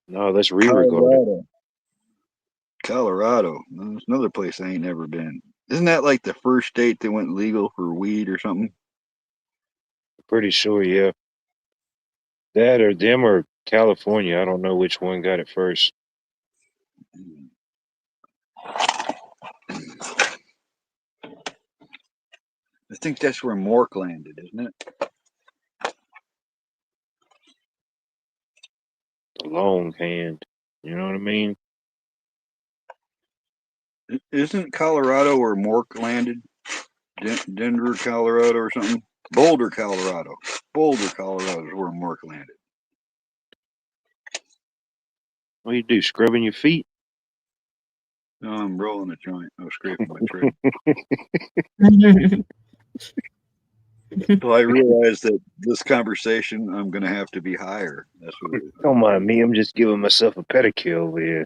No, let's re-regard it. Colorado. There's another place I ain't never been. Isn't that like the first state that went legal for weed or something? Pretty sure, yeah. That or them or California. I don't know which one got it first. I think that's where Mork landed, isn't it? The long hand. You know what I mean? Isn't Colorado where Mork landed? Denver, Colorado, or something? Boulder, Colorado. Boulder, Colorado is where Mork landed. What do you do? Scrubbing your feet? No, I'm rolling a joint. I was scraping my tread. So I realized that this conversation, I'm going to have to be higher. That's what it is. Don't mind me. I'm just giving myself a pedicure over here.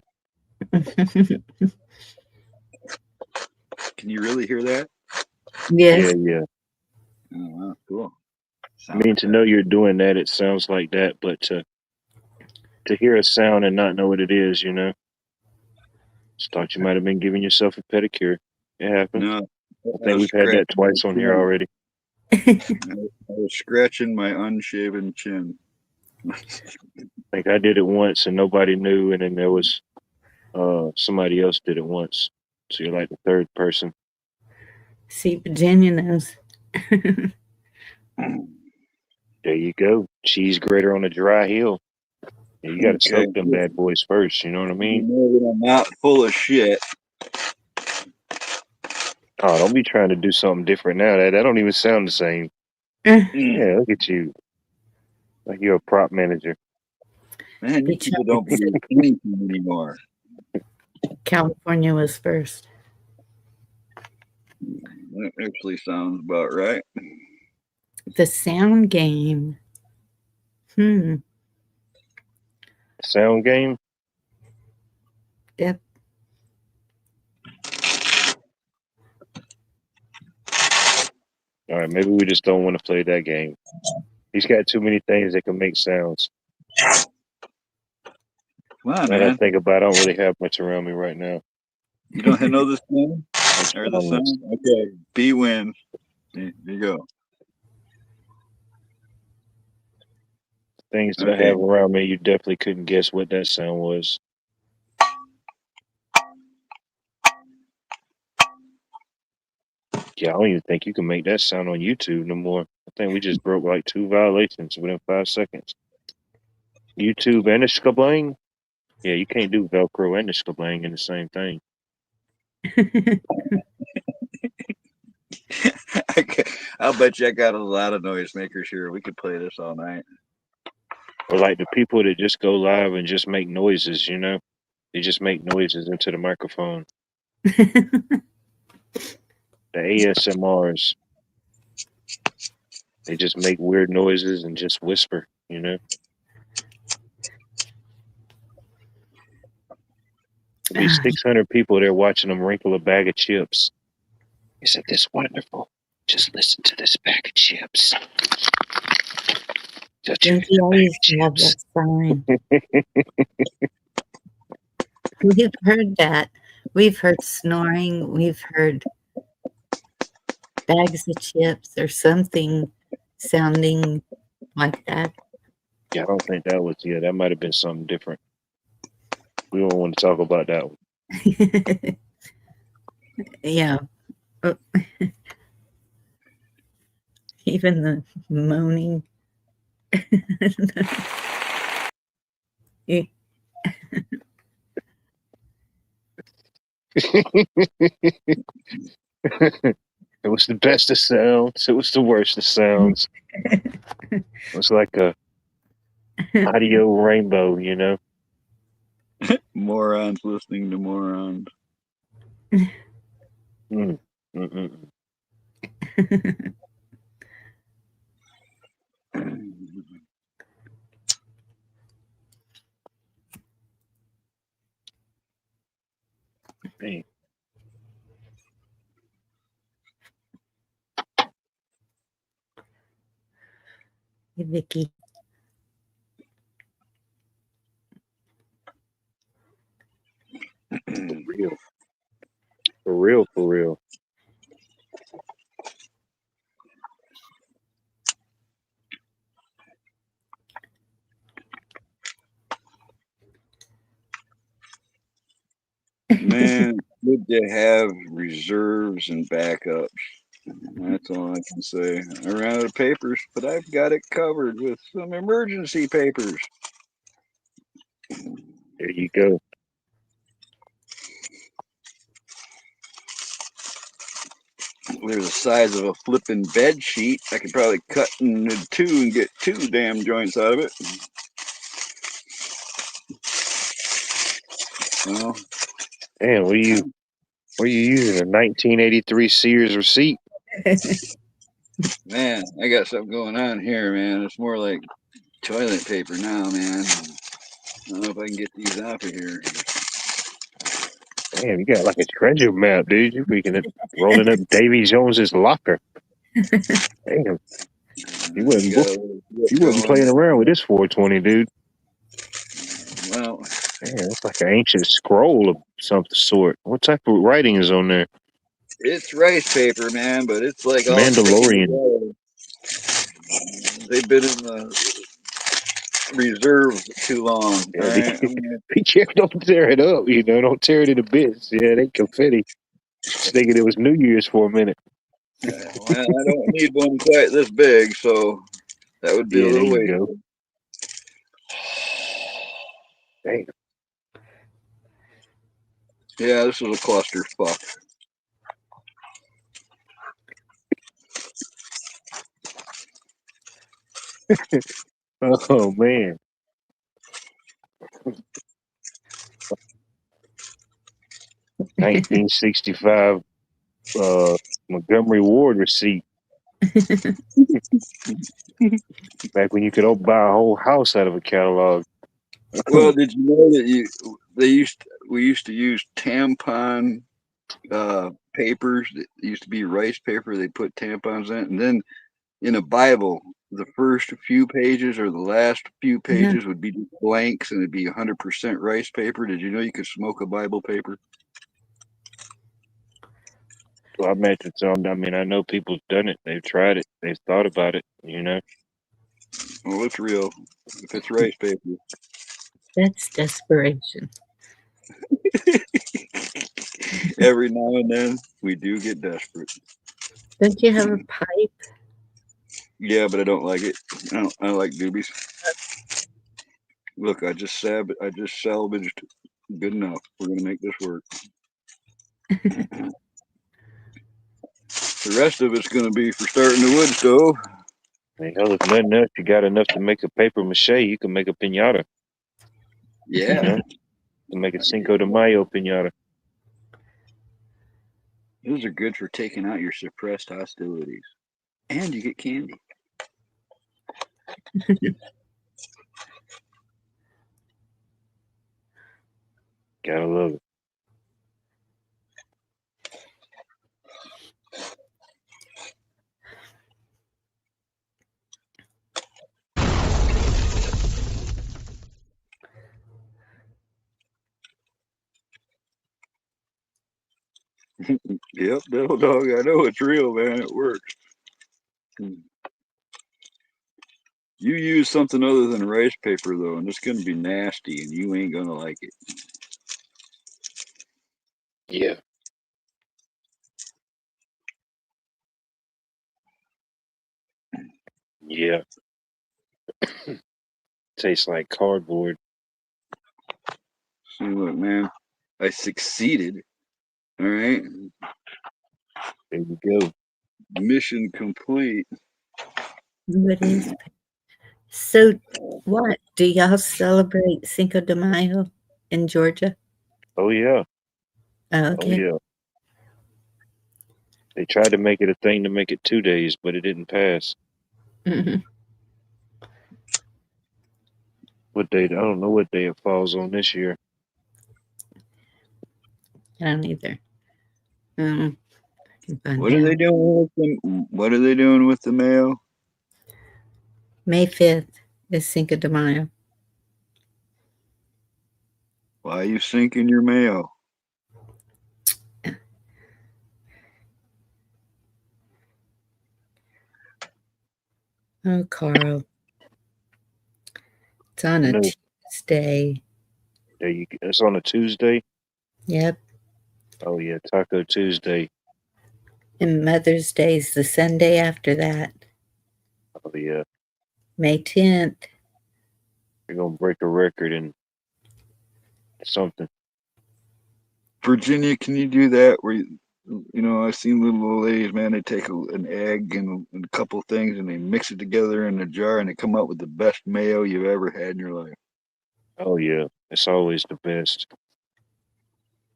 Can you really hear that? Yes. Yeah. Oh, wow, cool. I mean, to know you're doing that, it sounds like that, but to hear a sound and not know what it is, you know, just thought you might have been giving yourself a pedicure. It happens. No, I think we've had that twice on here already. I was scratching my unshaven chin. I think I did it once and nobody knew, and then there was somebody else did it once. So you're like the third person. See, Virginia knows. There you go. Cheese grater on a dry hill. Yeah, you got to soak them bad boys first. You know what I mean? You know that I'm not full of shit. Oh, don't be trying to do something different now. That don't even sound the same. Yeah, look at you. Like you're a prop manager. Man, these people don't believe anything anymore. California was first. That actually sounds about right. The sound game. Sound game? Yep. All right, maybe we just don't want to play that game. He's got too many things that can make sounds. Come on, Now man. I think about it, I don't really have much around me right now. You don't know this game? Or the sound? Okay, B wins. There you go. Things that I have around me, you definitely couldn't guess what that sound was. Yeah, I don't even think you can make that sound on YouTube no more. I think we just broke like 2 violations within 5 seconds. YouTube and the skablang? Yeah, you can't do Velcro and the skablang in the same thing. I'll bet you I got a lot of noisemakers here. We could play this all night. Or like the people that just go live and just make noises, you know? They just make noises into the microphone. The ASMRs. They just make weird noises and just whisper, you know? There'll be 600 people there watching them wrinkle a bag of chips. Isn't this wonderful? Just listen to this bag of chips. Don't you always have that sign? We've heard that. We've heard snoring. We've heard bags of chips or something sounding like that. Yeah, I don't think that was. Yeah, that might have been something different. We don't want to talk about that one. Yeah. Oh, even the moaning. It was the best of sounds. It was the worst of sounds. It was like a audio rainbow, you know. Morons listening to morons. Mm. Mm-mm. Man. Hey, Vicky. For real. For real. For real. Man, good to have reserves and backups. That's all I can say. I ran out of papers, but I've got it covered with some emergency papers. There you go. They're the size of a flipping bed sheet. I could probably cut into two and get two damn joints out of it. Well, Man, what are you using? A 1983 Sears receipt? man, I got something going on here, man. It's more like toilet paper now, man. I don't know if I can get these off of here. Damn, you got like a treasure map, dude. You're freaking it, rolling up Davy Jones's locker. Damn, you wasn't Got book, a little bit you wasn't going. playing around with this 420, dude. Well, Man, it's like an ancient scroll of some sort. What type of writing is on there? it's rice paper, man, but it's like all sticking Mandalorian. together. They've been in the reserve too long. All Yeah, right, be careful, don't tear it up. You know, don't tear it into bits. Yeah, they confetti. Just thinking it was New Year's for a minute. well, I don't need one quite this big, so that would be a Yeah, there little you go. wasteful. Damn. Yeah, this is a clusterfuck. Oh man. 1965 Montgomery Ward receipt. Back when you could buy a whole house out of a catalog. Well, did you know that we used to use tampon papers that used to be rice paper. They put tampons in it, and then in a Bible, the first few pages or the last few Yeah. pages would be just blanks, and it'd be 100% rice paper. Did you know you could smoke a Bible paper? So I imagine some. I mean, I know people's done it. They've tried it. They've thought about it. You know. Well, it's real. If it's rice paper. That's desperation. Every now and then, we do get desperate. Don't you have a pipe? Yeah, but I don't like it. I don't like doobies. Look, I just salvaged good enough. We're gonna make this work. The rest of it's gonna be for starting the wood stove. And hell, if nothing else, you got enough to make a paper mache. You can make a pinata. You Yeah, know, you can make a Cinco de Mayo pinata. those are good for taking out your suppressed hostilities, and you get candy. Gotta love it. Yep, little dog. I know it's real, man. It works. You use something other than rice paper though, and it's gonna be nasty, and you ain't gonna like it. Yeah. Yeah. Tastes like cardboard. See, look, man, I succeeded. All right, There you go. mission complete. What is? So, what do y'all celebrate Cinco de Mayo in Georgia? Oh yeah. Oh, Oh okay. yeah. They tried to make it a thing to make it 2 days, but it didn't pass. Hmm. What day? I don't know what day it falls on this year. I don't either. I can find What are they out. doing with them? What are they doing with the mail? May 5th is Cinco de Mayo. Why are you sinking your mail? Oh, Carl. It's on I a know. Tuesday. There you. It's on a Tuesday. Yep. Oh yeah, Taco Tuesday. And Mother's Day is the Sunday after that. Oh yeah. May 10th. You're gonna break a record and something. Virginia, can you do that? Where I've seen little old ladies, man. They take an egg and a couple things, and they mix it together in a jar, and they come up with the best mayo you've ever had in your life. Oh yeah, it's always the best.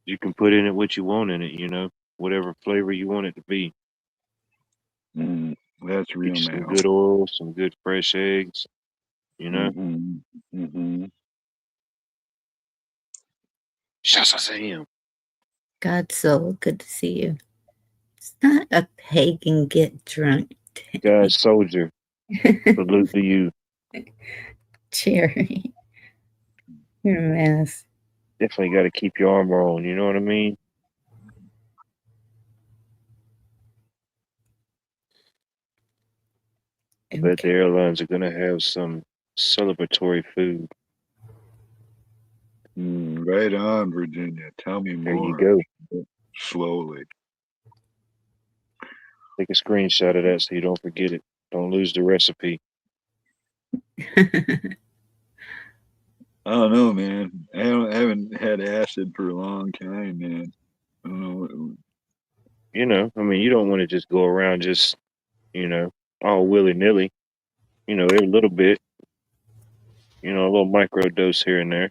You can put in it what you want in it, whatever flavor you want it to be. That's Get real you some mayo. good oil, some good fresh eggs. Mm-hmm. Mm-hmm. Shazam. God's soul, good to see you. It's not a pagan get drunk day. God's soldier. Salute to you. Cherry. You're a mess. Definitely got to keep your armor on. You know what I mean? I bet the Okay. airlines are gonna have some celebratory food. Right on, Virginia. Tell me There you more. go. Slowly. Take a screenshot of that so you don't forget it. Don't lose the recipe. I don't know, man. I haven't had acid for a long time, man. I don't know. I mean, you don't want to just go around just, you know, all willy nilly. Every little bit. A little micro dose here and there.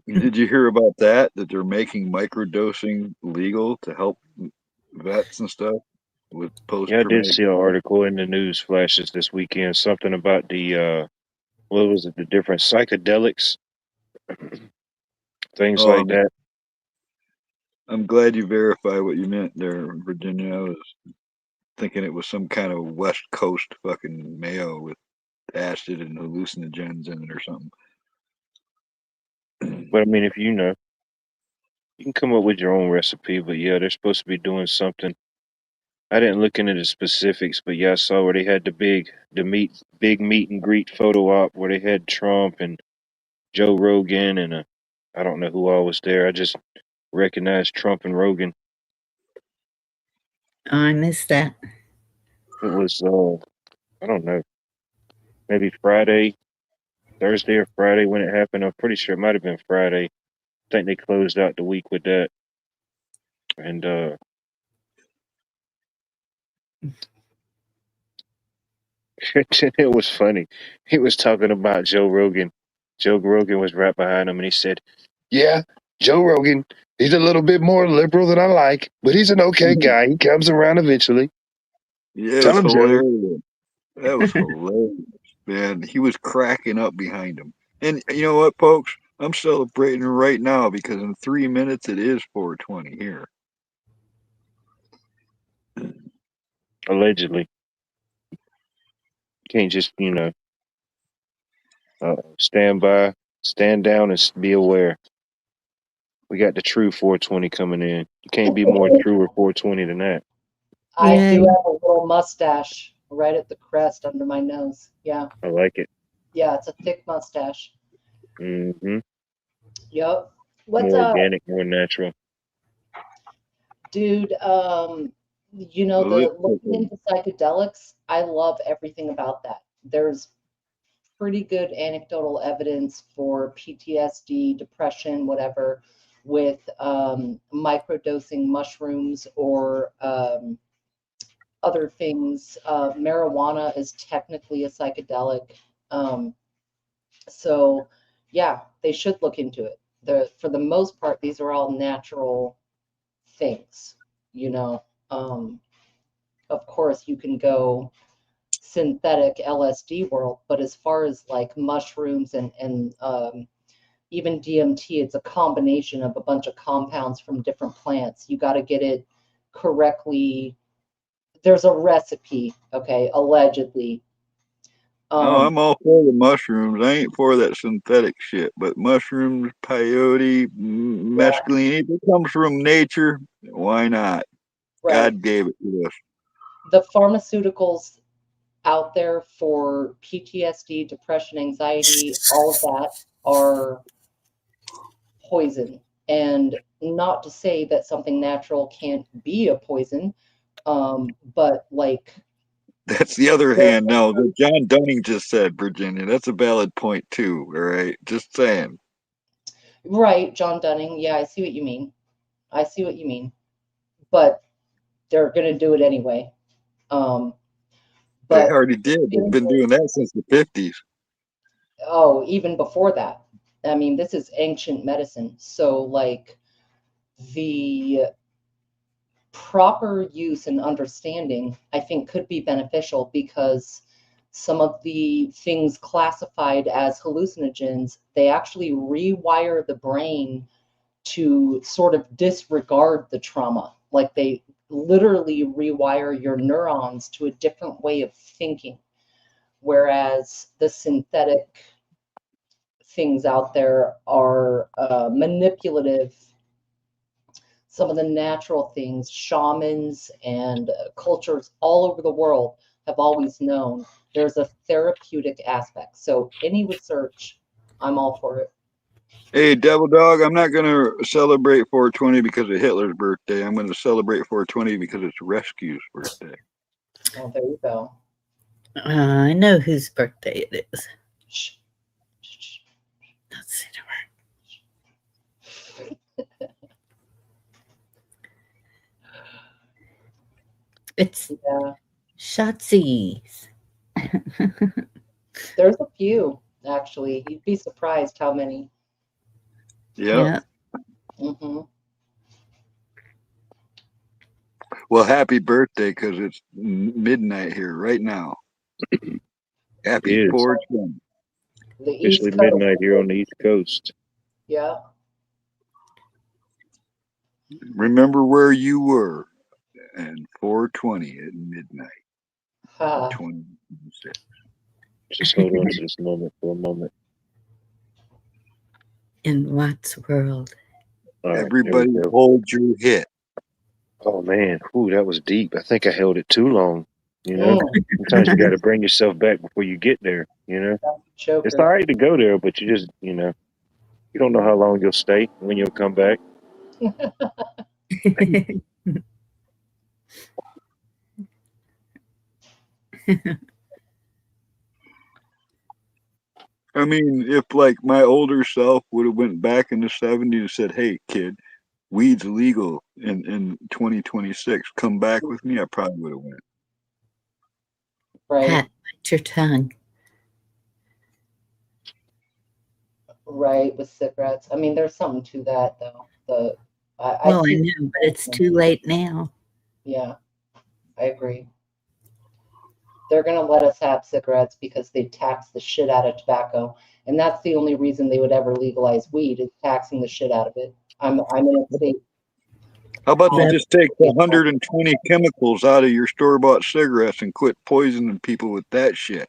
Did you hear about that? That they're making microdosing legal to help vets and stuff with post Yeah, I did traumatic see an stress? article in the news flashes this weekend. Something about what was it? The different psychedelics, things Oh, like that. I'm glad you verified what you meant there, Virginia. I was thinking it was some kind of West Coast fucking mayo with acid and hallucinogens in it or something. But I mean, if you can come up with your own recipe. But yeah, they're supposed to be doing something. I didn't look into the specifics, but yeah, I saw where they had big meet and greet photo op where they had Trump and Joe Rogan and I don't know who all was there. I just recognized Trump and Rogan. Oh, I missed that. It was I don't know, maybe Thursday or Friday when it happened. I'm pretty sure it might have been Friday. I think they closed out the week with that. And it was funny. He was talking about Joe Rogan. Joe Rogan was right behind him and he said, "Yeah, Joe Rogan, he's a little bit more liberal than I like, but he's an okay guy. He comes around eventually. Yeah, it Tell was him, Joe." hilarious. That was hilarious, man. He was cracking up behind him. And you know what, folks? I'm celebrating right now because in 3 minutes it is 420 here. Allegedly. You can't just, stand by, stand down, and be aware. We got the true 420 coming in. You can't be more true or 420 than that. I Yeah. do have a little mustache. right at the crest under my nose. Yeah. I like it. Yeah, it's a thick mustache. Hmm. Yep. What's More up, organic, more natural. dude? You know, the looking into psychedelics, I love everything about that. There's pretty good anecdotal evidence for PTSD, depression, whatever, with microdosing mushrooms or other things. Marijuana is technically a psychedelic. Um, so, yeah, they should look into it. For the most part, these are all natural things, you know. Of course, you can go synthetic LSD world, but as far as like mushrooms and even DMT, it's a combination of a bunch of compounds from different plants. You got to get it correctly. There's a recipe, okay, allegedly. No, I'm all for the mushrooms. I ain't for that synthetic shit. But mushrooms, peyote, Yeah, mescaline, if it comes from nature, why not? right. God gave it to us. The pharmaceuticals out there for PTSD, depression, anxiety, all of that are poison. And not to say that something natural can't be a poison, but like, That's the other hand. No, that John Dunning just said, Virginia. That's a valid point too. All right, just saying. right, John Dunning. Yeah, I see what you mean. I see what you mean. But they're going to do it anyway. Um, They but already did. They've been doing that since the 50s. oh, even before that. I mean, this is ancient medicine. So, like, the proper use and understanding, I think, could be beneficial because some of the things classified as hallucinogens, they actually rewire the brain to sort of disregard the trauma. Like they literally rewire your neurons to a different way of thinking. Whereas the synthetic things out there are manipulative. Some of the natural things, shamans and cultures all over the world have always known there's a therapeutic aspect. So any research, I'm all for it. Hey, Devil Dog, I'm not going to celebrate 420 because of Hitler's birthday. I'm going to celebrate 420 because it's Rescue's birthday. Oh, there you go. I know whose birthday it is. Shh. Shh. Let's see the word. It's Shotzi's. There's a few, actually. You'd be surprised how many. Yeah. Mm-hmm. Well, happy birthday because it's midnight here right now. Happy It is 420. The East officially Coast. midnight here on the East Coast. Yeah. Remember where you were and 420 at midnight. Ha. 2026. Just hold on to this moment for a moment. In Watt's world. All right, Everybody hold your hit. Oh man, ooh, that was deep. I think I held it too long. You know, sometimes you got to bring yourself back before you get there. You know, Choker. it's all right to go there, but you just, you know, you don't know how long you'll stay when you'll come back. I mean, if like my older self would have went back in the 70s and said, "Hey, kid, weed's illegal in 2026. Come back with me," I probably would have went. Right. Pat, bite your tongue. Right, with cigarettes. I mean, there's something to that, though. I know, but it's too late now. Yeah, I agree. They're going to let us have cigarettes because they tax the shit out of tobacco. And that's the only reason they would ever legalize weed, is taxing the shit out of it. I'm in a state. How about they just take the 120 chemicals out of your store-bought cigarettes and quit poisoning people with that shit?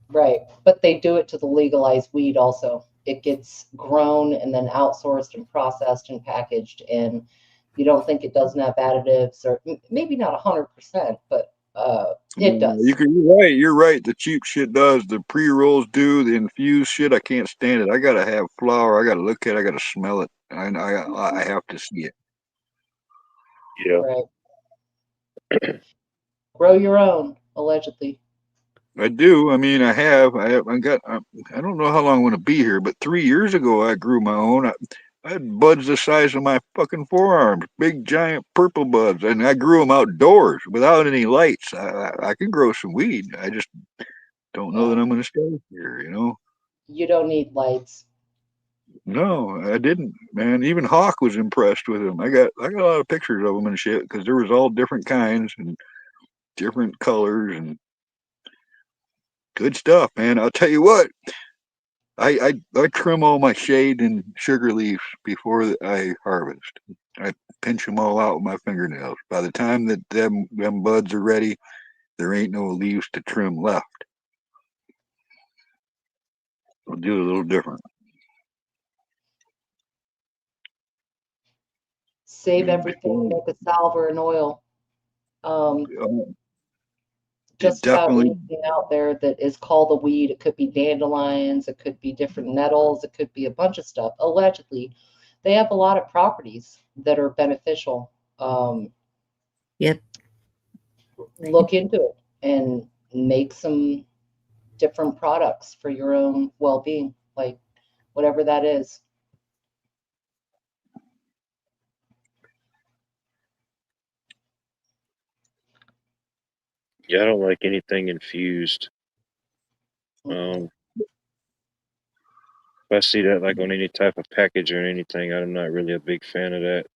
Right, but they do it to the legalized weed also. It gets grown and then outsourced and processed and packaged, and you don't think it doesn't have additives, or maybe not 100%, but It does. You're right. You're right. The cheap shit does. The pre-rolls do. The infused shit, I can't stand it. I gotta have flour. I gotta look at it. I gotta smell it. I have to see it. Yeah. Right. Grow your own, allegedly. I do. I mean, I have. I got. I don't know how long I'm gonna be here, but 3 years ago I grew my own. I had buds the size of my fucking forearms, big giant purple buds, and I grew them outdoors without any lights. I can grow some weed. I just don't know Yeah. that I'm gonna stay here. You know. You don't need lights. No, I didn't, man. Even Hawk was impressed with him. I got a lot of pictures of them and shit because there was all different kinds and different colors and good stuff, man. I'll tell you what, I trim all my shade and sugar leaves before I harvest. I pinch them all out with my fingernails. By the time that them buds are ready, there ain't no leaves to trim left. I'll do it a little different. Save Yeah, everything, make a salve or an oil. it Just about definitely. anything out there that is called a weed. It could be dandelions, it could be different nettles, it could be a bunch of stuff. Allegedly, they have a lot of properties that are beneficial. Yep. Look into it and make some different products for your own well-being, like whatever that is. Yeah, I don't like anything infused. Mhm. If I see that like on any type of package or anything, I'm not really a big fan of that.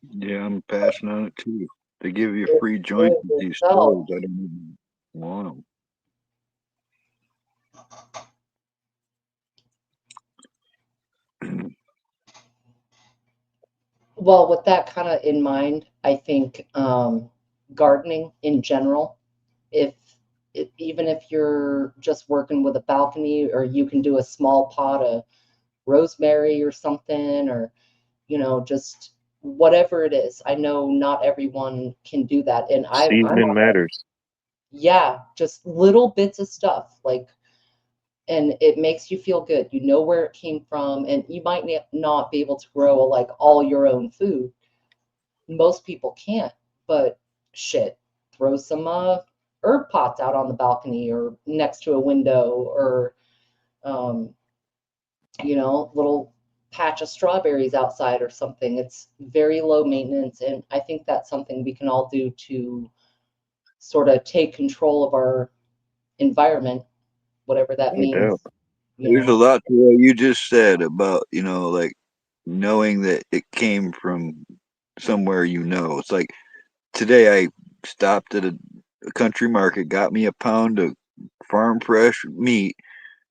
Yeah, I'm passing on it too. They give you Do free do joints it at these yourself. stores. I don't even want them. Well, with that kind of in mind, I think gardening in general, if even if you're just working with a balcony, or you can do a small pot of rosemary or something, or just whatever it is. I know not everyone can do that, and I'm Seasoning matters. yeah, just little bits of stuff like, and it makes you feel good. You know where it came from, and you might not be able to grow like all your own food. Most people can't, but shit, throw some herb pots out on the balcony or next to a window, or um, little patch of strawberries outside or something. It's very low maintenance, and I think that's something we can all do to sort of take control of our environment, whatever that No doubt. means. You There's a know. lot to what you just said about, like knowing that it came from somewhere It's like today I stopped at a country market, got me a pound of farm fresh meat,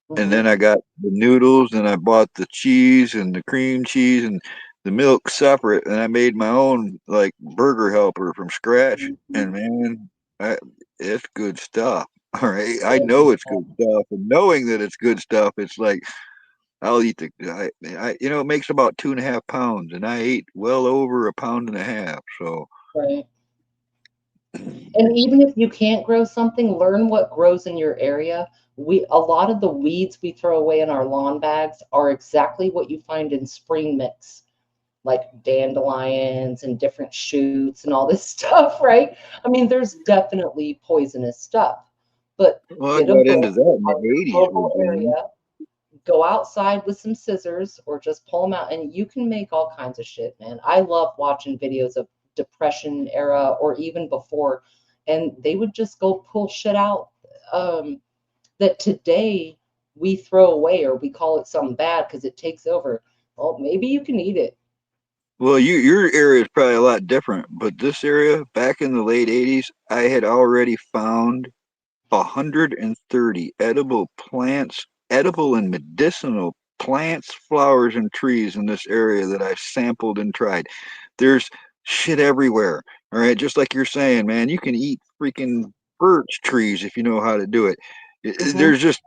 and Hmm. then I got the noodles and I bought the cheese and the cream cheese and the milk separate, and I made my own like burger helper from scratch. And man, I, it's good stuff. All right, I know it's good stuff, and knowing that it's good stuff, it's like I'll eat it makes about 2.5 pounds, and I ate well over a pound and a half. So Right. And even if you can't grow something, learn what grows in your area. A lot of the weeds we throw away in our lawn bags are exactly what you find in spring mix, like dandelions and different shoots and all this stuff, right? I mean, there's definitely poisonous stuff, but well, I get a got into book that in on the your '80s with local Jim. area, go outside with some scissors or just pull them out, and you can make all kinds of shit, man. I love watching videos of depression era or even before, and they would just go pull shit out that today we throw away, or we call it something bad because it takes over. Well, maybe you can eat it. Well, your area is probably a lot different, but this area back in the late '80s, I had already found 130 edible plants, edible and medicinal plants, flowers, and trees in this area that I sampled and tried. There's shit everywhere. All right, just like you're saying, man, you can eat freaking birch trees if you know how to do it. Hmm. There's just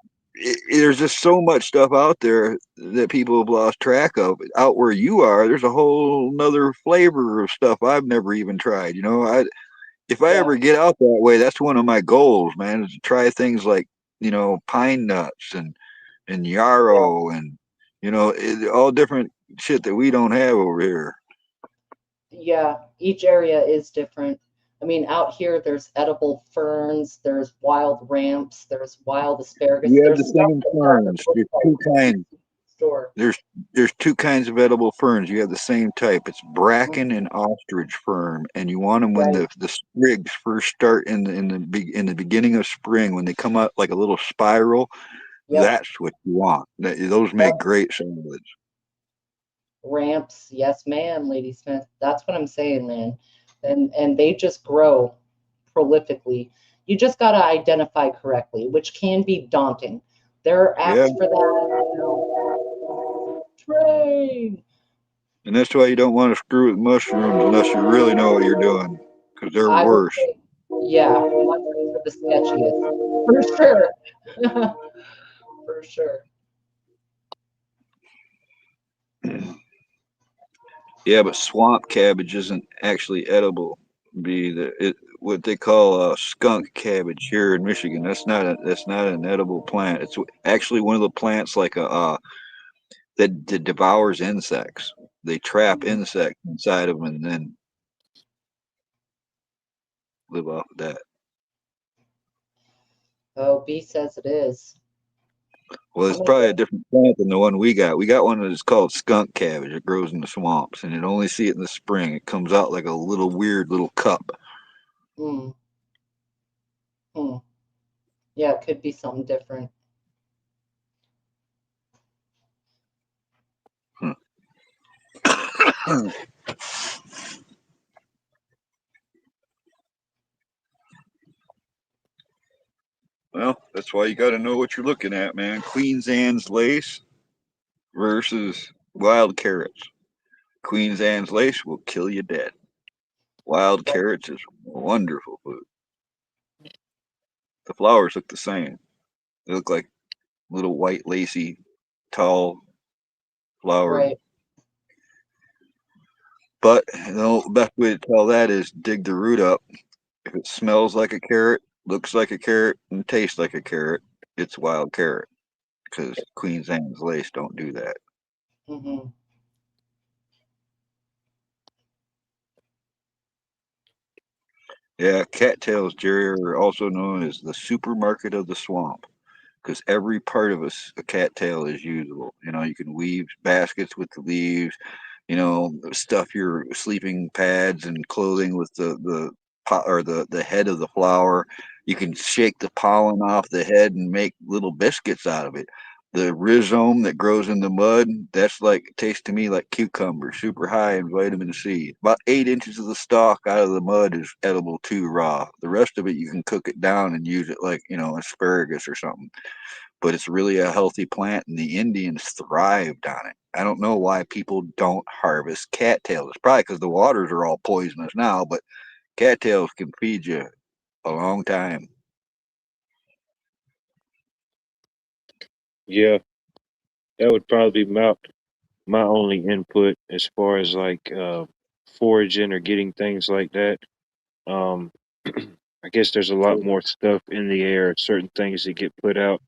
so much stuff out there that people have lost track of. Out where you are, there's a whole nother flavor of stuff I've never even tried. if I Yeah, ever get out that way, that's one of my goals, man, is to try things like, pine nuts and yeah, yarrow and, all different shit that we don't have over here. yeah. Each area is different. I mean, out here, there's edible ferns, there's wild ramps, there's wild asparagus. You have There's the stuff same that doesn't ferns. look There's like two what you kinds. see in the store. There's two kinds of edible ferns. You have the same type. It's Mhm. bracken and ostrich fern, and you want them when Right. the sprigs first start in the beginning of spring when they come out like a little spiral. Yep. That's what you want. Those Yep. make great salads. Ramps. Yes, ma'am, Lady Smith. That's what I'm saying, man. And they just grow prolifically. You just got to identify correctly, which can be daunting. There are Yeah, apps for that. Train. and that's why you don't want to screw with mushrooms unless you really know what you're doing, because they're I would worse. say, yeah, mushrooms are the sketchiest. For sure. For sure. Yeah, but swamp cabbage isn't actually edible. What they call skunk cabbage here in Michigan. That's not an edible plant. It's actually one of the plants like that devours insects. They trap Mhm. insects inside of them and then live off of that. Oh, B says it is. Well, I'm it's gonna probably a go. different plant than the one we got. We got one that's called skunk cabbage. It grows in the swamps, and you only see it in the spring. It comes out like a little weird little cup. Hmm. Hmm. Yeah, it could be something different. Well, that's why you got to know what you're looking at, man. Queen's Anne's lace versus wild carrots. Queen's Anne's lace will kill you dead. Wild Right. carrots is wonderful food. The flowers look the same. They look like little white, lacy, tall flowers. Right. But the best way to tell that is dig the root up. If it smells like a carrot, looks like a carrot, and tastes like a carrot, it's wild carrot. Because Queen's Anne's lace don't do that. Hmm. Yeah, cattails, Jerry, are also known as the supermarket of the swamp because every part of a cattail is usable. You can weave baskets with the leaves, stuff your sleeping pads and clothing with the head of the flower. You can shake the pollen off the head and make little biscuits out of it. The rhizome that grows in the mud, that's like tastes to me like cucumber, super high in vitamin C. About 8 inches of the stalk out of the mud is edible too, raw. The rest of it you can cook it down and use it like asparagus or something. But it's really a healthy plant, and the Indians thrived on it. I don't know why people don't harvest cattails. It's probably because the waters are all poisonous now, but cattails can feed you a long time. Yeah, that would probably be my only input as far as like foraging or getting things like that. Um, I guess there's a lot more stuff in the air, certain things that get put out.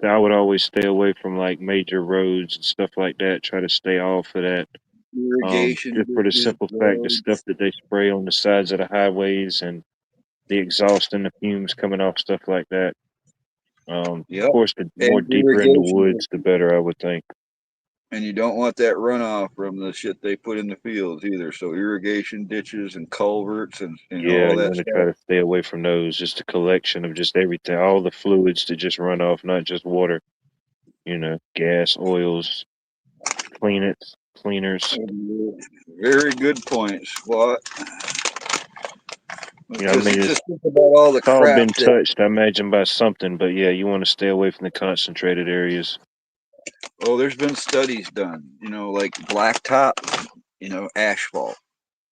I would always stay away from like major roads and stuff like that. Try to stay off of that. Irrigation Just for the ditches, simple fact, the stuff roads. that they spray on the sides of the highways and the exhaust and the fumes coming off, stuff like that. Of Yep. course, the more And deeper in the irrigation woods, the better, I would think. and you don't want that runoff from the shit they put in the fields either. So irrigation ditches and culverts and Yeah, all you that want to try stuff. to stay away from those. Just a collection of just everything, all the fluids that just run off, not just water. Gas, oils, cleaners. Very good point, Squat. I Because you mean, just think about all the it's all crap been that. touched, I imagine, by something. But yeah, you want to stay away from the concentrated areas. Oh, there's been studies done. Like blacktop, asphalt.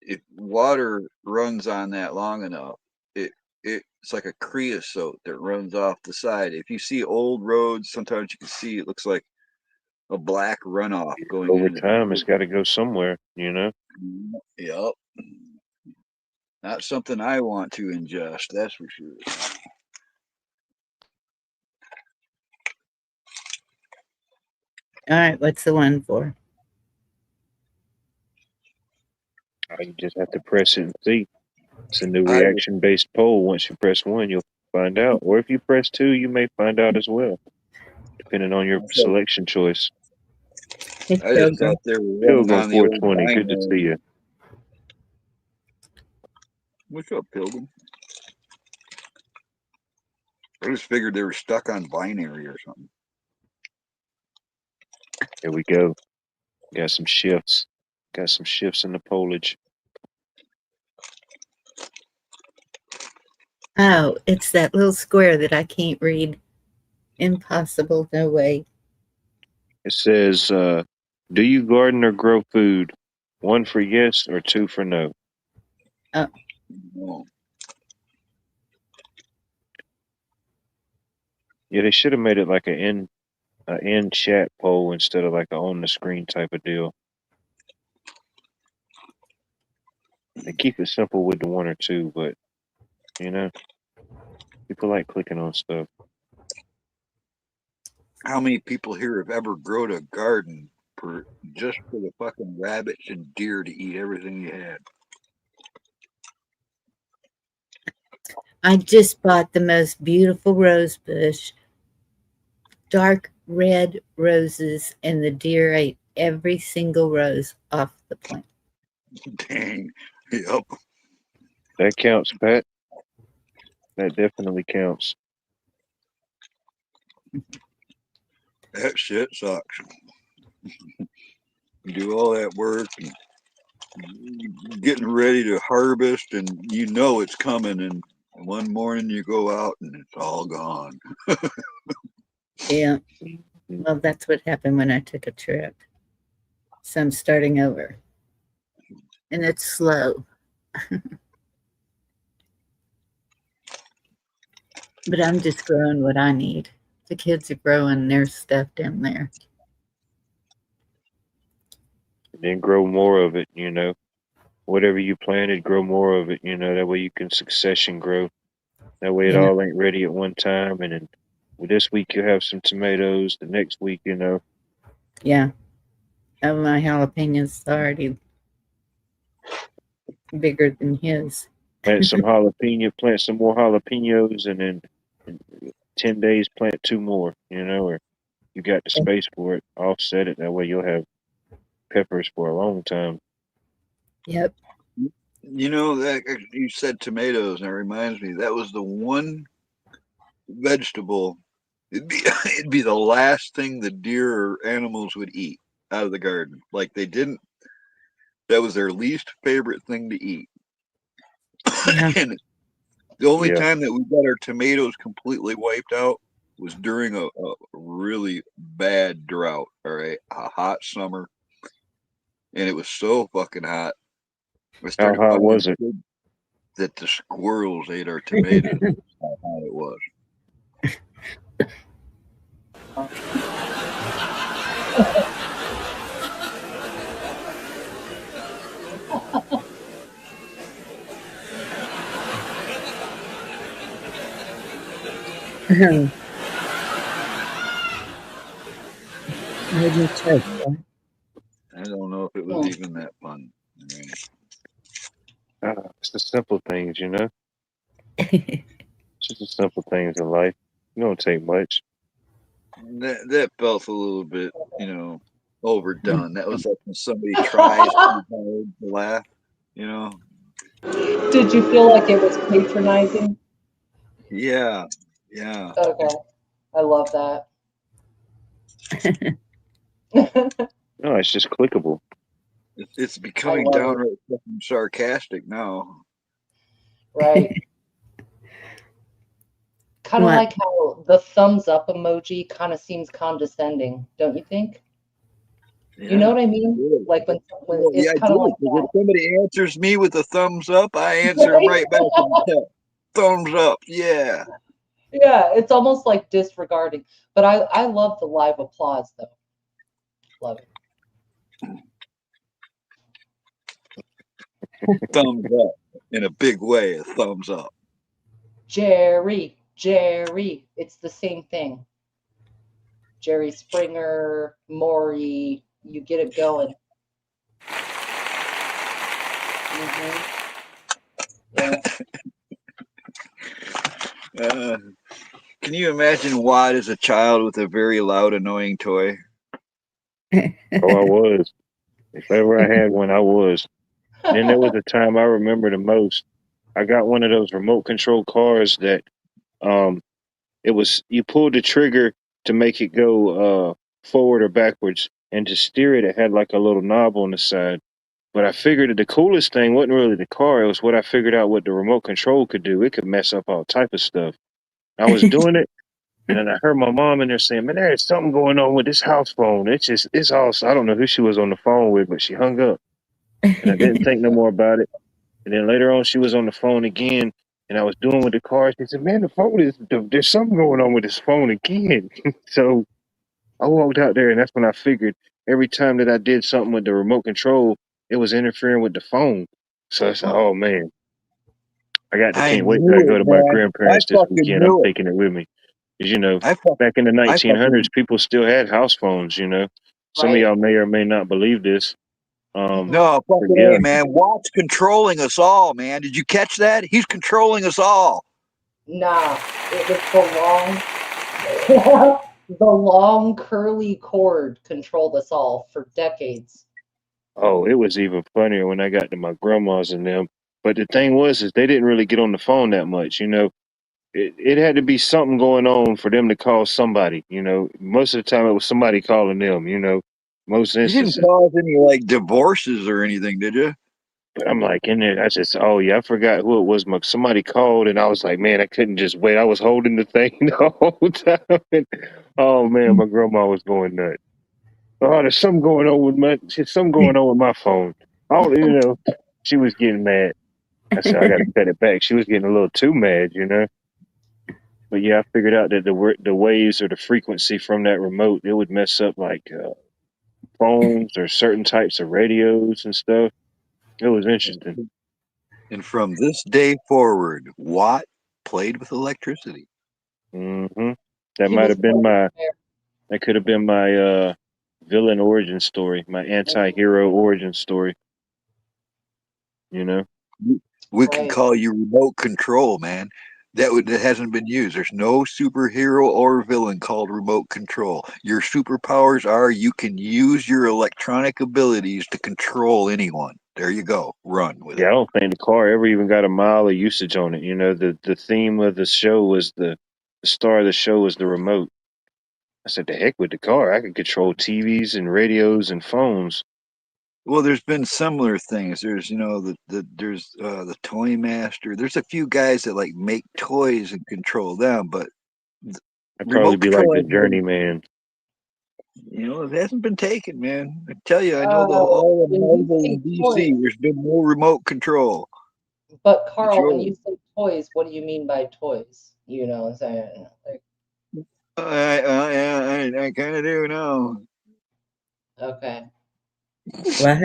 If water runs on that long enough, it it's like a creosote that runs off the side. If you see old roads, sometimes you can see it looks like a black runoff going Over into the time, it's road. got to go somewhere. Yep. Not something I want to ingest, that's for sure. All right, what's the one for? You just have to press it and see. It's a new reaction-based poll. Once you press 1, you'll find out. Or if you press 2, you may find out as well, depending on your selection choice. I just thought they were Pilgrim on the old 420, good to see you. What's up, Pilgrim? I just figured they were stuck on binary or something. Here we go. Got some shifts. Got some shifts in the pollage. Oh, it's that little square that I can't read. Impossible, no way. It says, do you garden or grow food? 1 for yes or 2 for no. Oh. No. Yeah, they should have made it like an in chat poll instead of like a on the screen type of deal. They keep it simple with the 1 or 2, but you know, people like clicking on stuff. How many people here have ever grown a garden just for the fucking rabbits and deer to eat everything you had? I just bought the most beautiful rose bush, dark red roses, and the deer ate every single rose off the plant. Dang. Yep. That counts, Pat. That definitely counts. That shit sucks. You do all that work and getting ready to harvest, and you know it's coming, and one morning you go out and it's all gone. Yeah. Well, that's what happened when I took a trip. So I'm starting over. And it's slow. But I'm just growing what I need. The kids are growing their stuff down there. And then grow more of it, you know. Whatever you planted, grow more of it, you know. That way you can succession grow. That way it all ain't ready at one time. And then this week you have some tomatoes. The next week, you know. Yeah. Oh, my jalapenos are already bigger than his. Plant some plant some more jalapenos, and then in 10 days plant 2 more, you know, or you got the space for it, offset it. That way you'll have peppers for a long time. Yep. You know, that you said tomatoes, and it reminds me that was the one vegetable. It'd be the last thing the deer or animals would eat out of the garden. Like they didn't. That was their least favorite thing to eat. Yeah. And the only time that we got our tomatoes completely wiped out was during a really bad drought. All right, a hot summer, and it was so fucking hot. How hot was it? That the squirrels ate our tomatoes. That's how hot it was. I don't know if it was even that fun. It's the simple things, you know. It's just the simple things in life. It don't take much. That felt a little bit, you know, overdone. That was like when somebody tries too hard to laugh, you know. Did you feel like it was patronizing? Yeah, yeah. Okay, I love that. No, it's just clickable. It's becoming downright fucking sarcastic now. Right. Kind of like how the thumbs up emoji kind of seems condescending, don't you think? Yeah. You know what I mean? Like when it's kind of like that. If somebody answers me with a thumbs up, I answer them right back with a thumbs up. Yeah. Yeah, it's almost like disregarding. But I love the live applause though. Love it. Thumbs up. in a big way, a thumbs up. Jerry, it's the same thing. Jerry Springer, Maury, you get it going. Yeah. Can you imagine Watt as a child with a very loud, annoying toy? Oh, I was. If ever I had one, I was. Then there was a time I remember the most. I got one of those remote control cars that it was you pulled the trigger to make it go forward or backwards, and to steer it, it had like a little knob on the side. But I figured that the coolest thing wasn't really the car; it was what I figured out what the remote control could do. It could mess up all type of stuff. I was doing it, and then I heard my mom in there saying, "Man, there's something going on with this house phone. It's awesome." I don't know who she was on the phone with, but she hung up, and I didn't think no more about it. And then later on, she was on the phone again, and I was doing with the car. She said, "Man, there's something going on with this phone again." So I walked out there, and that's when I figured every time that I did something with the remote control, it was interfering with the phone. So I said, "Oh man, I can't wait till I knew go it, to my man. I grandparents this fucking weekend. I'm knew it. taking it with me." Because I fuck, back in the I 1900s, fucking people still had house phones. Some of Right. y'all may or may not believe this. no But fucking yeah, A, man. Watt's controlling us all, man. Did you catch that? He's controlling us all. Nah, it was the long curly cord controlled us all for decades. oh, it was even funnier when I got to my grandma's and them. But the thing was, is they didn't really get on the phone that much. It had to be something going on for them to call somebody. Most of the time it was somebody calling them. Most You didn't instances. cause any like divorces or anything, did you? But I'm like in there. I just, oh yeah, I forgot who it was. Somebody called, and I was like, man, I couldn't just wait. I was holding the thing the whole time. And, oh man, my grandma was going nuts. Oh, there's something going on with my phone. Oh, she was getting mad. I said, I got to cut it back. She was getting a little too mad. But yeah, I figured out that the waves or the frequency from that remote, it would mess up like phones or certain types of radios and stuff. It was interesting. And from this day forward, Watt played with electricity. hmm That He might was have been born my. there. That could have been my villain origin story, my anti-hero origin story. You know. We can Right. call you remote control, man. That hasn't been used. There's no superhero or villain called remote control. Your superpowers are you can use your electronic abilities to control anyone. There you go. Run with Yeah, I it. don't think the car ever even got a mile of usage on it. The theme of the show was the star of the show was the remote. I said, the heck with the car. I could control TVs and radios and phones. Well, there's been similar things. There's the Toy Master. There's a few guys that like make toys and control them, but I'd probably remote be like control the hasn't been, journeyman. it hasn't been taken, man. I tell you, I know Uh, all of when you Marvel say and DC. toys, There's been no remote control. but It's Carl, when yours. you say toys, what do you mean by toys? You know what I'm saying? Like, I kind of do know. okay. What?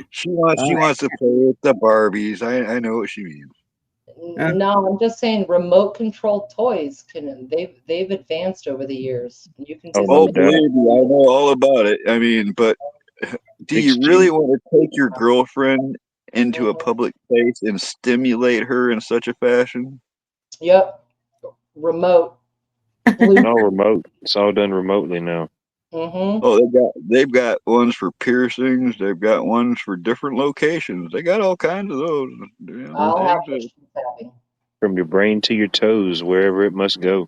She wants to play with the Barbies. I know what she means. No, I'm just saying remote control toys they've advanced over the years. You can Oh, do them no Oh, in doubt. believe me, I know all about it. I mean, but do you 6G. really want to take your girlfriend into a Mhm. public place and stimulate her in such a fashion? Yep. Remote. Blue. No remote. It's all done remotely now. Mm-hmm. Oh, they've got ones for piercings. They've got ones for different locations. They got all kinds of those. I'll They have what exist. she's having. From your brain to your toes, wherever it must go.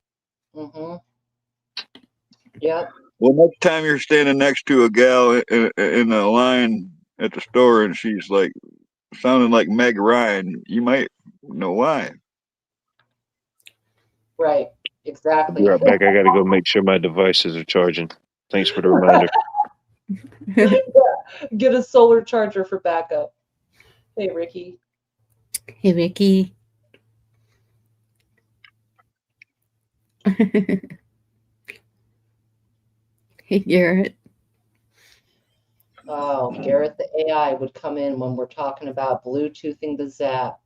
Mm-hmm. Yep. Well, next time you're standing next to a gal in the line at the store and she's like sounding like Meg Ryan, you might know why. Right. I'll be Exactly. right back. I got to go make sure my devices are charging. Thanks for the reminder. Get a solar charger for backup. Hey, Ricky. Hey, Ricky. Hey, Garrett. Oh, Garrett, the AI would come in when we're talking about Bluetoothing the Zap.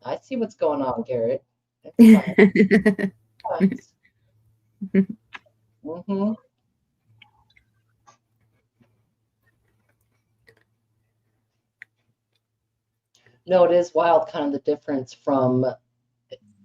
I see what's going on, Garrett. It's fine. Mm-hmm. No, it is wild, kind of the difference from,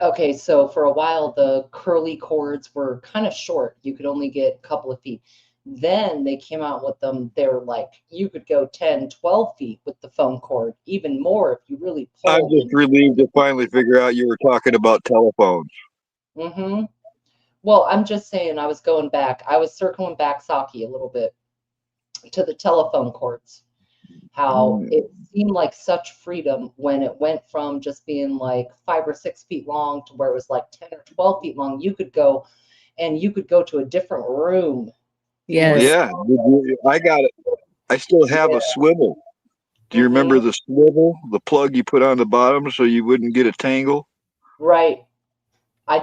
okay, so for a while the curly cords were kind of short. You could only get a couple of feet. Then they came out with them. They're like, you could go 10, 12 feet with the phone cord, even more if you really I'm pulled. just relieved to finally figure out you were talking about telephones. Mm-hmm. Well, I'm just saying, I was going back. I was circling back, Saki, a little bit to the telephone cords. How it seemed like such freedom when it went from just being like 5 or 6 feet long to where it was like 10 or 12 feet long. You could go to a different room. Yes. Yeah, I got it. I still have a swivel. Do you remember the swivel, the plug you put on the bottom so you wouldn't get a tangle? Right. I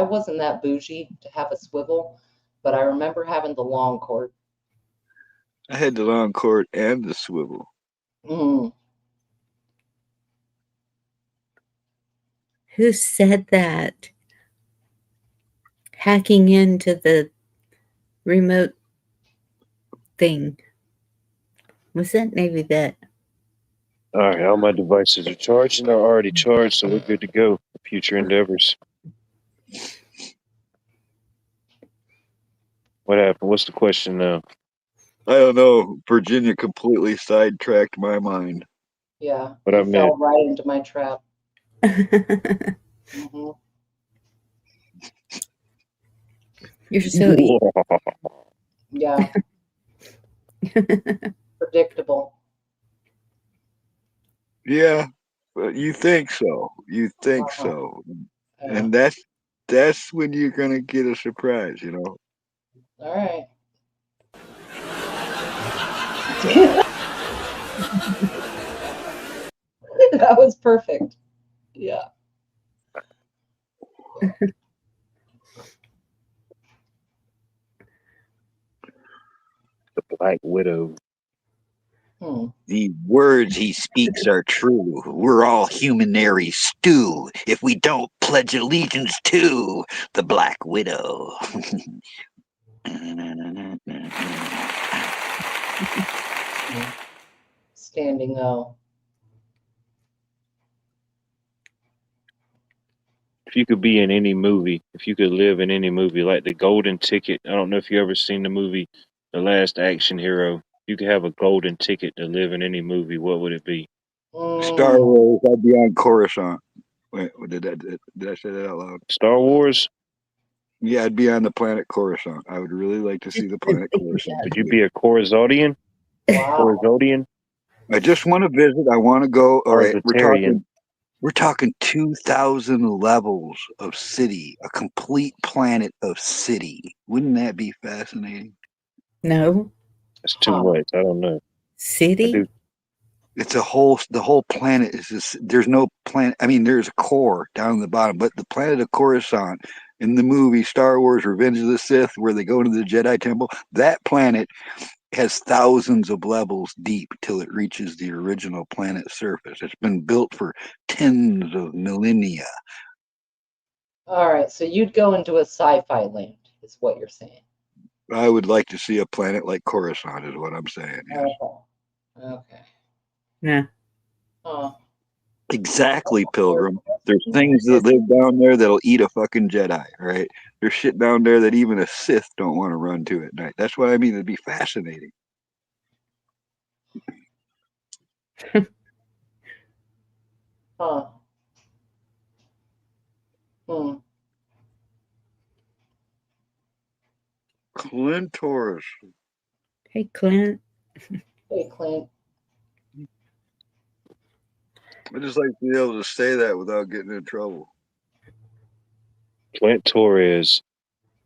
wasn't that bougie to have a swivel, but I remember having the long cord. I had the long cord and the swivel. Mm. Who said that? Hacking into the remote thing. Was that maybe that? All right, all my devices are charged and they're already charged, so we're good to go for future endeavors. What happened? What's the question now? I don't know. Virginia completely sidetracked my mind. Yeah, What you I fell meant. right into my trap. Mm-hmm. You're so Yeah, predictable. Yeah, but you think so. You think Uh-huh. so. Yeah. And that's when you're gonna get a surprise, you know. All right. That was perfect. Yeah. The Black Widow. The words he speaks are true. We're all humanary stew if we don't pledge allegiance to the Black Widow. Standing O. If you could be in any movie, if you could live in any movie, like the Golden Ticket. I don't know if you ever seen the movie The Last Action Hero. You could have a golden ticket to live in any movie. What would it be? Star Wars, I'd be on Coruscant. Wait, did I say that out loud? Star Wars? Yeah, I'd be on the planet Coruscant. I would really like to see the planet Coruscant. Would you be a Corazodian? Wow. Corazodian? I just want to visit. I want to go. All right, Corazotarian. we're talking 2,000 levels of city, a complete planet of city. Wouldn't that be fascinating? No. That's too much. I don't know. City? It's the whole planet is just, there's no planet. I mean, there's a core down the bottom, but the planet of Coruscant in the movie Star Wars Revenge of the Sith, where they go to the Jedi Temple, that planet has thousands of levels deep till it reaches the original planet's surface. It's been built for tens of millennia. All right. So you'd go into a sci-fi land, is what you're saying. I would like to see a planet like Coruscant, is what I'm saying. Yes. Okay. Yeah. Oh. Exactly, Pilgrim. There's things that live down there that'll eat a fucking Jedi, right? There's shit down there that even a Sith don't want to run to at night. That's what I mean. It'd be fascinating. Huh. Clint Torres. Hey, Clint. Hey, Clint. I just like to be able to say that without getting in trouble. Clint Torres.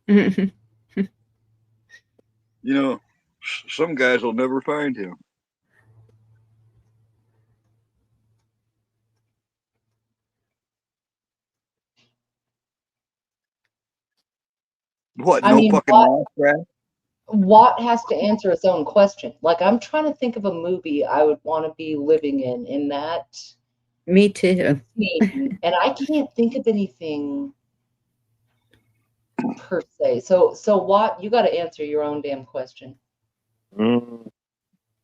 You know, some guys will never find him. What? I No mean, fucking laugh track? Watt has to answer his own question. Like, I'm trying to think of a movie I would want to be living in that Me too. scene, and I can't think of anything per se. So Watt, you got to answer your own damn question. Mm,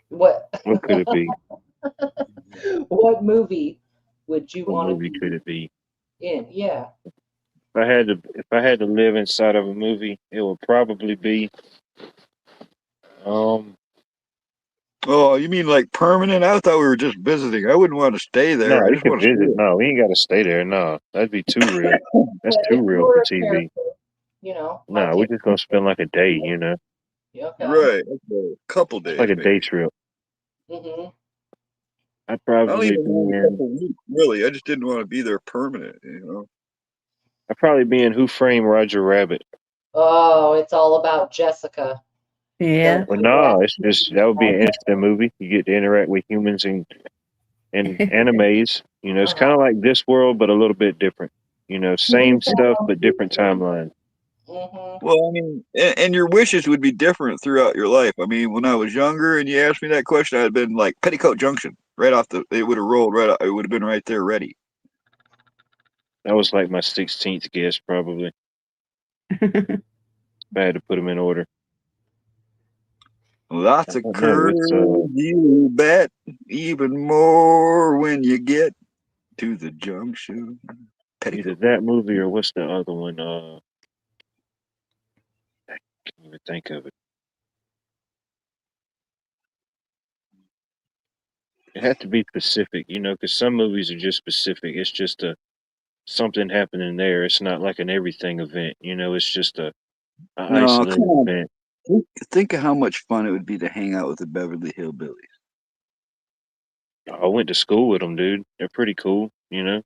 What what could it be? what movie would you What want to movie could be it be? in? Yeah. If I had to live inside of a movie, it would probably be um Oh, you mean like permanent? I thought we were just visiting. I wouldn't want to stay there. no, I you just could want to see visit. it. No, we ain't gotta stay there. No, that'd be too real. That's But too if you real for were a TV. character, might No, we're take just gonna spend like a day, you know. you. Okay. Right. Okay. A couple It's like days, a day maybe. trip. Mm-hmm. I'd I don't probably even be mind a in couple weeks, really. I just didn't want to be there permanent. I'd probably be in Who Framed Roger Rabbit. Oh, it's all about Jessica, the Yeah. Well, rat. no, it's just that would be an interesting movie. You get to interact with humans and animes. You know, it's kind Uh-huh. of like this world, but a little bit different. You know, same stuff but different Mm-hmm. timeline. Well, I mean, and your wishes would be different throughout your life. I mean, when I was younger and you asked me that question, I'd have been like Petticoat Junction, right off it would have rolled right out. It would have been right there ready. That was like my 16th guess, probably. If I had to put them in order. I Lots of don't know. It's curves, you bet. Even more when you get to the junction. either Petticoat. that movie or what's the other one? I can't even think of it. It had to be specific, you know, because some movies are just specific. It's just a something happening there. It's not like an everything event, you know. It's just a No, come isolated on. event. Think of how much fun it would be to hang out with the Beverly Hillbillies. I went to school with them, dude. They're pretty cool, you know.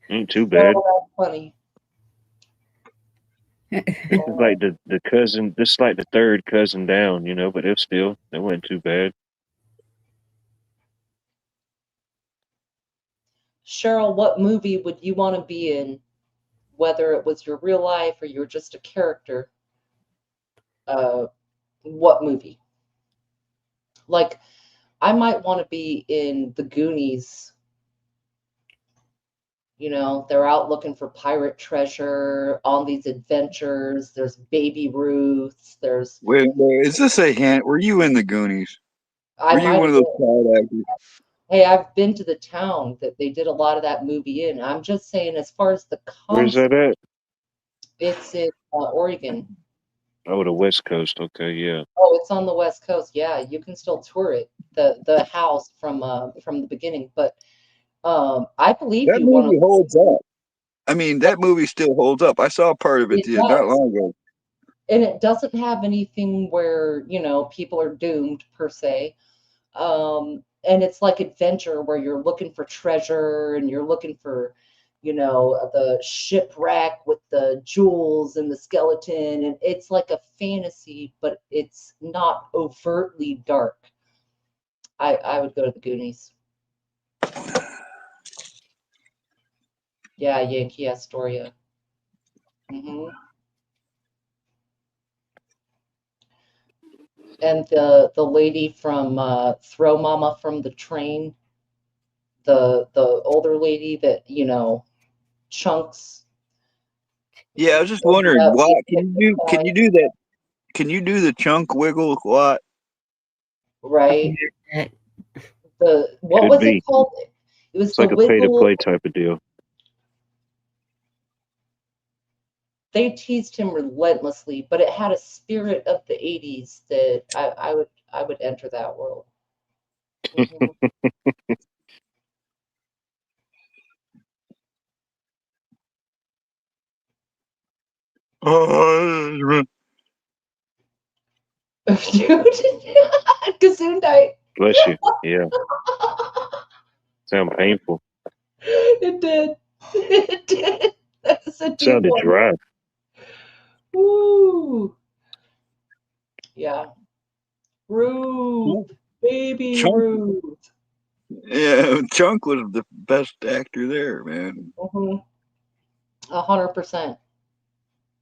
Ain't too bad. Oh, that's funny. This is like the cousin. This is like the third cousin down, you know. But it still, it wasn't too bad. Cheryl, what movie would you want to be in, whether it was your real life or you're just a character? What movie? Like, I might want to be in The Goonies. You know, they're out looking for pirate treasure on these adventures. There's Baby Ruths. There's, Wait, is this a hint? Were you in the Goonies? I Were you might one have of those been. child actors? Hey, I've been to the town that they did a lot of that movie in. I'm just saying, as far as the Where's concept, that at? it's in Oregon. Oh, the West Coast. Okay, yeah. Oh, it's on the West Coast. Yeah, you can still tour it, the house from the beginning. But I believe That you want movie to. holds up. I mean, that movie still holds up. I saw part of it It not does, long ago. and it doesn't have anything where people are doomed per se. And it's like adventure where you're looking for treasure and you're looking for, the shipwreck with the jewels and the skeleton, and it's like a fantasy, but it's not overtly dark. I would go to the Goonies. Yeah, Yankee Astoria. hmm And the lady from Throw Mama from the Train, the older lady that chunks. Yeah, I was just wondering, Yep, what hypnotized, can you do that? Can you do the chunk wiggle? What? right? What Could was it be. called? It was It's the like a pay to wiggle. play type of deal. They teased him relentlessly, but it had a spirit of the '80s that I would enter that world. hmm Oh, Dude, Gesundheit. Bless you. Yeah, sound painful. It did. It did. That's a deep Sounded one. dry. Woo. Yeah. Ruth. Baby Chunk. Ruth. Yeah, Chunk was the best actor there, man. 100%.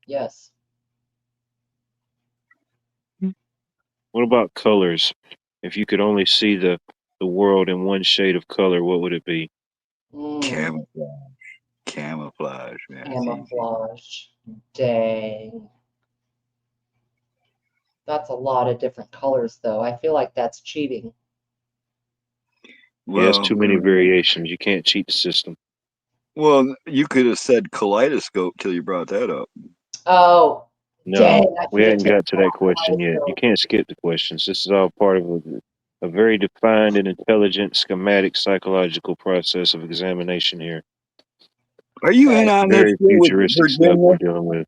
Yes. What about colors? If you could only see the world in one shade of color, what would it be? Camouflage. Camouflage, man. It's easy. Camouflage. Dang. That's a lot of different colors, though. I feel like that's cheating. Yeah, it's Well, too many variations. You can't cheat the system. well, you could have said kaleidoscope till you brought that up. Oh, dang. No, I we should have hadn't taken got to that question yet. You can't skip the questions. This is all part of a very defined and intelligent, schematic, psychological process of examination here. Are you in on this Very shit with futuristic stuff Virginia? we're dealing with.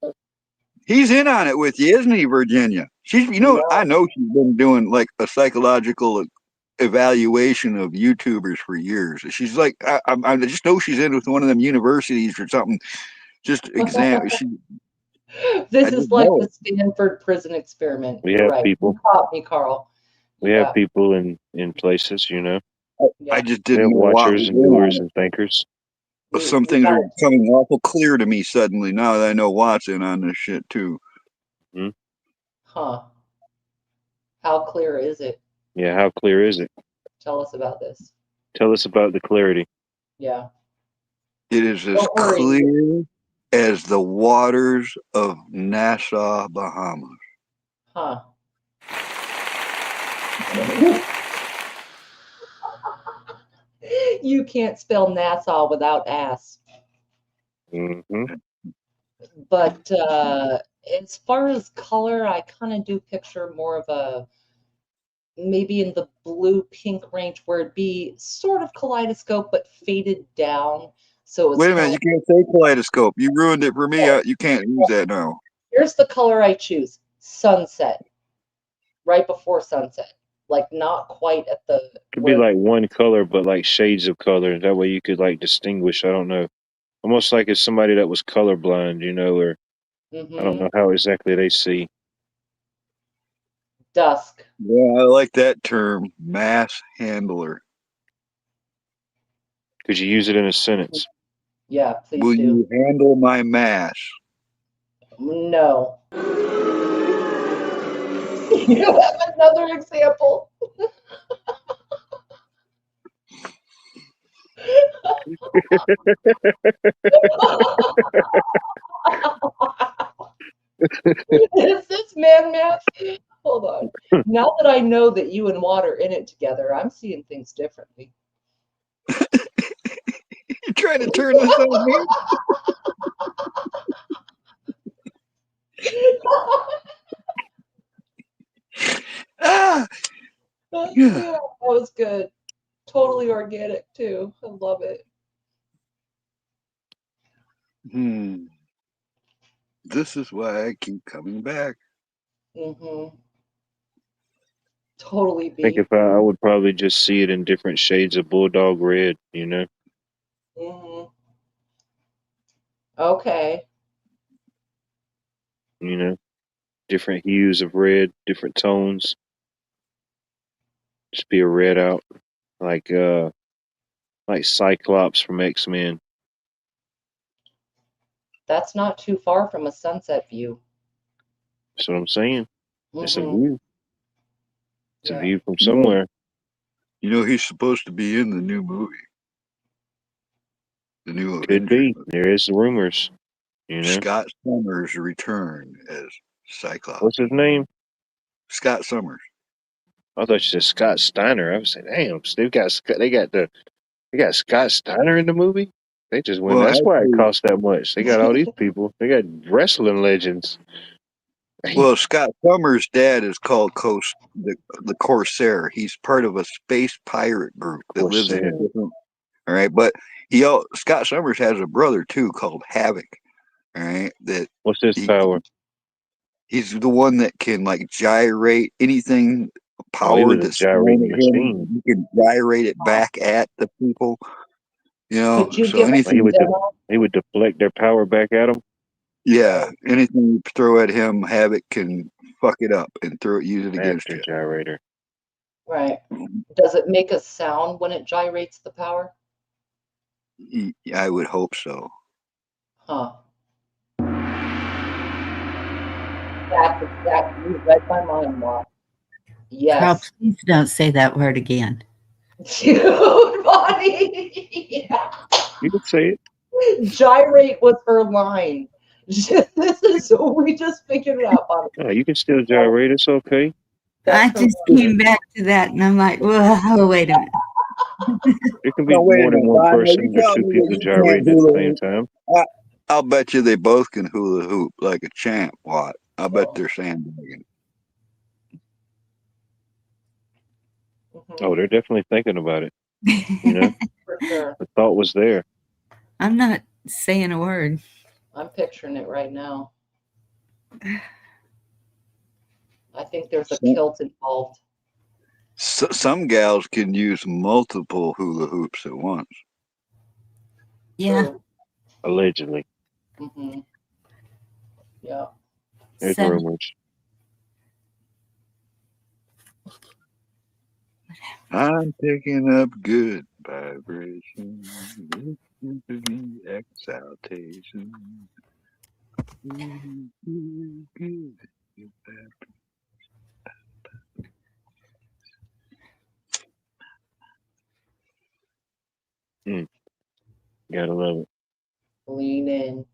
He's in on it with you, isn't he, Virginia? She's, I No. know she's been doing like a psychological evaluation of YouTubers for years. She's like, I just know she's in with one of them universities or something. Just exam. This I is just like know the it. Stanford prison experiment. We You're have right. You people. caught me, Carl. We have Yeah. people in places, you know. Yeah. I just We didn't have know what watchers was and in on doers it. and thinkers. But You, some you things got are it. coming awful clear to me suddenly now that I know what's in on this shit too. Hmm? Huh. How clear is it? Yeah, how clear is it? Tell us about this. Tell us about the clarity. Yeah. It is as Don't worry. clear as the waters of Nassau, Bahamas. Huh. You can't spell Nassau without ass. Hmm. But as far as color, I kind of do picture more of a maybe in the blue pink range where it'd be sort of kaleidoscope but faded down. So it's Wait a kind minute, of you can't say kaleidoscope. You ruined it for me. You can't use that now. here's the color I choose: sunset, right before sunset, like not quite at the Could be where. like one color, but like shades of color. That way you could like distinguish. I don't know. Almost like it's somebody that was colorblind, you know, or I don't Mm-hmm. know how exactly they see. Dusk. Yeah, I like that term, mass handler. Could you use it in a sentence? Yeah, please Will do. you handle my mass? No. You have another example. Is this man math? Hold on. Now that I know that you and Watt are in it together, I'm seeing things differently. You trying to turn this on me? Ah, Yeah, yeah. that was good. Totally organic too. I love it. This is why I keep coming back. Mm-hmm. Totally I think B. if I would probably just see it in different shades of bulldog red, you know, Mm-hmm. Okay. you know, different hues of red, different tones. Just be a red out, like Cyclops from X-Men. That's not too far from a sunset view. That's what I'm saying. It's a Mm-hmm. view. It's a Yeah. view from You know, somewhere. he's supposed to be in the new movie, the new Could Avengers be. movie. There is rumors, you know. Scott Summers return as Cyclops. What's his name? Scott Summers. I thought you said Scott Steiner. I was saying, damn, they got Scott Steiner in the movie. They just went. Well, That's why it actually, cost that much. They got all these people. They got wrestling legends. Damn, well, Scott Summers' dad is called the Corsair. He's part of a space pirate group of that course, lives in a said. different. All right, but Scott Summers has a brother too called Havoc. All right, that What's his he power? he's the one that can like gyrate anything Oh, he was powered a that's thrown gyrating at him. machine. He can gyrate it back at the people. Could you So give us Like he a anything, would demo? he would deflect their power back at him. yeah, anything you throw at him, Havoc can fuck it up and use it against Master you. gyrator. Right. Does it make a sound when it gyrates the power? I would hope so. Huh. That's exactly, you read my mind, Watt. Carl, Yes. please don't say that word again. Dude, Bonnie. Yeah. You can say it. Gyrate was her line. We just figured it out, Bonnie. No, you can still gyrate. It's okay. I That's her just line. came back to that and I'm like, whoa, wait a minute. There can be No, wait a more than minute, one Bonnie. Are you person or telling two me that people you can't gyrating at the hula same hoop? time. I'll bet you they both can hula hoop like a champ. What? I bet Oh. they're sandbagging. Oh, they're definitely thinking about it. You know, For sure. the thought was there. I'm not saying a word. I'm picturing it right now. I think there's a kilt involved. Some gals can use multiple hula hoops at once. Yeah. True. Allegedly, Mm-hmm. Yeah. there's So, rumors. I'm picking up good vibrations, exaltation. Gotta love it. Lean in.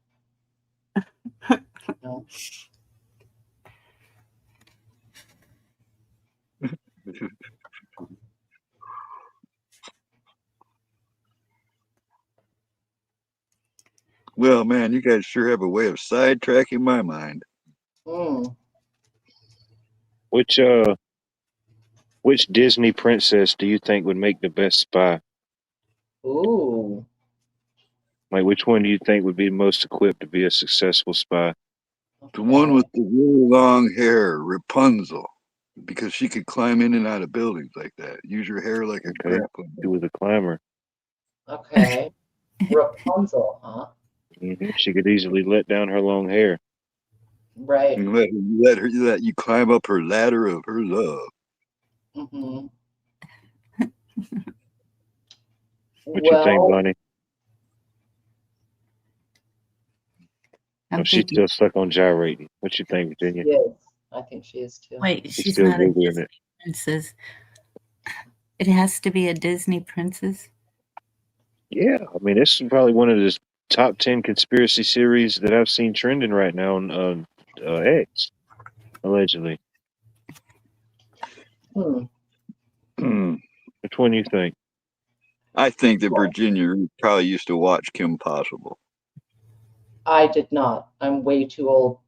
No. Well, man, you guys sure have a way of sidetracking my mind. Mm. Which Disney princess do you think would make the best spy? Ooh. Like, which one do you think would be most equipped to be a successful spy? The one Okay. with the really long hair, Rapunzel, because she could climb in and out of buildings like that. Use her hair like a Okay, grappling she hook. was a climber. Okay. Rapunzel, huh? She could easily let down her long hair. Right. And let you climb up her ladder of her love. Mm-hmm. What you think, Well, Bonnie? I'm Oh, she's thinking, still stuck on gyrating. What you think, Virginia? she is. I think she is too. wait, She's she's still not a googling Disney it. princess. It has to be a Disney princess. Yeah, I mean, this is probably one of the top 10 conspiracy series that I've seen trending right now on X, allegedly. Hmm. Which one do you think? I think that Virginia probably used to watch Kim Possible. I did not. I'm way too old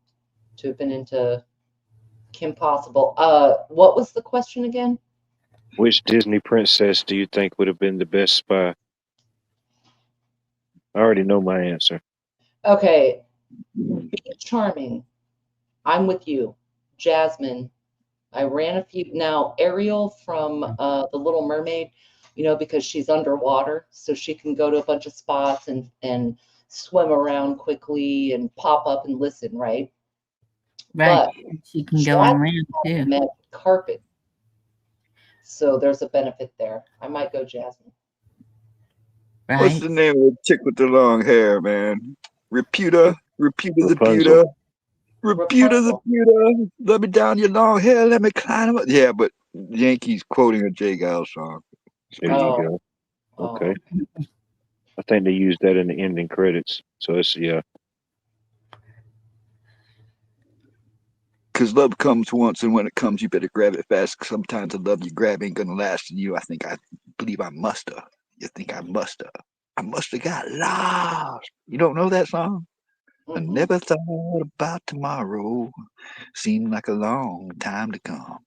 to have been into Kim Possible. What was the question again? Which Disney princess do you think would have been the best spy? I already know my answer. Okay. Be charming. I'm with you. Jasmine. I ran a few. Now, Ariel from The Little Mermaid, because she's underwater, so she can go to a bunch of spots and swim around quickly and pop up and listen, right? Right. But She can go on land Jasmine has too. a magic carpet, so there's a benefit there. I might go Jasmine. What's Right. the name of the chick with the long hair, man? Reputa the Rapunzel. Puta. Reputa the Rapunzel. Puta. Let me down your long hair. Let me climb up. Yeah, but Yankees quoting a Jay Giles song. There you Oh, go. Okay. oh. I think they used that in the ending credits. So it's, yeah. Because love comes once, and when it comes, you better grab it fast. 'Cause sometimes the love you grab ain't gonna last in you. I believe I musta. You think I musta? I musta got lost. You don't know that song? I Mm-mm. never thought about tomorrow. Seemed like a long time to come.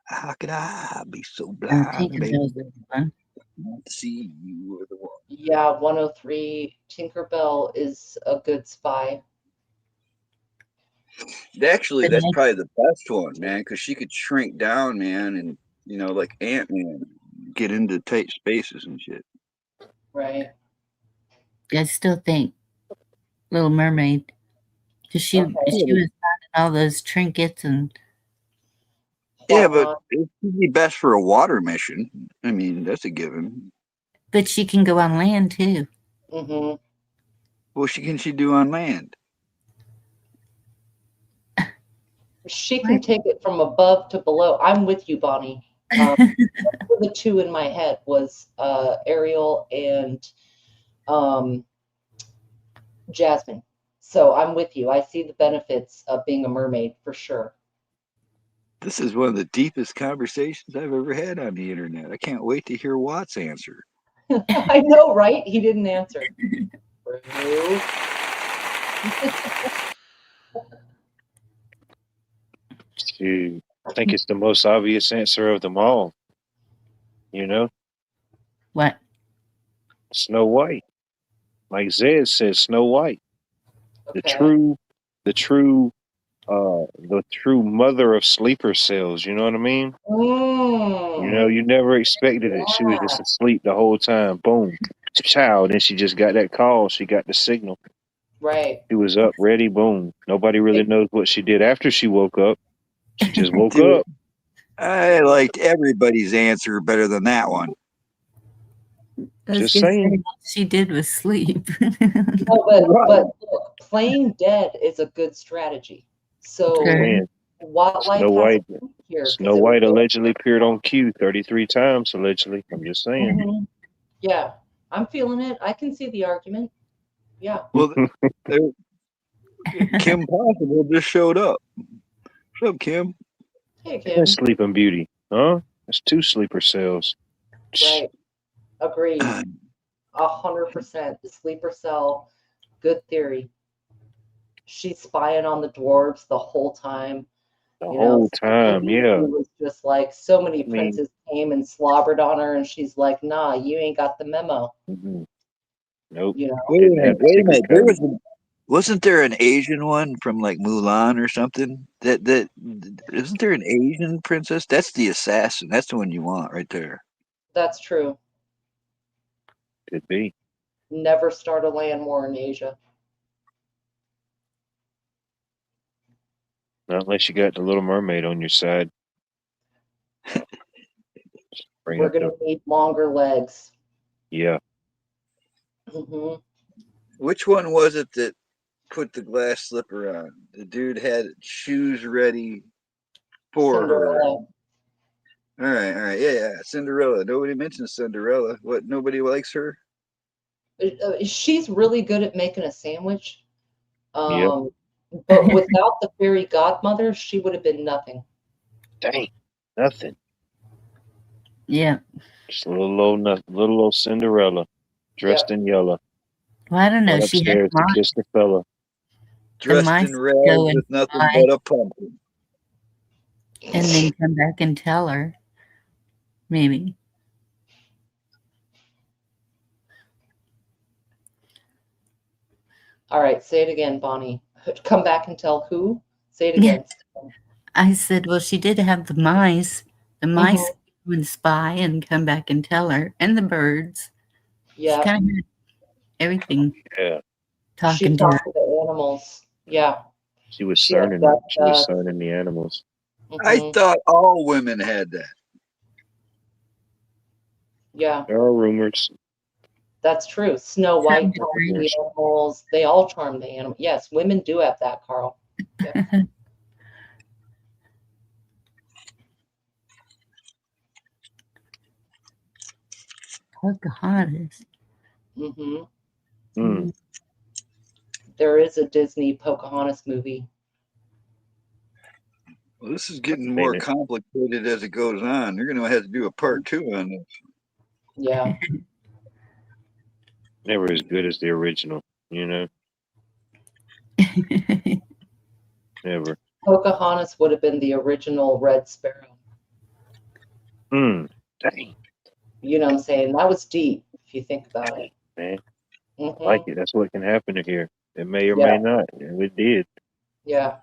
How could I be so And blind, baby? Tinkerbell's one. Not to see you were the one. Yeah, 103. Tinkerbell is a good spy. Actually, The that's next, probably the best one, man, because she could shrink down, man, and like Ant-Man, get into tight spaces and shit. Right. I still think Little Mermaid, because she Okay. was finding all those trinkets and Yeah, but Whatnot. it would be best for a water mission. I mean, that's a given. but she can go on land too. Mm-hmm. What can she do on land? She can take it from above to below. I'm with you, Bonnie. The two in my head was Ariel and Jasmine. So I'm with you. I see the benefits of being a mermaid for sure. This is one of the deepest conversations I've ever had on the internet. I can't wait to hear Watt's answer. I know, right? He didn't answer. Shoot, I think it's the most obvious answer of them all. You know, What? Snow White. Like Zed said, Snow White, Okay. the true mother of sleeper cells. You know what I mean? You know, you never expected it. She was just asleep the whole time. Boom, child. Then she just got that call. She got the signal. Right. She was up, ready. Boom. Nobody really knows what she did after she woke up. She just woke Dude, up. I liked everybody's answer better than that one. Just saying. She did was sleep. No, but look, playing dead is a good strategy. So what life Snow White, here? Snow White allegedly appeared on Q 33 times. Allegedly, I'm just saying. Mm-hmm. Yeah, I'm feeling it. I can see the argument. Yeah. Well, Kim Possible just showed up. What's up, Kim? Hey, Kim. That's Sleeping Beauty, huh? That's 2 sleeper cells. Right. Agreed. 100%. The sleeper cell. Good theory. She's spying on the dwarves the whole time. The whole time, yeah. It was just like so many princes came and slobbered on her, and she's like, "Nah, you ain't got the memo." Mm-hmm. Nope. You know? Wait a minute. Wasn't there an Asian one from like Mulan or something? That isn't there an Asian princess? That's the assassin. That's the one you want right there. That's true. Could be. Never start a land war in Asia. Not unless you got the Little Mermaid on your side. We're going to need longer legs. Yeah. Mm-hmm. Which one was it that put the glass slipper on? The dude had shoes ready for her. All right. Yeah. Cinderella. Nobody mentions Cinderella. What? Nobody likes her? She's really good at making a sandwich. Yep. But without the fairy godmother, she would have been nothing. Dang, nothing. Yeah. Just a little old Cinderella, dressed in yellow. Well, I don't know. She had to kiss the fella. Dressed in red with nothing but a pumpkin. And then come back and tell her. Maybe. All right, say it again, Bonnie. Come back and tell who? Say it again. I said, well, she did have the mice. The mice would spy and come back and tell her, and the birds. Yeah. She kind of had everything. Yeah. Talking to the animals. Yeah. She was cerning the animals. I thought all women had that. Yeah. There are rumors. That's true. Snow White charmed the animals. They all charm the animals. Yes, women do have that, Carl. Yeah. Pocahontas. Mm-hmm. There is a Disney Pocahontas movie. Well, this is getting more complicated as it goes on. They're going to have to do a part 2 on this. Yeah. Never as good as the original, you know? Never. Pocahontas would have been the original Red Sparrow. Dang. You know what I'm saying? That was deep, if you think about it. Man. I like it. That's what can happen here. It may or may not. And it did. Yeah.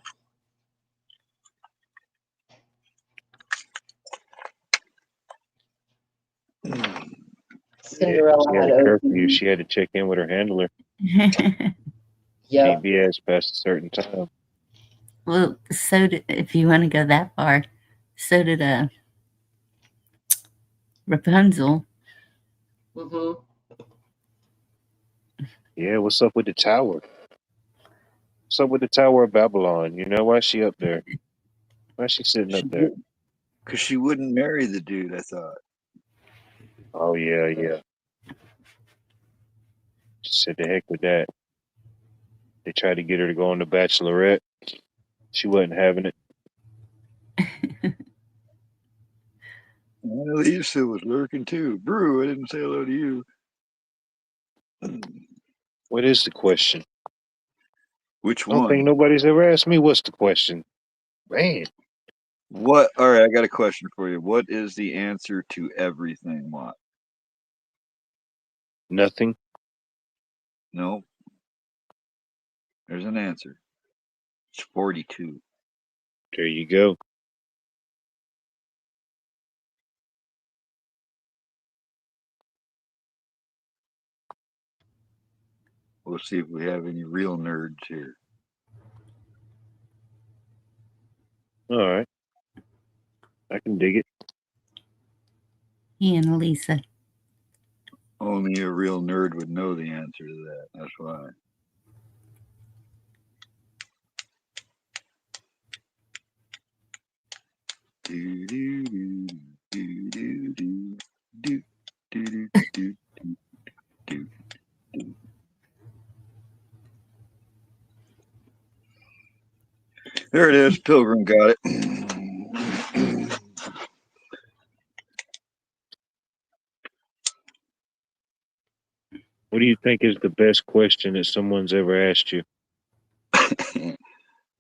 Cinderella she had a curfew. She had to check in with her handler. Can't be asked past a certain time. Well, so did, if you want to go that far, so did Rapunzel. Yeah, what's up with the tower? What's up with the Tower of Babylon? You know, why is she up there? Why's she sitting up there? Because she wouldn't marry the dude, I thought. Oh, yeah, yeah. She said, the heck with that. They tried to get her to go on The Bachelorette. She wasn't having it. Lisa was lurking too. Brew, I didn't say hello to you. What is the question? Which I don't think one? nobody's ever asked me what's the question. Man. What? All right, I got a question for you. What is the answer to everything, Watt? Nothing. No. There's an answer. It's 42. There you go. We'll see if we have any real nerds here. All right. I can dig it. He and Lisa. Only a real nerd would know the answer to that. That's why. Do do do do do do do do do do do. There it is. Pilgrim got it. What do you think is the best question that someone's ever asked you?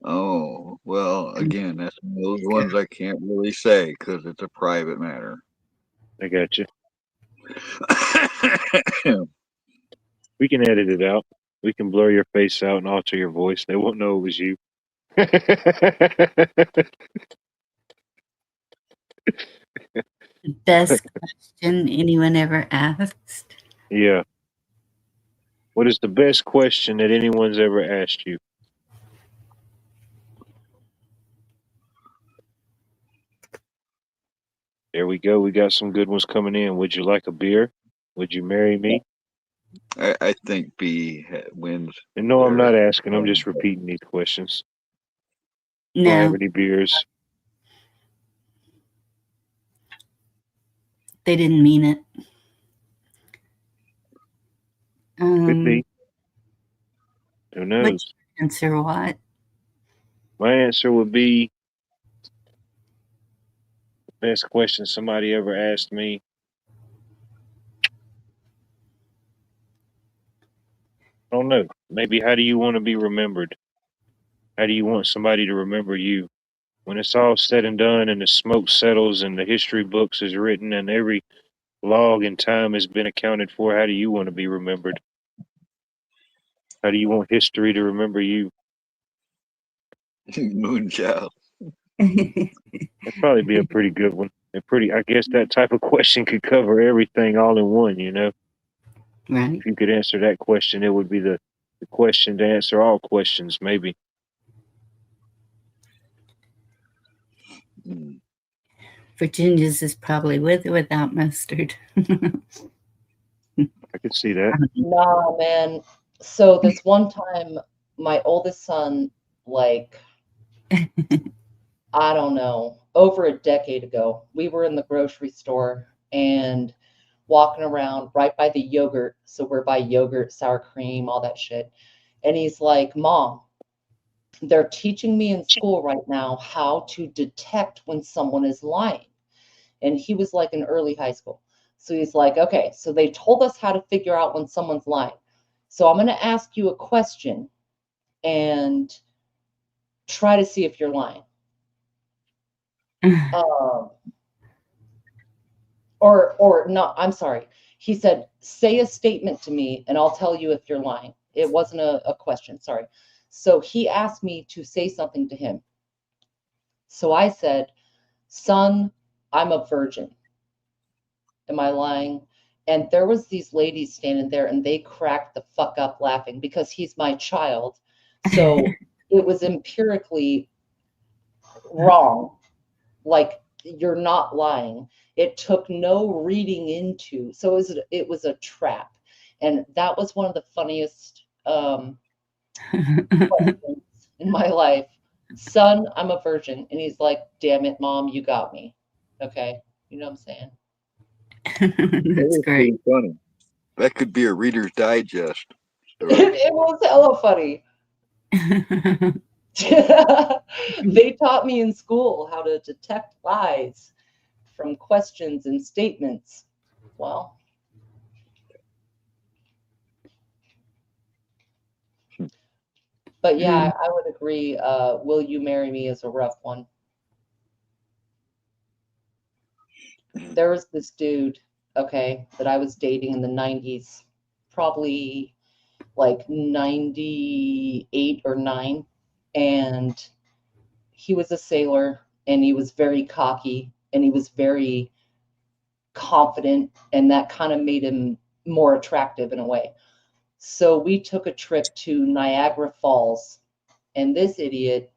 Oh, well, again, that's one of those ones I can't really say because it's a private matter. I got you. We can edit it out. We can blur your face out and alter your voice. They won't know it was you. Best question anyone ever asked? Yeah. What is the best question that anyone's ever asked you? There we go. We got some good ones coming in. Would you like a beer? Would you marry me? I think B wins. And no, I'm there. not asking. I'm just repeating these questions. Don't No, have any beers. they didn't mean it. Could be. Who knows? What's your answer, what? My answer would be the best question somebody ever asked me. I don't know. Maybe how do you want to be remembered? How do you want somebody to remember you? When it's all said and done and the smoke settles and the history books is written and every log and time has been accounted for, how do you want to be remembered? How do you want history to remember you? Moonchild. That'd probably be a pretty good one. I guess that type of question could cover everything all in one, you know? Right. If you could answer that question, it would be the question to answer all questions, maybe. Virginia's is probably with or without mustard. I could see that. Nah, man. So this one time, my oldest son, like, I don't know, over a decade ago, we were in the grocery store and walking around right by the yogurt. So we're by yogurt, sour cream, all that shit. And he's like, Mom, they're teaching me in school right now how to detect when someone is lying. And he was like in early high school. So he's like, okay, so they told us how to figure out when someone's lying. So I'm going to ask you a question and try to see if you're lying. Or no, I'm sorry. He said, say a statement to me and I'll tell you if you're lying. It wasn't a question, sorry. So he asked me to say something to him. So I said, son, I'm a virgin. Am I lying? And there was these ladies standing there and they cracked the fuck up laughing because he's my child. So it was empirically wrong. Like, you're not lying. It took no reading into. So it was a trap. And that was one of the funniest questions in my life. son, I'm a virgin. And he's like, damn it, mom, you got me. Okay. You know what I'm saying? That's great. Funny. That could be a Reader's Digest story. It was hella funny. They taught me in school how to detect lies from questions and statements. Well, but yeah, I would agree. Will you marry me is a rough one. There was this dude, okay, that I was dating in the 90s, probably like 98 or 9, and he was a sailor, and he was very cocky, and he was very confident, and that kind of made him more attractive in a way. So we took a trip to Niagara Falls, and this idiot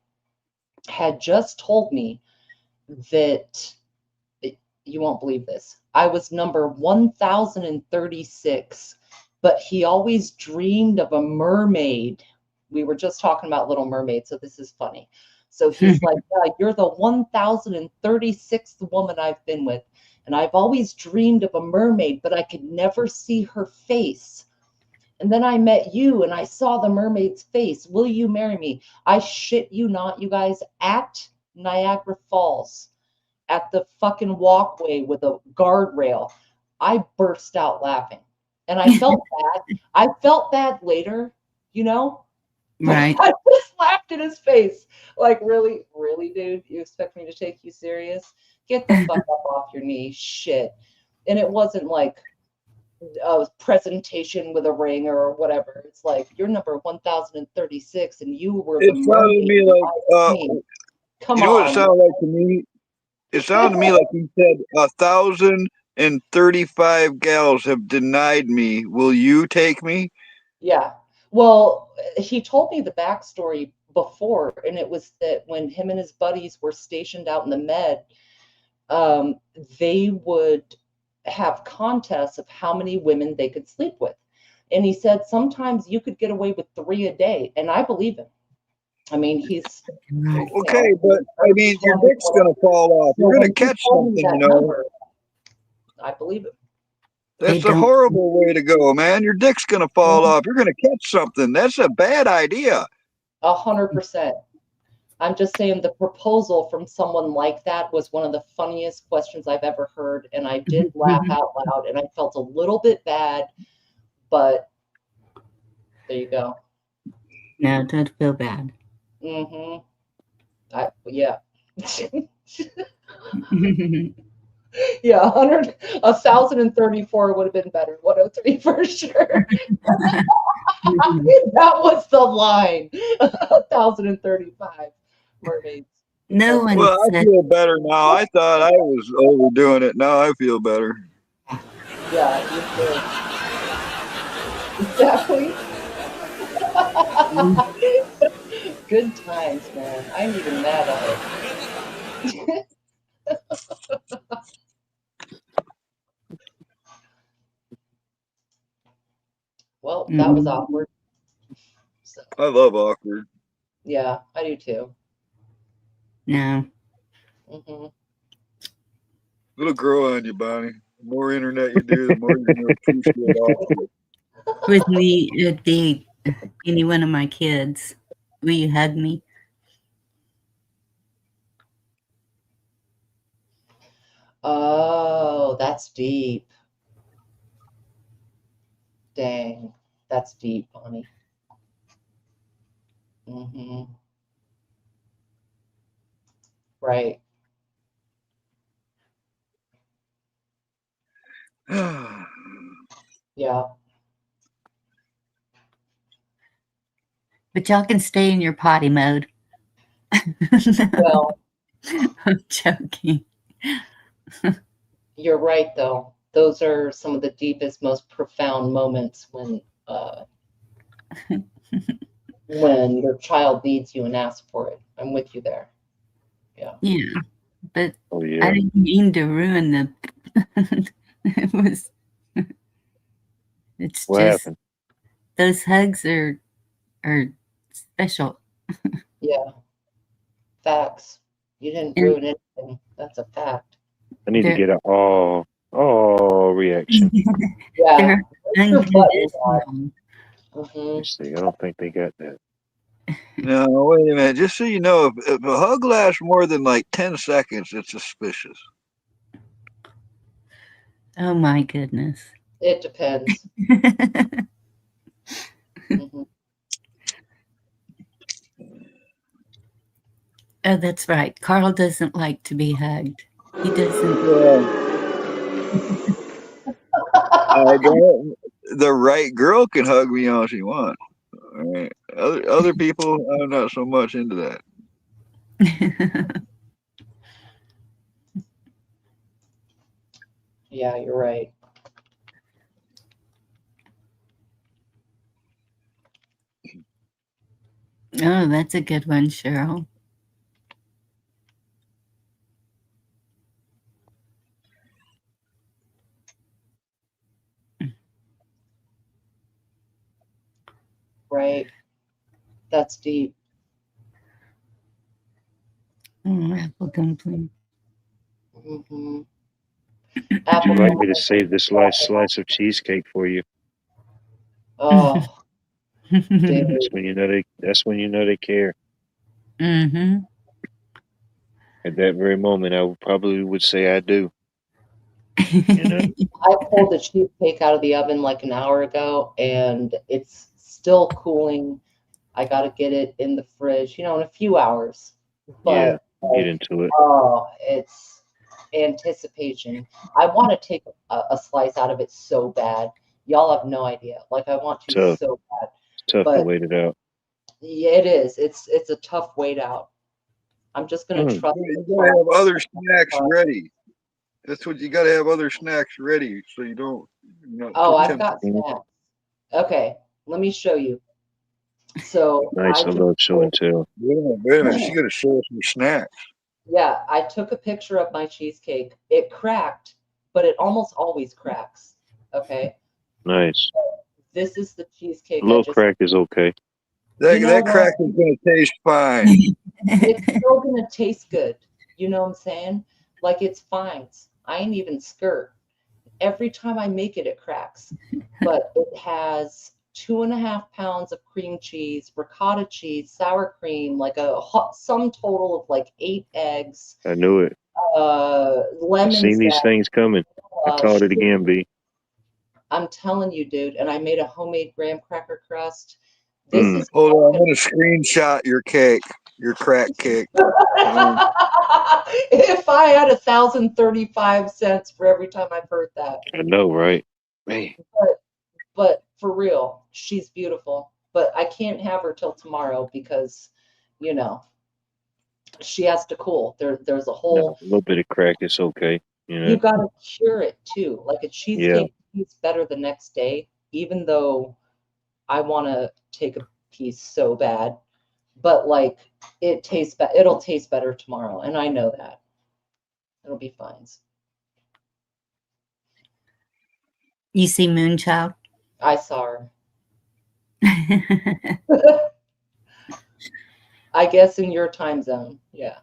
had just told me that, you won't believe this, I was number 1036, but he always dreamed of a mermaid. We were just talking about Little Mermaid, so this is funny. So he's like, yeah, you're the 1036th woman I've been with, and I've always dreamed of a mermaid, but I could never see her face. And then I met you and I saw the mermaid's face. Will you marry me? I shit you not, you guys, at Niagara Falls, at the fucking walkway with a guardrail, I burst out laughing. And I felt bad. I felt bad later, you know? Right. I just laughed in his face. Like, really, really, dude? You expect me to take you serious? Get the fuck up off your knee. Shit. And it wasn't like a presentation with a ring or whatever. It's like, you're number 1036 and you were the mermaid. Me like, come you know on. what it sounded like to me? It sounded to me like you said 1,035 gals have denied me. Will you take me? Yeah. Well, he told me the backstory before, and it was that when him and his buddies were stationed out in the Med, they would have contests of how many women they could sleep with. And he said sometimes you could get away with 3 a day, and I believe him. I mean, he's okay, but I mean, your dick's gonna fall off. You're gonna catch something, you know. Number, I believe it. That's a horrible way to go, man. Your dick's gonna fall off. You're gonna catch something. That's a bad idea. 100%. I'm just saying the proposal from someone like that was one of the funniest questions I've ever heard, and I did laugh out loud, and I felt a little bit bad, but there you go. No, don't feel bad. Mm-hmm. Yeah. Yeah, 1,034 would have been better. 103 for sure. That was the line. 1,035 mermaids. No one. Well, I feel better now. I thought I was overdoing it. Now I feel better. Yeah, you did. Exactly. Good times, man. I ain't even mad at it. Well, that was awkward. So, I love awkward. Yeah, I do too. No. Mm-hmm. It'll grow on you, Bonnie. The more internet you do, the more you're going to appreciate awkward. With me, it'd be any one of my kids. Will you hug me? Oh, that's deep. Dang, that's deep, Bonnie. Mm-hmm. Right. Yeah. But y'all can stay in your potty mode. Well, I'm joking. You're right, though. Those are some of the deepest, most profound moments when your child needs you and asks for it. I'm with you there. Yeah. Yeah, but I didn't mean to ruin the. It was. It's what just happened? Those hugs are special. Yeah. Facts. You didn't And ruin anything. That's a fact. I need to they're get a oh reaction. Yeah. they're What's your button, God? unconditional. Let Mm-hmm. me see. I don't think they got that. No, wait a minute. Just so you know, if a hug lasts more than like 10 seconds, it's suspicious. Oh my goodness. It depends. Mm-hmm. Oh, that's right. Carl doesn't like to be hugged. He doesn't. Well, I don't. The right girl can hug me all she wants. All right. Other people, I'm not so much into that. Yeah, you're right. Oh, that's a good one, Cheryl. Right. That's deep. Oh, apple dumpling. Mm-hmm. Would Apple you like me to dumpling. save this last slice of cheesecake for you? Oh, dude. That's when you know they. That's when you know they care. Mm-hmm. At that very moment, I probably would say I do. You know. I pulled the cheesecake out of the oven like an hour ago, and it's still cooling. I got to get it in the fridge, in a few hours. Yeah. But Get into it. oh, it's anticipation. I want to take a slice out of it so bad. Y'all have no idea. Like I want to Tough. so bad. It's tough to But wait it out. yeah, it is. It's a tough wait out. I'm just gonna trust You the gotta have process. other snacks ready. That's what you gotta have other snacks ready so you don't. Oh, too I've tempted. got snacks. Okay, let me show you. So Nice. I love show and tell. Wait a minute. She gotta show us some snacks. yeah, I took a picture of my cheesecake. It cracked, but it almost always cracks. Okay, Nice. this is the cheesecake A I little just. crack is okay. That What? crack is gonna taste fine. It's still gonna taste good. You know what I'm saying? Like it's fines. I ain't even skirt. Every time I make it, it cracks. But it has 2.5 pounds of cream cheese, ricotta cheese, sour cream, like a sum total of like 8 eggs, I knew it. I've lemon seen these zest. things coming. I called it again, B. I'm telling you, dude. And I made a homemade graham cracker crust. This is Hold on, I'm gonna screenshot your cake, your crack cake. if I had 1,035 cents for every time I've heard that. I know, right? Man. But for real, she's beautiful. But I can't have her till tomorrow because, she has to cool. There's a No, whole. a little bit of crack is okay. You got to cure it too. Like a Yeah. cheesecake tastes better the next day, even though I want to take a piece so bad. But like it tastes it'll taste better tomorrow, and I know that. It'll be fine. You see Moonchild? I saw her. I guess in your time zone. Yeah.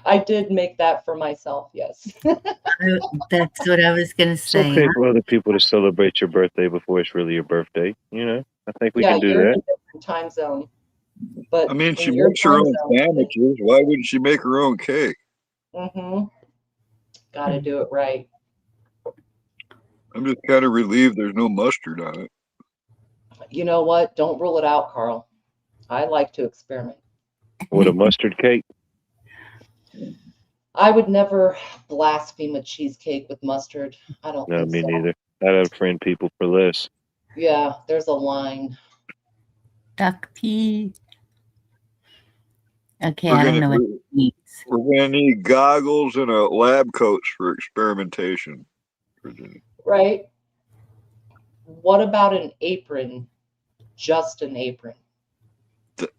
I did make that for myself, yes. That's what I was going to It's say. okay for other people to celebrate your birthday before it's really your birthday. I think we can do you're that. in a different time zone. But I mean, she in your makes her time own zone, sandwiches. Why wouldn't she make her own cake? Got to do it right. I'm just kind of relieved there's no mustard on it. You know what? Don't rule it out, Carl. I like to experiment. With a mustard cake? I would never blaspheme a cheesecake with mustard. I don't No, think me so. neither. I don't friend people for less. Yeah, there's a line. Duck pea. Okay, We're I don't gonna know what it means. we're gonna need goggles and a lab coats for experimentation. Right? What about an apron? Just an apron.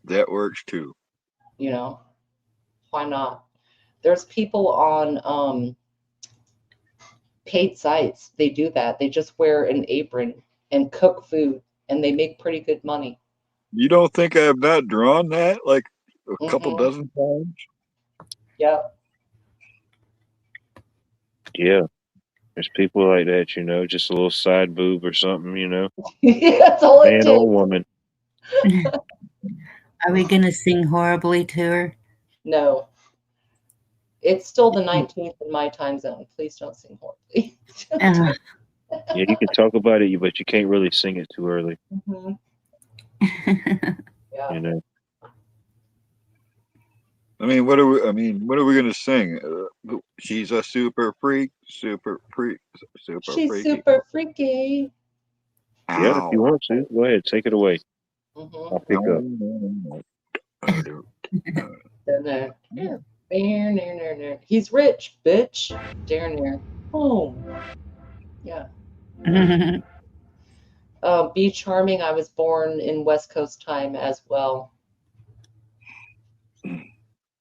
That works too. Why not? There's people on paid sites. They do that. They just wear an apron and cook food, and they make pretty good money. You don't think I have not drawn that like a couple Mhm. dozen times? Yeah. Yeah, there's people like that, just a little side boob or something, That's all it man or takes. woman. Are we going to sing horribly to her? No. It's still the 19th in my time zone. Please don't sing horribly. Uh, Yeah, you can talk about it, but you can't really sing it too early, Mhm. Yeah. you know. I mean, what are we gonna sing? She's a super freak, super freak, super She's freaky. super freaky. Yeah, if you Ow. want to, go ahead, take it away. Mhm. I'll pick up. He's rich, bitch. Darn near home. Yeah. Be charming. I was born in West Coast time as well.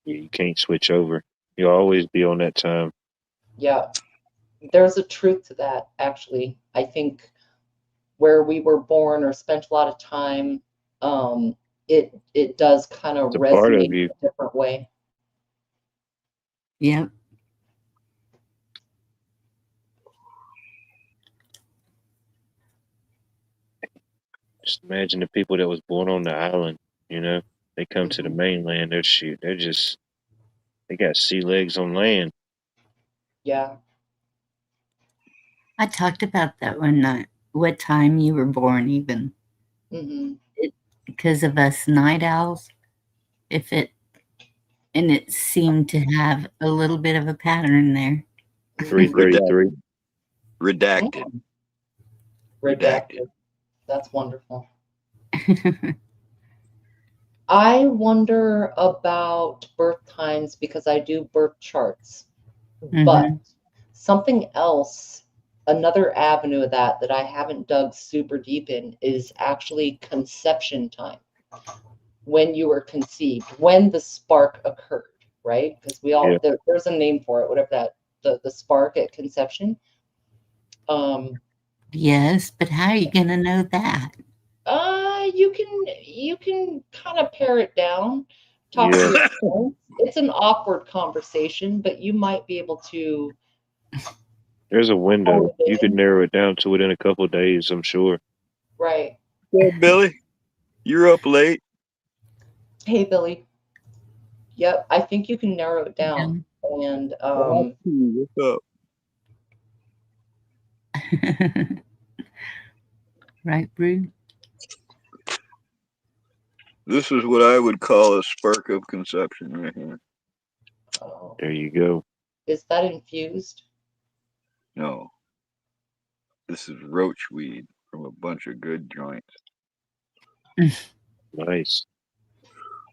Yeah, you can't switch over. You'll always be on that time. Yeah. There's a truth to that, actually. I think where we were born or spent a lot of time, it does kind of It's a part resonate of in you. a different way. Yep. Just imagine the people that was born on the island, they come to the Mhm. mainland, they got sea legs on land. Yeah. I talked about that one night, what time you were born, even. Hmm. Because of us night owls, and it seemed to have a little bit of a pattern there. 333. Redacted. Redacted. That's wonderful. I wonder about birth times because I do birth charts. But Mhm. something else, another avenue of that I haven't dug super deep in is actually conception time. When you were conceived, when the spark occurred, right? Because Yeah. there's a name for it, whatever that the spark at conception. Um, Yes, but how are you going to know that? you can kind of pare it down, talk to Yeah. your parents. It's an awkward conversation, but you might be able to There's a hone window. it You could in. narrow it down to within a couple of days, I'm sure. Right. Yeah, Billy, you're up late. Hey, Billy. Yep, I think you can narrow it down. And What's up? Right, Brew? This is what I would call a spark of conception right here. oh, There you go. is that infused? No, this is roach weed from a bunch of good joints. Nice.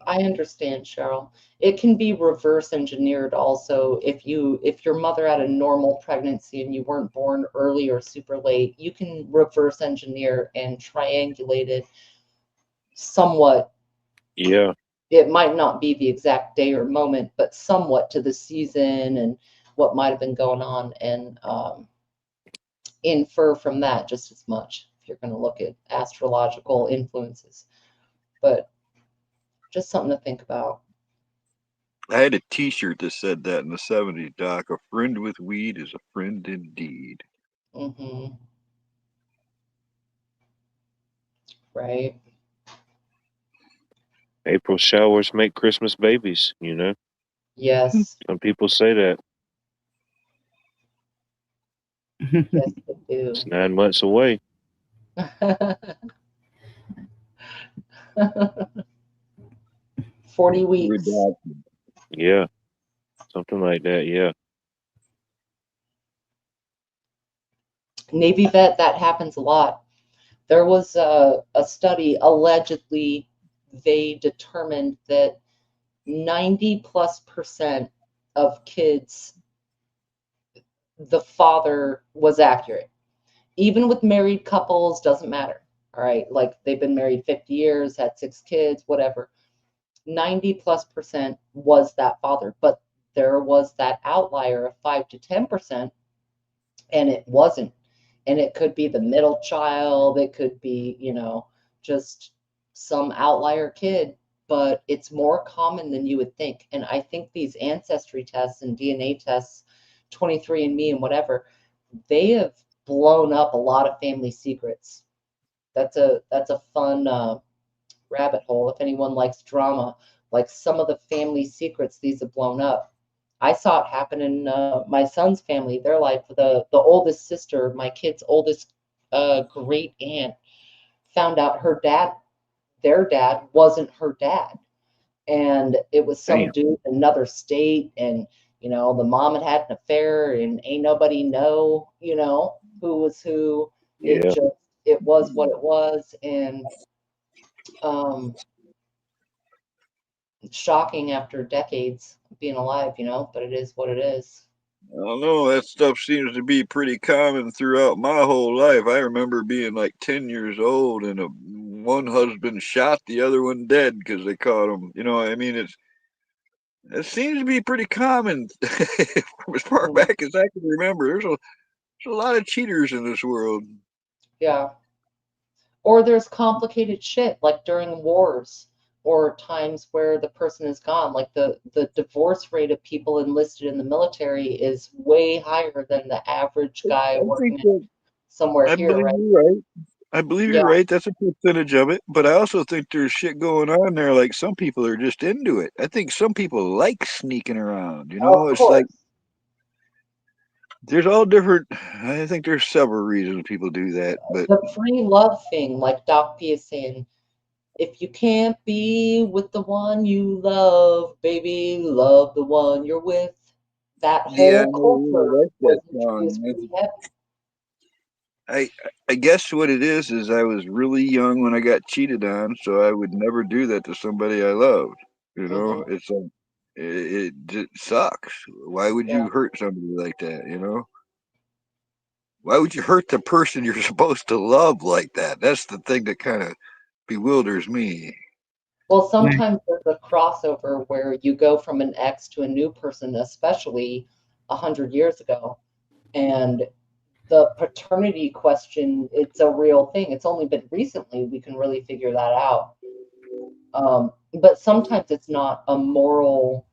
I understand, Cheryl. It can be reverse engineered also if your mother had a normal pregnancy and you weren't born early or super late, you can reverse engineer and triangulate it somewhat. Yeah. It might not be the exact day or moment, but somewhat to the season and what might have been going on, and infer from that just as much if you're going to look at astrological influences. But just something to think about. I had a T-shirt that said that in the '70s, Doc. A friend with weed is a friend indeed. Mm-hmm. Right. April showers make Christmas babies. Yes. Some people say that. Yes, they It's do. 9 months away. 40 weeks. Redacted. Yeah. Something like that. Yeah. Navy vet, that happens a lot. There was a study, allegedly, they determined that 90+% of kids, the father was accurate. Even with married couples, doesn't matter. All right. Like they've been married 50 years, had 6 kids, whatever. 90+% was that father. But there was that outlier of 5 to 10%, and it wasn't. And it could be the middle child, it could be, just some outlier kid, but it's more common than you would think. And I think these ancestry tests and DNA tests, 23andMe and whatever, they have blown up a lot of family secrets. That's a fun rabbit hole if anyone likes drama. Like some of the family secrets these have blown up. I saw it happen in my son's family. Their life, the oldest sister, my kid's oldest great aunt, found out their dad wasn't her dad, and it was some Damn. dude in another state, and the mom had an affair, and ain't nobody know who was who. Yeah. It was what it was, and shocking after decades of being alive, but it is what it is. I don't know. That stuff seems to be pretty common throughout my whole life. I remember being like 10 years old and one husband shot the other one dead because they caught him. You know, I mean, it seems to be pretty common from as far back as I can remember. There's a lot of cheaters in this world. Yeah. Or there's complicated shit like during wars or times where the person is gone. Like the divorce rate of people enlisted in the military is way higher than the average guy working somewhere here, right? You're right. I believe you're right. That's a percentage of it. But I also think there's shit going on there. Like some people are just into it. I think some people like sneaking around. You know, it's like there's all different. I think there's several reasons people do that. But the free love thing, like Doc P is saying, if you can't be with the one you love, baby, love the one you're with. That whole culture was introduced pretty heavy. I guess what it is I was really young when I got cheated on, so I would never do that to somebody I loved. You know, it's like it just sucks. Why would you hurt somebody like that? You know, why would you hurt the person you're supposed to love like that? That's the thing that kind of bewilders me. Well, sometimes there's a crossover where you go from an ex to a new person, especially 100 years ago, and the paternity question, it's a real thing. It's only been recently we can really figure that out. But sometimes it's not a moral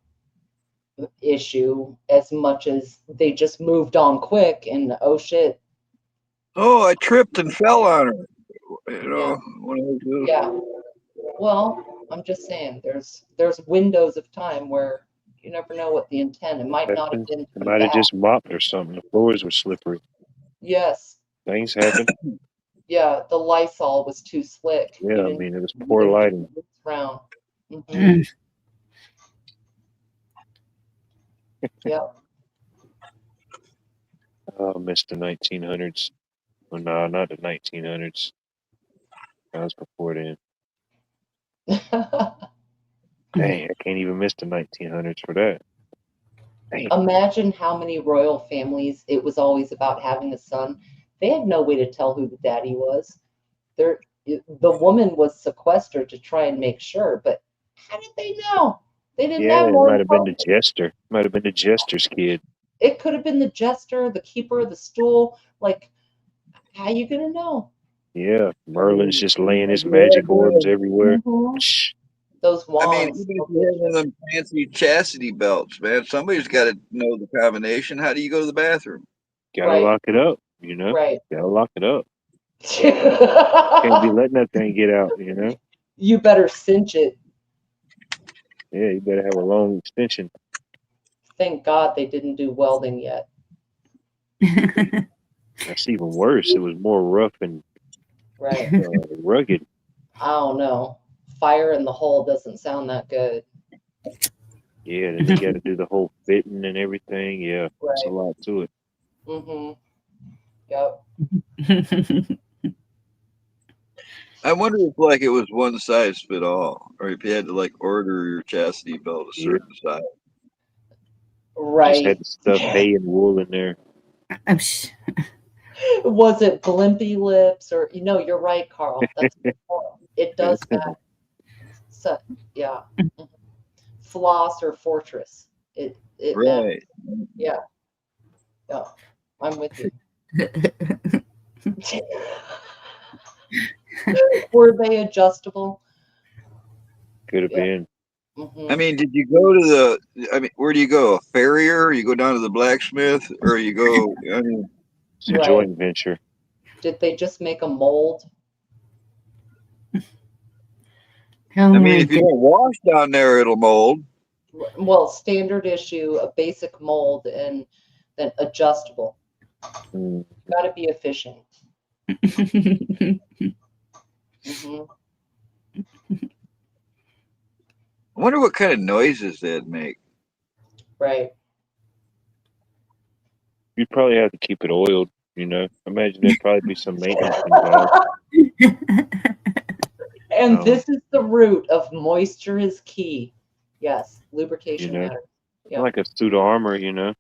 issue as much as they just moved on quick and oh shit. Oh, I tripped and fell on her. You know, yeah. Well, I'm just saying there's windows of time where you never know what the intent. It might not have been. It might have just mopped or something. The floors were slippery. Yes. Things happen. Yeah, the Lysol was too slick. Yeah, I mean, it was poor lighting. Round. Yeah. Oh, missed the 1900s. Well, no, not the 1900s. That was before then. Dang, I can't even miss the 1900s for that. Dang. Imagine how many royal families it was always about having a son. They had no way to tell who the daddy was. The woman was sequestered to try and make sure, but how did they know? They didn't have more. It might have been the jester. Might have been the jester's kid. It could have been the jester, the keeper of the stool. Like, how are you gonna know? Yeah, Merlin's just laying his magic orbs everywhere. Those wands. I mean, even if you have them fancy chastity belts, man, somebody's got to know the combination. How do you go to the bathroom? Gotta lock it up, you know? Right. Gotta lock it up. Can't be letting that thing get out, you know? You better cinch it. Yeah, you better have a long extension. Thank God they didn't do welding yet. That's even worse. It was more rough and rugged. I don't know. Fire in the hole doesn't sound that good. Yeah, then you got to do the whole fitting and everything. Yeah, there's a lot to it. Yep. I wonder if like it was one size fit all, or if you had to like order your chastity belt a certain size. Right. Just had to stuff hay and wool in there. Was it blimpy lips or you're right, Carl. That's it does that. So yeah. Floss or fortress. It right. Yeah. Yeah. I'm with you. Were they adjustable? Could have Yeah. been. I mean, did you go to the? I mean, where do you go? A farrier? You go down to the blacksmith, or you go? I mean, It's a Right. joint venture. Did they just make a mold? Oh I mean, my if you goodness. don't wash down there, it'll mold. Well, standard issue, a basic mold, and then adjustable. Mm. Got to be efficient. hmm I wonder what kind of noises they'd make. Right. You'd probably have to keep it oiled. Imagine there'd probably be some maintenance involved. And Um, this is the root of moisture is key. Yes, you lubrication know, matters. Yeah. like a suit of armor. You Gotta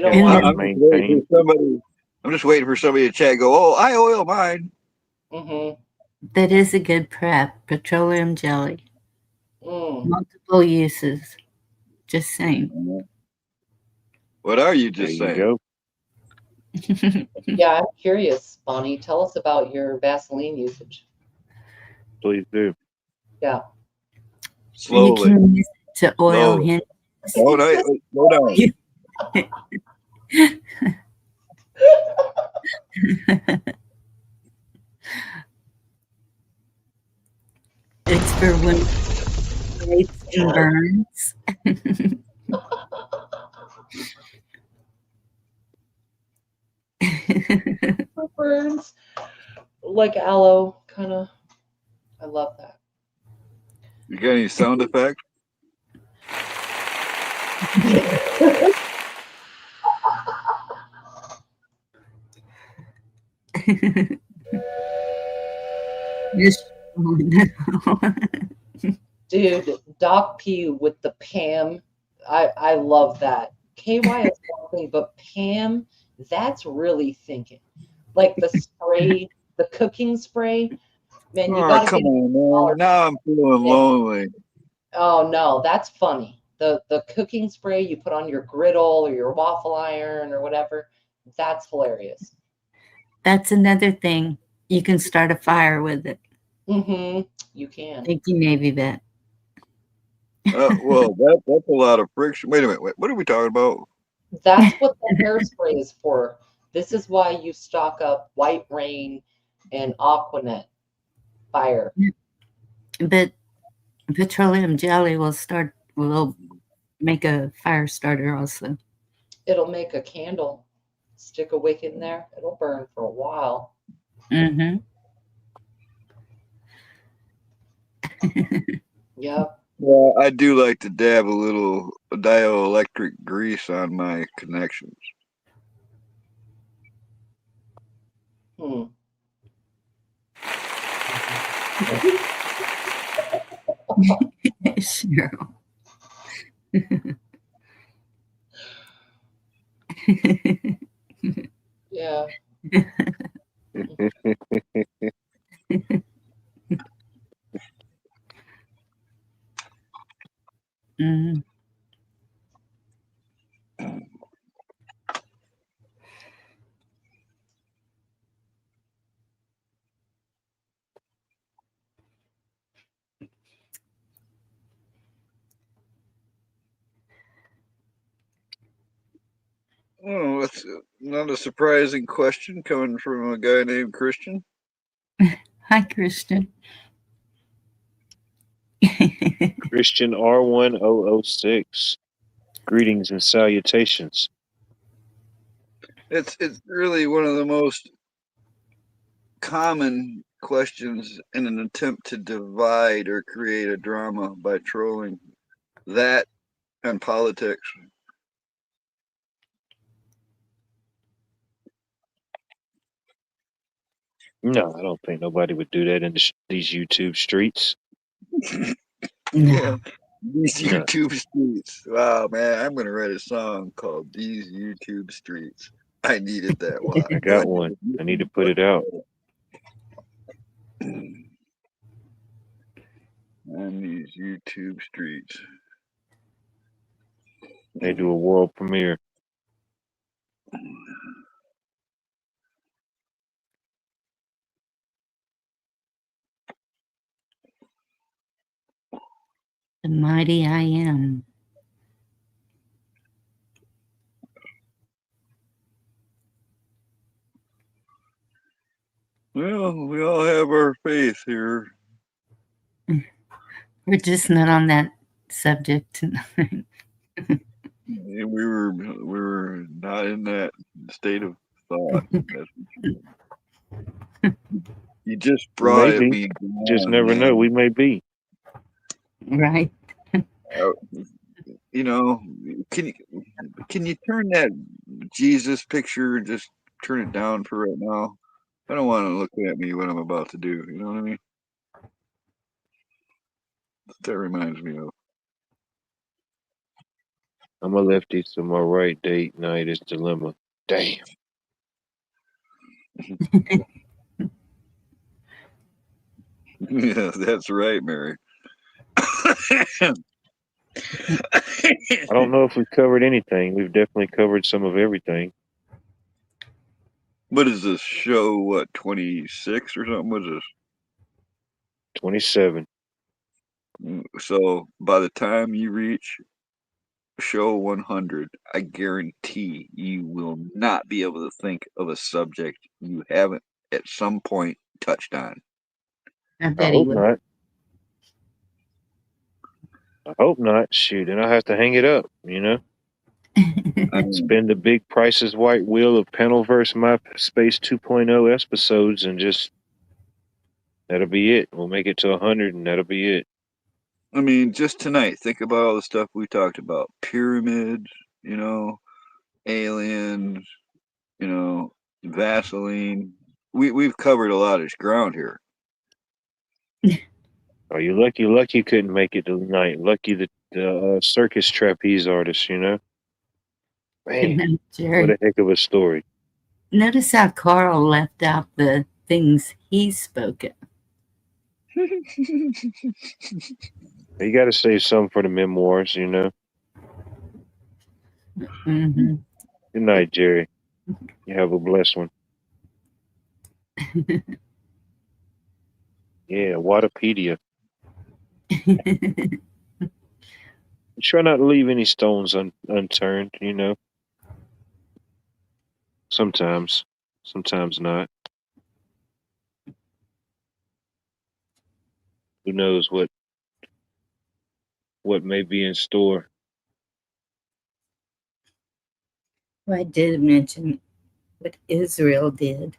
don't And want keep then- it I'm just waiting maintained. for somebody. I'm just waiting for somebody to chat. And go, oh, I oil mine. to. That is a good prep. Petroleum jelly. Multiple uses. Just saying. What are you There just you saying? go. Yeah, I'm curious, Bonnie. Tell us about your Vaseline usage. Please do. Yeah. You Slowly. can use it to oil Slowly. him. Oh, no, slow down. It's for when lights and burns. Burns like aloe, kind of. I love that. You got any sound effects? Yes. Dude, Doc P with the Pam. I love that. KY is one thing, but Pam, that's really thinking. Like the spray, the cooking spray. Man, you Oh, gotta come get on, man. Now I'm feeling lonely. Oh no, that's funny. The cooking spray you put on your griddle or your waffle iron or whatever, that's hilarious. That's another thing. You can start a fire with it. You can. Thank you, Navy vet. Well, that's a lot of friction. Wait a minute. Wait, what are we talking about? That's what the hairspray is for. This is why you stock up White Rain and Aquanet fire. But petroleum jelly will make a fire starter also. It'll make a candle. Stick a wick in there. It'll burn for a while. Mm-hmm. Yep. Well, I do like to dab a little dioelectric grease on my connections. Sure. Yeah. Mm. Oh, that's not a surprising question coming from a guy named Christian. Hi, Christian. Christian R1006. Greetings and salutations. It's really one of the most common questions in an attempt to divide or create a drama by trolling. That and politics. No, I don't think nobody would do that in these YouTube streets. Yeah. These No. YouTube streets. Wow, man, I'm gonna write a song called These YouTube Streets. I needed that one. I got one. I need to put it out. On these YouTube streets. They do a world premiere. The mighty I am. Well, we all have our faith here. We're just not on that subject tonight. And we were not in that state of thought. You just brought it Maybe. me. Just On, never man. know. We may be. Right. You know, can you turn that Jesus picture, just turn it down for right now? I don't want to look at me what I'm about to do. You know what I mean? That reminds me of. I'm a lefty, so my right date night is dilemma. Damn. Yeah, that's right, Mary. I don't know if we've covered anything. We've definitely covered some of everything. What is this show? What, 26 or something? What is this? 27. So by the time you reach show 100, I guarantee you will not be able to think of a subject you haven't at some point touched on. I I bet he hope will. not. I hope not. Shoot, and I'll have to hang it up, you know? Spin the big Price is White wheel of Panelverse MySpace 2.0 episodes and just, that'll be it. We'll make it to 100 and that'll be it. I mean, just tonight, think about all the stuff we talked about. Pyramids, aliens, Vaseline. We've covered a lot of ground here. Oh, you lucky couldn't make it tonight. Lucky the circus trapeze artist, you know? Man, No, what Jerry. a heck of a story. Notice how Carl left out the things he spoke of. You got to save some for the memoirs, you know? Mm-hmm. Good night, Jerry. You have a blessed one. Yeah, Waterpedia. Try not to leave any stones unturned, you know? Sometimes not. Who knows what may be in store. Well, I did mention what Israel did.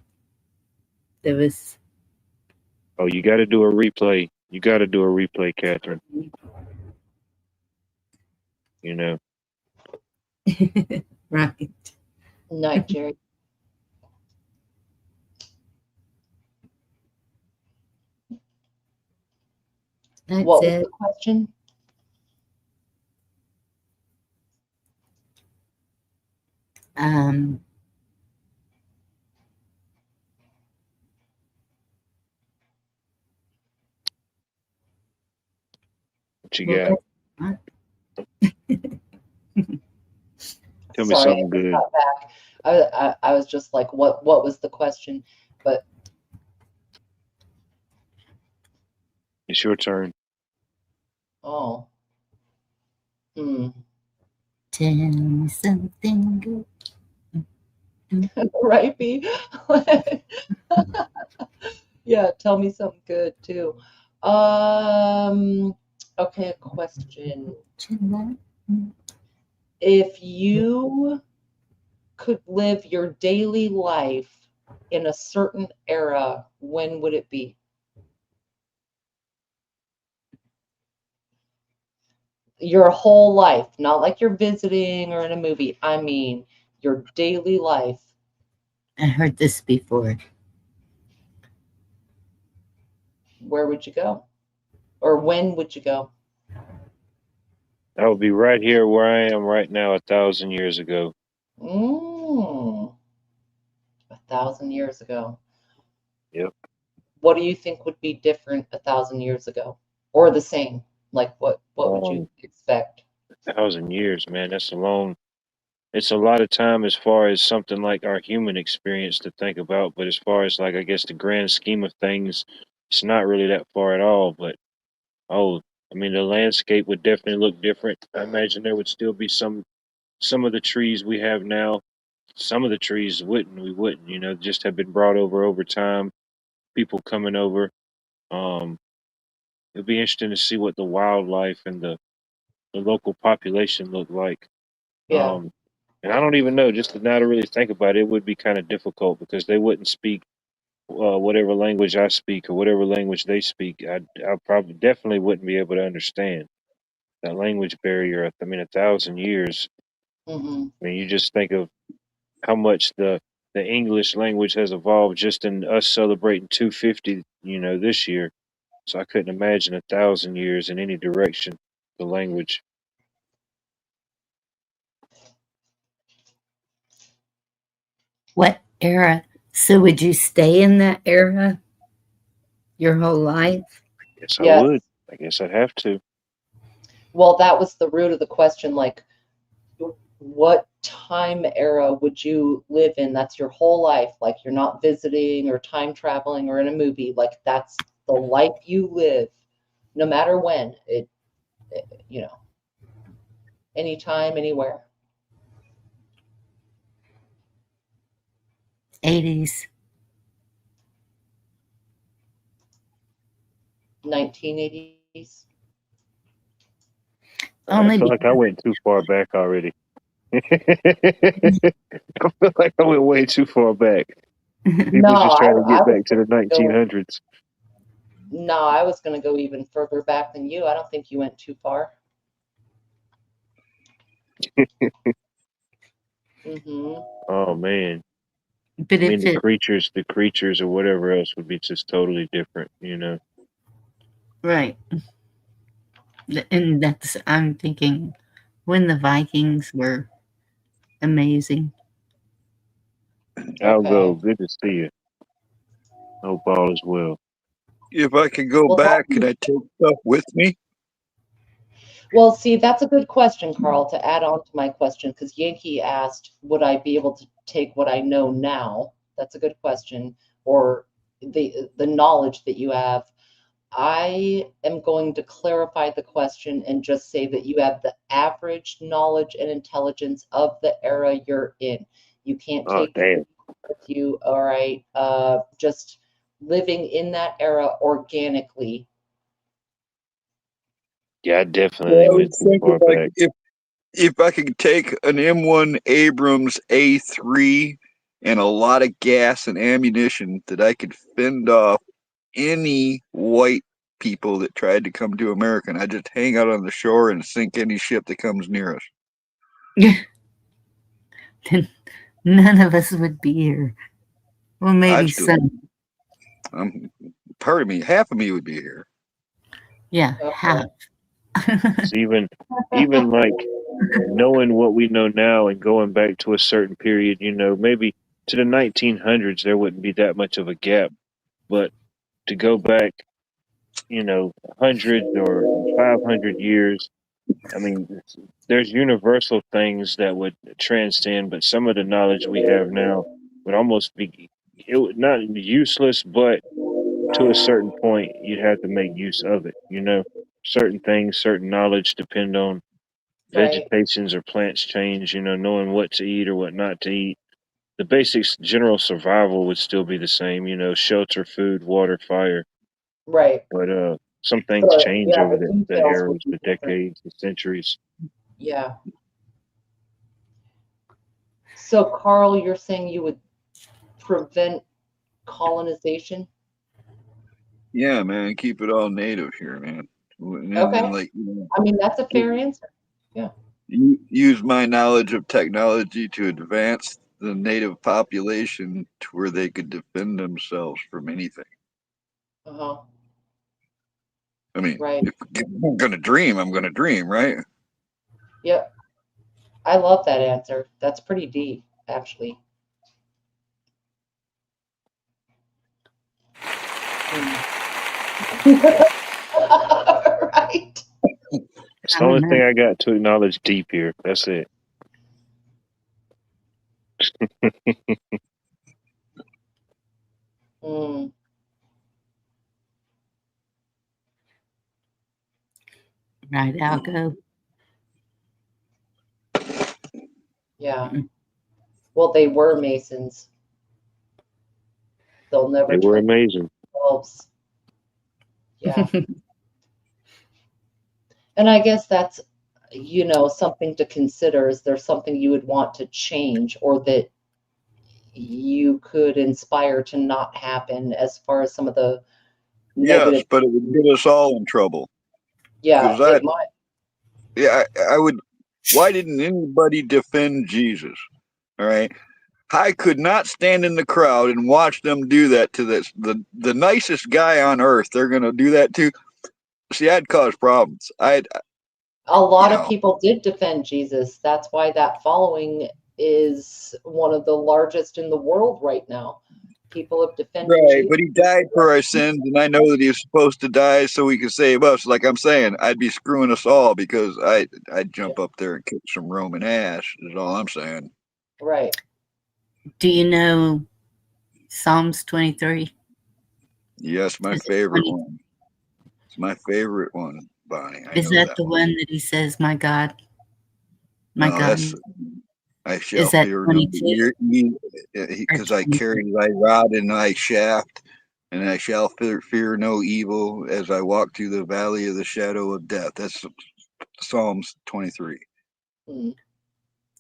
There was. Oh, you got to do a replay. You got to do a replay, Catherine. You know. Right. Night, Jerry. That's What was it. the question? What you got? Tell me Sorry, something good. got back. I was just like, what was the question? But It's your turn. oh. Tell me something good. Right, B? Yeah, tell me something good too. Okay, a question. If you could live your daily life in a certain era, when would it be? Your whole life, not like you're visiting or in a movie. I mean, your daily life. I heard this before. Where would you go? Or when would you go? I would be right here where I am right now 1,000 years ago. 1,000 years ago. Yep. What do you think would be different 1,000 years ago, or the same? Like what would you expect? 1,000 years, man. That's a long. It's a lot of time as far as something like our human experience to think about, but as far as like I guess the grand scheme of things, it's not really that far at all. But I mean, the landscape would definitely look different. I imagine there would still be some of the trees we have now. Some of the trees wouldn't. We wouldn't. Just have been brought over time. People coming over. Um, It'd be interesting to see what the wildlife and the local population look like. Yeah. And I don't even know. Just now to really think about it, it would be kind of difficult because they wouldn't speak whatever language I speak or whatever language they speak. I probably definitely wouldn't be able to understand that language barrier. I mean, 1,000 years. Hmm. I mean, you just think of how much the English language has evolved just in us celebrating 250, this year. So I couldn't imagine 1,000 years in any direction. The language. What era? So would you stay in that era your whole life? Yes, I Yes. would. I guess I'd have to. Well, that was the root of the question. Like, what time era would you live in? That's your whole life. Like, you're not visiting or time traveling or in a movie. Like, that's the life you live, no matter when. You know, anytime, anywhere. 80s. 1980s. I Only feel like I because went too far back already. I feel like I went way too far back. No, People just trying to I get was back to the go. 1900s. No, I was going to go even further back than you. I don't think you went too far. Hmm. Oh man. but I mean, if it the creatures or whatever else would be just totally different. right. And that's I'm thinking when the Vikings were amazing. I'll go. Okay. Good to see you. Hope all is well. If I could go Well, back, could I take stuff with me? well, see, that's a good question, Carl, to add on to my question, because Yankee asked, would I be able to take what I know now? That's a good question, or the knowledge that you have. I am going to clarify the question and just say that you have the average knowledge and intelligence of the era you're in. You can't Oh take damn. with you, all right? Just living in that era organically. Yeah, I Well, definitely I went was too thinking far like back. if I could take an M1 Abrams A3 and a lot of gas and ammunition that I could fend off any white people that tried to come to America, and I just hang out on the shore and sink any ship that comes near us. Then none of us would be here. Well, maybe I'd still, some. part of me, half of me would be here. Yeah, Okay. half. It's even like knowing what we know now and going back to a certain period, maybe to the 1900s, there wouldn't be that much of a gap. But to go back, 100 or 500 years, I mean, there's universal things that would transcend, but some of the knowledge we have now would almost be, it would not useless, but to a certain point, you'd have to make use of it. Certain things, certain knowledge depend on Right, vegetations or plants change, knowing what to eat or what not to eat. The basics, general survival would still be the same, shelter, food, water, fire. right. But some things So, change yeah, over the the details would eras, be the different. decades, the centuries. Yeah. So, Carl, you're saying you would prevent colonization? Yeah, man, keep it all native here, man. And then, Okay. like, I mean, that's a fair answer. Yeah. use my knowledge of technology to advance the native population to where they could defend themselves from anything. Uh-huh. I mean, Right. if I'm gonna dream, I'm gonna dream, right? Yep. I love that answer. That's pretty deep, actually. Hmm. Right. It's I the don't only know. thing I got to acknowledge deep here. That's it. Mm. Right, I'll go. Yeah. Well, they were Masons. They'll never They were trust amazing. themselves. Yeah. And I guess that's, something to consider. Is there something you would want to change or that you could inspire to not happen as far as some of the Yes, negative? but it would get us all in trouble. Yeah, Because it might. yeah, I would. Why didn't anybody defend Jesus? All right. I could not stand in the crowd and watch them do that to the nicest guy on earth. They're gonna do that to. See, I'd cause problems. A lot of people did defend Jesus. That's why that following is one of the largest in the world right now. People have defended Right, Jesus. but he died for our sins, and I know that he was supposed to die so he could save us. Like I'm saying, I'd be screwing us all because I'd jump up there and kick some Roman ass. Is all I'm saying. Right. Do you know Psalms 23? Yes, my favorite one. It's my favorite one, Bonnie. I Is know that that the one that he says, my God? My No, God. that's I shall Is that fear no 22? because I carry thy rod and thy shaft, and I shall fear no evil as I walk through the valley of the shadow of death. That's Psalms 23.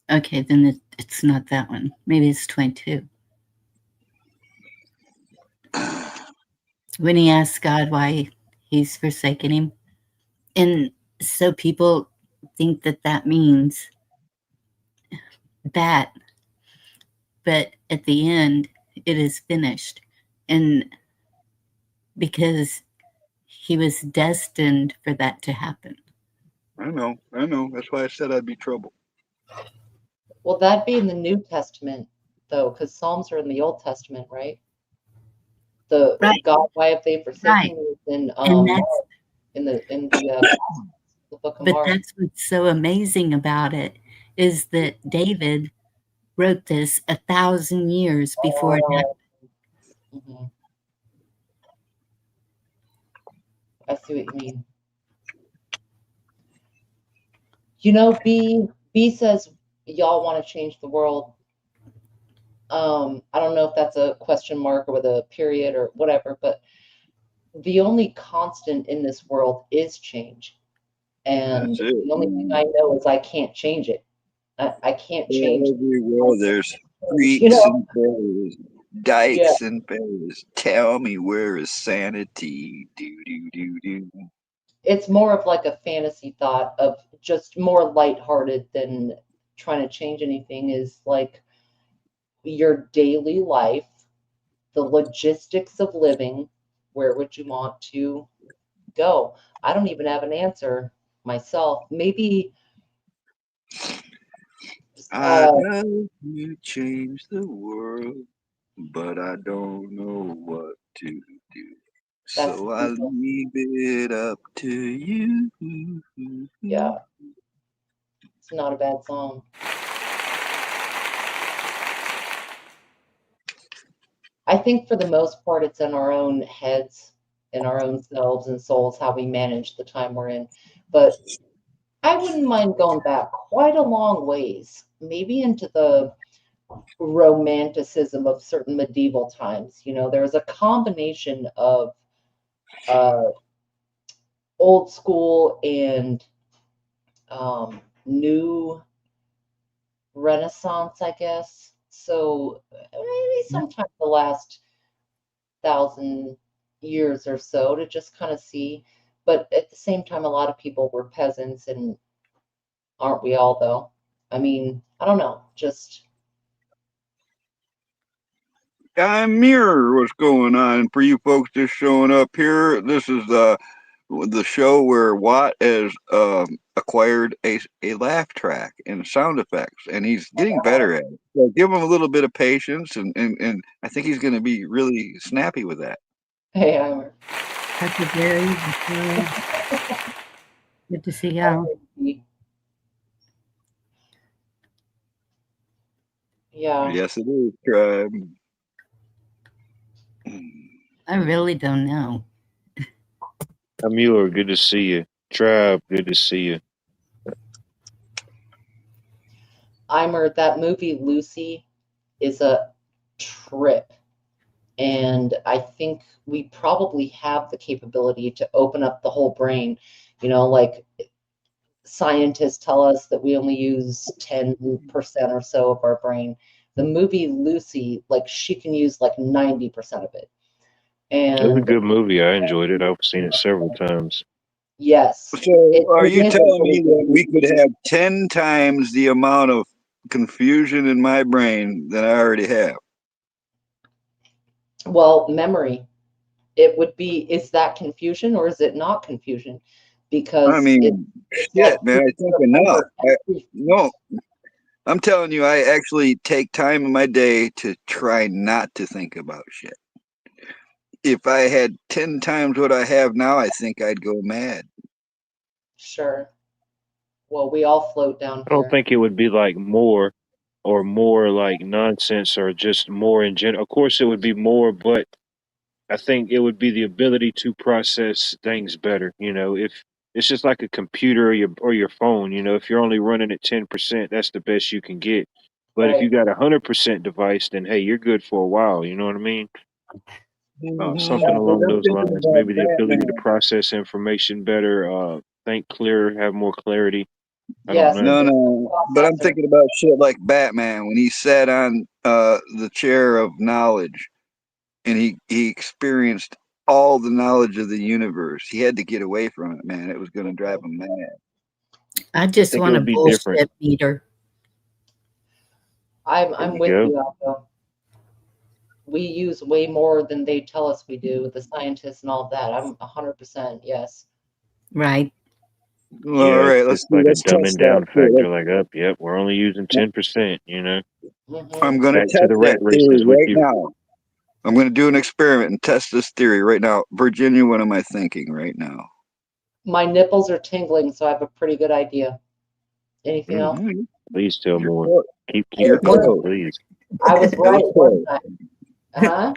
Okay, then it's not that one. Maybe it's 22. When he asks God why he's forsaken him. And so people think that means that, but at the end, it is finished. And because he was destined for that to happen. I know. That's why I said I'd be trouble. Well, that'd be in the New Testament, though, because Psalms are in the Old Testament, right? The Right. God, why have they forsaken me? In Mark, in the book of But Mark. that's what's so amazing about it is that David wrote this 1,000 years before it happened. I see what you mean. You know, B says y'all want to change the world. I don't know if that's a question mark or with a period or whatever, but the only constant in this world is change. And the only thing I know is I can't change it. I can't change. Everywhere there's freaks and fairies, dykes and fairies. Tell me where is sanity? Do. It's more of like a fantasy thought of just more lighthearted than trying to change anything. Is like your daily life, the logistics of living. Where would you want to go? I don't even have an answer myself. Maybe I'd love to change the world, but I don't know what to do. So I leave it up to you. Yeah. It's not a bad song. I think for the most part, it's in our own heads, in our own selves and souls, how we manage the time we're in. But I wouldn't mind going back quite a long ways, maybe into the romanticism of certain medieval times. You know, there's a combination of old school and new Renaissance, I guess. So maybe sometime the last 1,000 years or so to just kind of see. But at the same time, a lot of people were peasants, and aren't we all, though? I mean, I don't know. Just mirror what's going on for you folks just showing up here. This is the show where Watt has acquired a laugh track and sound effects, and he's getting better at it. So give him a little bit of patience, and I think he's going to be really snappy with that. Hey, I'm That's a very good to see y'all. Yeah. Yes, it is, tribe. I really don't know. Amur, good to see you. Tribe, good to see you. Eimer, that movie Lucy is a trip. And I think we probably have the capability to open up the whole brain. You know, like scientists tell us that we only use 10% or so of our brain. The movie Lucy, like she can use like 90% of it. It was a And good movie. I enjoyed it. I've seen it several times. yes, So are it you is a telling really me good that we movie. could have 10 times the amount of confusion in my brain that I already have? Well, memory. It would be, is that confusion or is it not confusion? I Because mean, it's like shit, man, we I think enough. remember everything. No, I'm telling you, I actually take time in my day to try not to think about shit. If I had 10 times what I have now, I think I'd go mad. Sure. Well, we all float down I don't here. think it would be like more or more like nonsense or just more in general. Of course, it would be more, but I think it would be the ability to process things better. You know, if it's just like a computer or your phone. You know, if you're only running at 10%, that's the best you can get. But if you Right. got 100% device, then hey, you're good for a while. You know what I mean? Something But along I'm those thinking lines. about Maybe the ability to Batman. process information better, think clearer, have more clarity. I don't Yes, know. No, the no, but I'm processor. thinking about shit like Batman when he sat on the chair of knowledge and he experienced all the knowledge of the universe. He had to get away from it, man. It was going to drive him mad. I I just think it want a would be different. bullshit meter. There I'm you with go. you, Alco. We use way more than they tell us we do, the scientists and all of that. I'm 100% yes. Right. Well, all Yeah, right, it's let's see. like a Let's test dumbing that down factor. theory. Like, up, yep, we're only using 10%. You know, Hmm. I'm going to back to test the rat that theory races with right you. now. I'm going to do an experiment and test this theory right now. Virginia, what am I thinking right now? My nipples are tingling, so I have a pretty good idea. Anything else? Mhm. Please tell You're more. close. Keep You're it coming, close. please. I was That was right one close. time. Huh?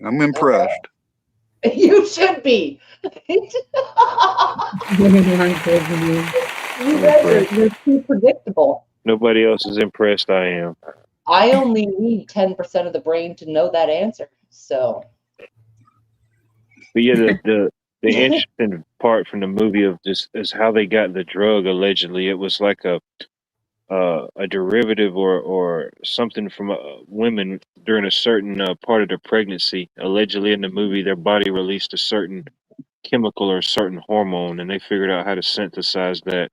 I'm impressed. You should be. You I'm guys are, impressed. you're too predictable. Nobody else is impressed. I am. I only need 10% of the brain to know that answer. So, But yeah, the interesting part from the movie of this is how they got the drug. Allegedly, it was like a derivative or something from women during a certain part of their pregnancy. Allegedly, in the movie, their body released a certain chemical or a certain hormone, and they figured out how to synthesize that.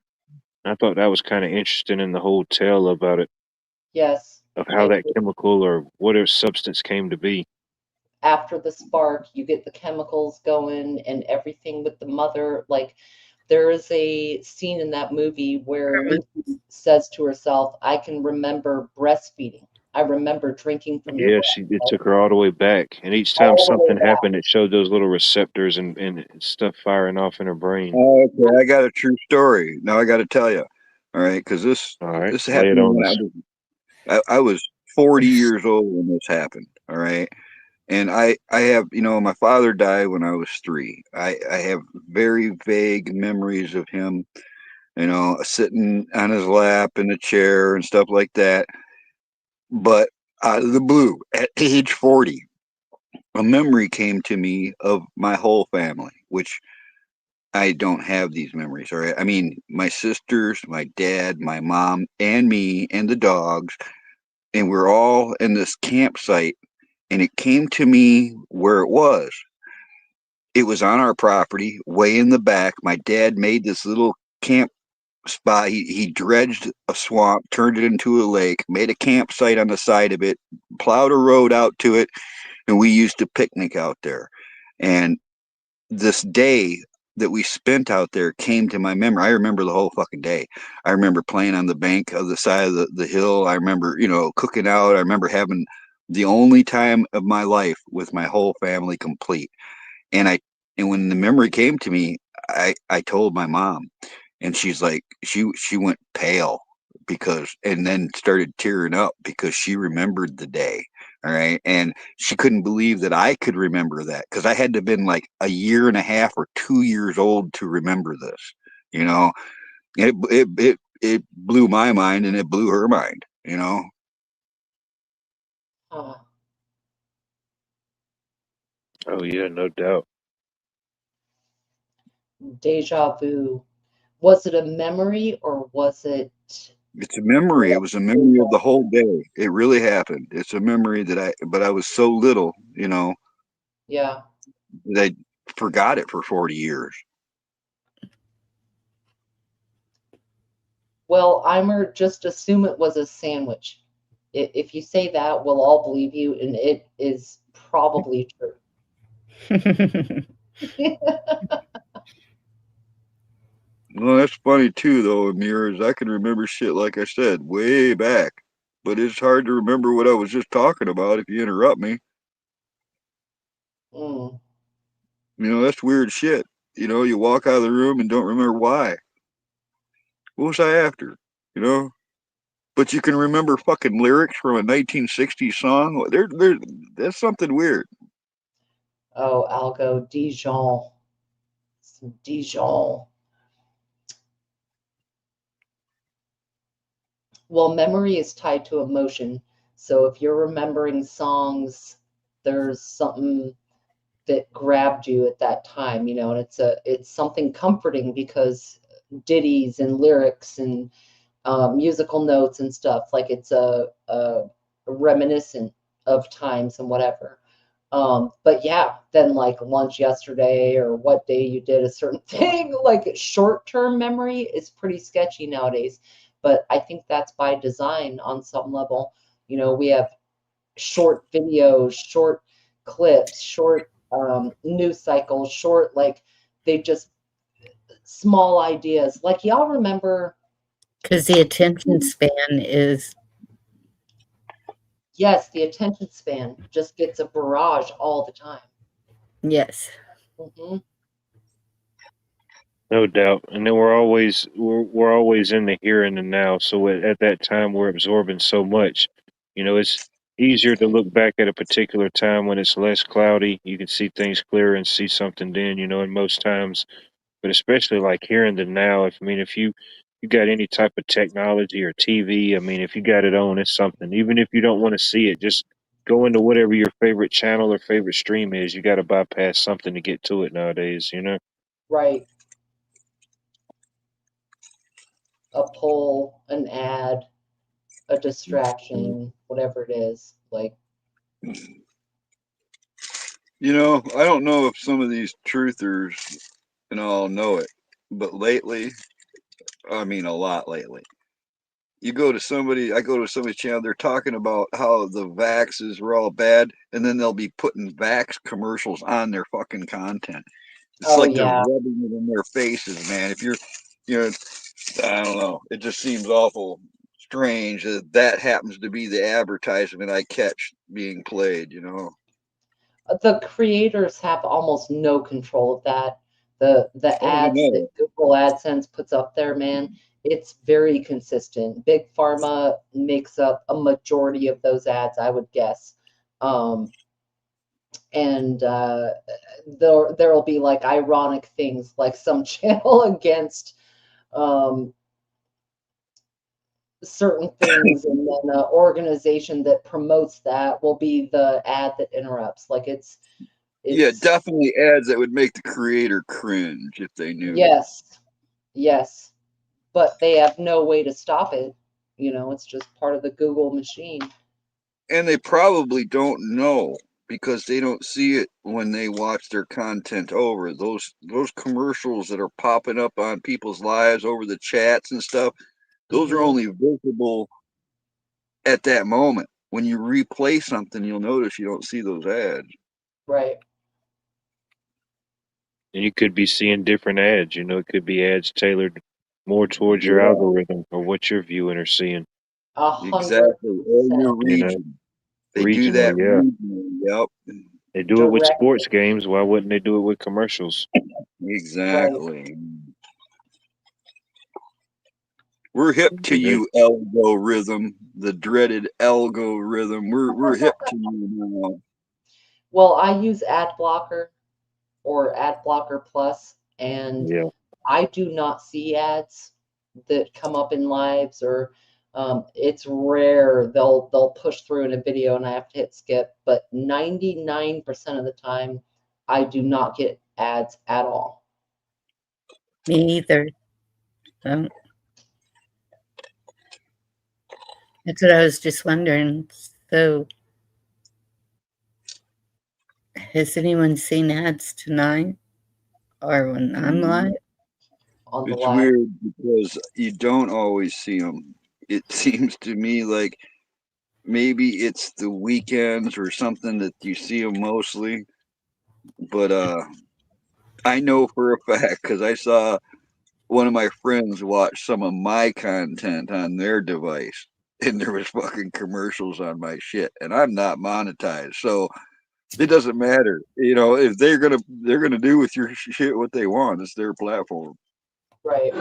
I thought that was kind of interesting in the whole tale about it, yes, of how it that chemical or whatever substance came to be. after the spark, you get the chemicals going and everything with the mother. Like, there is a scene in that movie where Minky says to herself, I can remember breastfeeding. I remember drinking from your Yeah, breast, it like, took her all the way back, and each time all the way something back. happened, it showed those little receptors and stuff firing off in her brain. Oh, okay, I got a true story. Now I got to tell you. All right, because All right, this lay it happened on when us. I was 40 years old when this happened. All right, and I have my father died when I was 3. I have very vague memories of him, sitting on his lap in a chair and stuff like that. But out of the blue, at age 40, a memory came to me of my whole family, which I don't have these memories. All right. I mean, my sisters, my dad, my mom, and me, and the dogs, and we're all in this campsite. And it came to me where it was. It was on our property, way in the back. My dad made this little camp spot. He dredged a swamp, turned it into a lake, made a campsite on the side of it, plowed a road out to it, and we used to picnic out there. And this day that we spent out there came to my memory. I remember the whole fucking day. I remember playing on the bank of the side of the hill. I remember, cooking out. I remember having the only time of my life with my whole family complete. And when the memory came to me, I told my mom, and she's like, she went pale and then started tearing up because she remembered the day All right. And she couldn't believe that I could remember that because I had to have been like a year and a half or 2 years old to remember this. You know, it blew my mind and it blew her mind, you know. Huh. Oh yeah, no doubt. Deja vu. Was it a memory or was it It's a memory. It was a memory of the whole day. It really happened. It's a memory but I was so little, you know, yeah. that I forgot it for 40 years. Well, Eimer, just assume it was a sandwich. If you say that, we'll all believe you, and it is probably true. Well, that's funny too, though, Amir, is I can remember shit, like I said, way back. But it's hard to remember what I was just talking about if you interrupt me. Mm. You know, that's weird shit. You know, you walk out of the room and don't remember why. What was I after? You know? But you can remember fucking lyrics from a 1960s song. That's something weird. Oh, Algo, Dijon. Some Dijon. Well, memory is tied to emotion. So if you're remembering songs, there's something that grabbed you at that time, you know, and it's something comforting because ditties and lyrics and musical notes and stuff, like it's a reminiscent of times and whatever. But yeah, then like lunch yesterday or what day you did a certain thing, like short-term memory is pretty sketchy nowadays. But I think that's by design on some level. You know, we have short videos, short clips, short news cycles, short, like they just small ideas. Like y'all remember, Because the attention span is, yes, the attention span just gets a barrage all the time. yes. Hmm. No doubt. And then we're always in the here and the now. So at that time we're absorbing so much. You know, it's easier to look back at a particular time when it's less cloudy. You can see things clearer and see something then, you know, and most times, but especially like here and the now, if you got any type of technology or TV, I mean, if you got it on, it's something. Even if you don't want to see it, just go into whatever your favorite channel or favorite stream is. You got to bypass something to get to it nowadays, you know? Right. A poll, an ad, a distraction, whatever it is. Like, You know, I don't know if some of these truthers and all know it, but lately, I mean a lot lately, I go to somebody's channel, they're talking about how the vaxes were all bad, and then they'll be putting vax commercials on their fucking content. It's oh like they're yeah, rubbing it in their faces, man. If you know, I don't know. It just seems awful strange that that happens to be the advertisement I catch being played, you know. the creators have almost no control of that. The Oh, I ads know. that Google AdSense puts up there, man, it's very consistent. Big Pharma makes up a majority of those ads, I would guess. Um, and there'll be like ironic things, like some channel against um, certain things, and then an organization that promotes that will be the ad that interrupts. Like Yeah, it's definitely ads that would make the creator cringe if they knew. yes, yes, but they have no way to stop it. You know, it's just part of the Google machine. And they probably don't know because they don't see it when they watch their content over. Those commercials that are popping up on people's lives over the chats and stuff, those are Hmm. only visible at that moment. When you replay something, you'll notice you don't see those ads. Right. And you could be seeing different ads. You know, it could be ads tailored more towards your Yeah, algorithm or what you're viewing or seeing. A hundred exactly. Or percent your You know, region. They do regional, that yeah. regionally. Yep. They do it with directly. sports games. Why wouldn't they do it with commercials? Right. Exactly. We're hip to you, algorithm, the dreaded algorithm. We're hip to you now. Well, I use ad blocker or ad blocker plus, and Yeah. I do not see ads that come up in lives, or it's rare they'll push through in a video and I have to hit skip, but 99% of the time I do not get ads at all. Me either. That's what I was just wondering. So, has anyone seen ads tonight or when I'm live? On the It's live. weird because you don't always see them. It seems to me like maybe it's the weekends or something that you see them mostly. But I know for a fact because I saw one of my friends watch some of my content on their device, and there was fucking commercials on my shit, and I'm not monetized, so it doesn't matter. You know, if they're gonna do with your shit what they want. It's their platform. Right.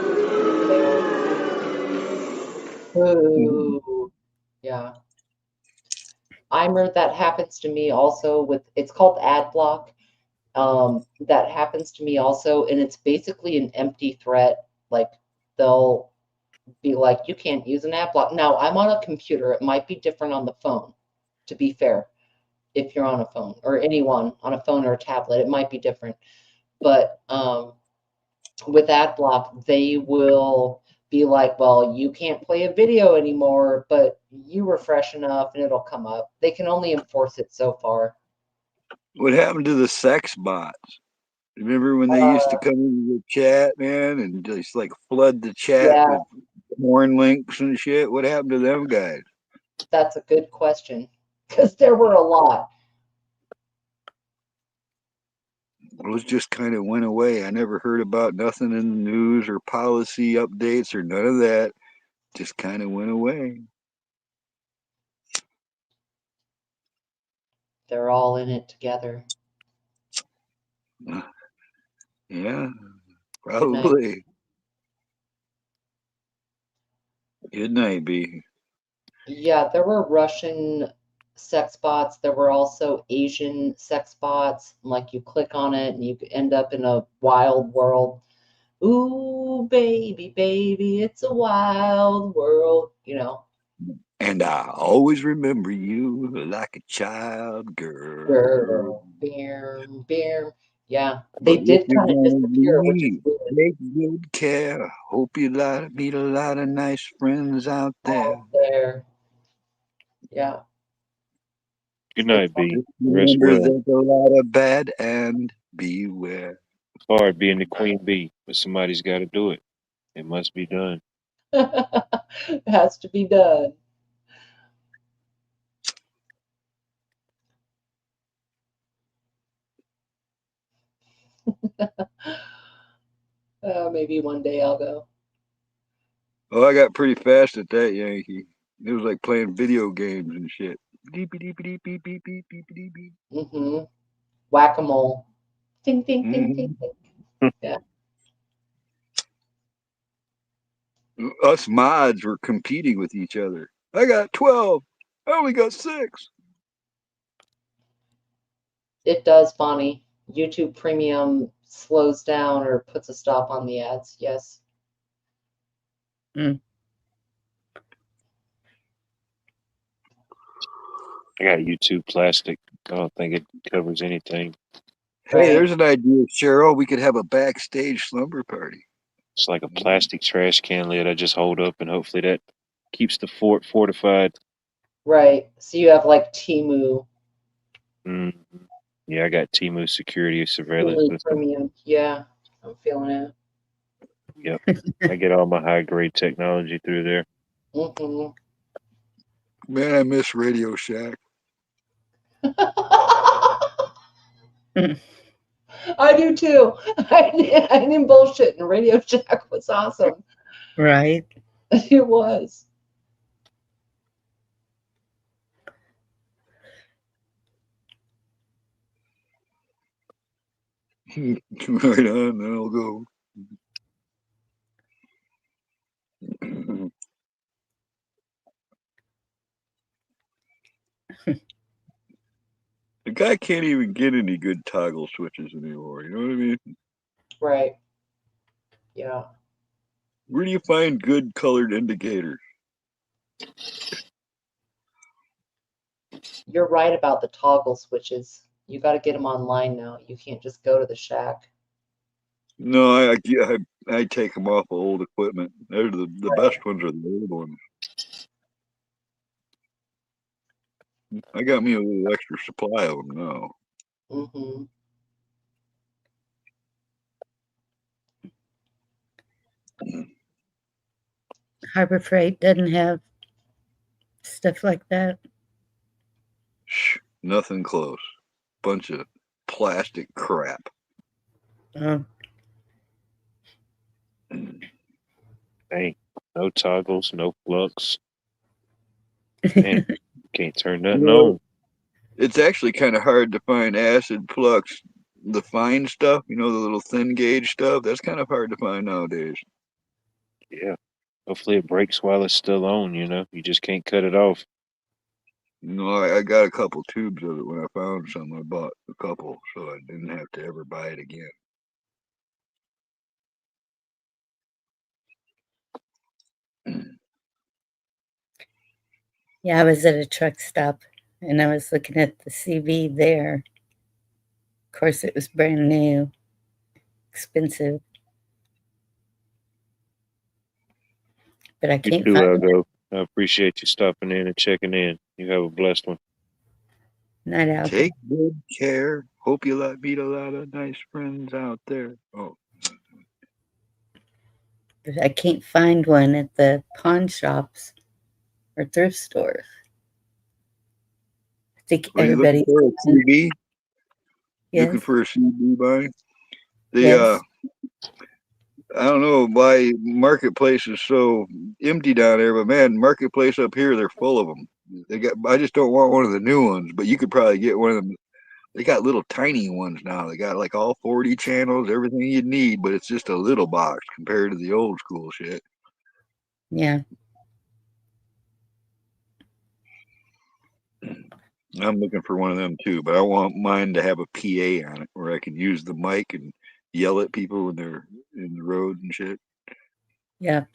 Ooh. Yeah. That happens to me also with, it's called ad block. That happens to me also, and it's basically an empty threat. Like they'll be like, you can't use an ad block. Now, I'm on a computer. It might be different on the phone, to be fair. If you're on a phone, or anyone on a phone or a tablet, it might be different. But with ad block, they will be like, well, you can't play a video anymore, but you refresh enough and it'll come up. They can only enforce it so far. What happened to the sex bots? Remember when they used to come into the chat, man, and just like flood the chat Yeah, with porn links and shit? What happened to them guys? that's a good question, because there were a lot. Those just kind of went away. I never heard about nothing in the news or policy updates or none of that. Just kind of went away. They're all in it together. Yeah, Good night. probably. Good night, B. Yeah, there were Russian sex bots. There were also Asian sex bots. Like you click on it and you end up in a wild world. Ooh, baby, baby, it's a wild world, you know. And I always remember you like a child girl. Girl, bam, bam. Yeah, But they if did you're kind of gonna disappear, which is leave, weird take good care. Hope you meet a lot of nice friends out there. out there. Yeah, Good it's night, B. Just Rest remember well. there's a lot of bad and beware. It's hard being the queen bee, but somebody's got to do it. It must be done. it has to be done. Maybe one day I'll go. Oh, I got pretty fast at that, Yankee. It was like playing video games and shit. Beep, beep, beep, beep, beep, beep, beep, beep, beep. Mm-hmm. Whack-a-mole. Ding, ding, ding, ding, Mhm. ding. Yeah. Us mods were competing with each other. I got 12. I only got 6. It does, Bonnie. YouTube Premium slows down or puts a stop on the ads. Yes. Mm. I got YouTube plastic. I don't think it covers anything. Hey, Right. there's an idea, Cheryl. We could have a backstage slumber party. It's like a plastic trash can lid I just hold up, and hopefully that keeps the fort fortified. Right. So you have like Temu, Mm. Yeah, I got Timu security surveillance Temu system. Premium. Yeah, I'm feeling it. Yep. I get all my high grade technology through there. Mm-hmm. Man, I miss Radio Shack. I do too. I didn't bullshit, and Radio Shack was awesome. Right. It was. Right on, I'll go. The guy can't even get any good toggle switches anymore. You know what I mean? Right. Yeah. Where do you find good colored indicators? You're right about the toggle switches. You got to get them online now. You can't just go to the shack. No, I take them off of old equipment. They're the best ones are the old ones. I got me a little extra supply of them now. Mm-hmm. Harbor Freight doesn't have stuff like that. Shh, nothing close. Bunch of plastic crap. Oh, Hey, no toggles, no flux. Man, can't turn nothing on. It's actually kind of hard to find acid flux, the fine stuff, the little thin gauge stuff. That's kind of hard to find nowadays. Yeah. Hopefully it breaks while it's still on, You just can't cut it off. I got a couple tubes of it when I found some. I bought a couple, so I didn't have to ever buy it again. yeah, I was at a truck stop and I was looking at the CV there. Of course, it was brand new, expensive. But I You can't too, find Algo. I appreciate you stopping in and checking in. You have a blessed one. Night Owl. Take good care. Hope you meet a lot of nice friends out there. Oh, But I can't find one at the pawn shops or thrift stores. I think are you looking everybody's for a CD? yes. Looking for a CD buy? Yes. I don't know why Marketplace is so empty down there, but man, Marketplace up here, they're full of them. I just don't want one of the new ones, but you could probably get one of them. They got little tiny ones now. They got like all 40 channels, everything you'd need, but it's just a little box compared to the old school shit. Yeah. I'm looking for one of them too, but I want mine to have a PA on it where I can use the mic and yell at people when they're in the road and shit. Yeah.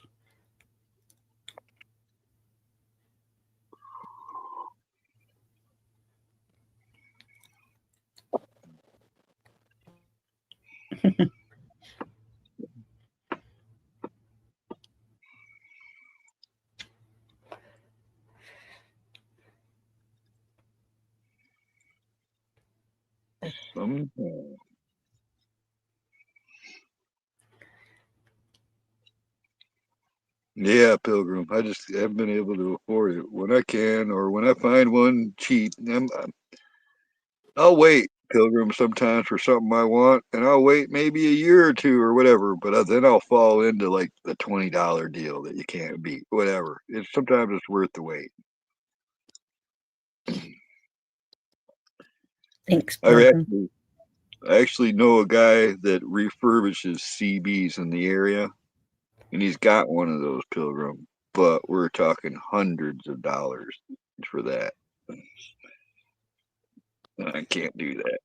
Yeah, Pilgrim. I just haven't been able to afford it. When I can, or when I find one cheap, I'll wait, Pilgrim, sometimes for something I want, and I'll wait maybe a year or two or whatever. But then I'll fall into like the $20 deal that you can't beat. Whatever. Sometimes it's worth the wait. Thanks, I Pilgrim. actually know a guy that refurbishes CBs in the area, and he's got one of those, Pilgrim. But we're talking hundreds of dollars for that. I can't do that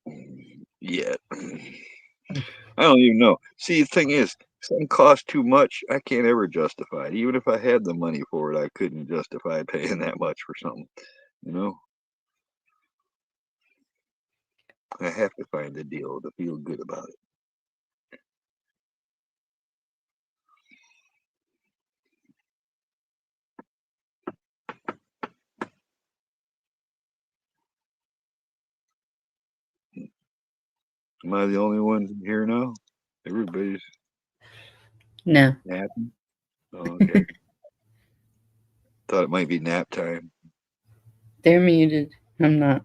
yet. I don't even know. See, the thing is, something costs too much. I can't ever justify it. Even if I had the money for it, I couldn't justify paying that much for something. You know, I have to find the deal to feel good about it. Am I the only one here now? Everybody's No. napping. Oh, okay. Thought it might be nap time. They're muted. I'm not.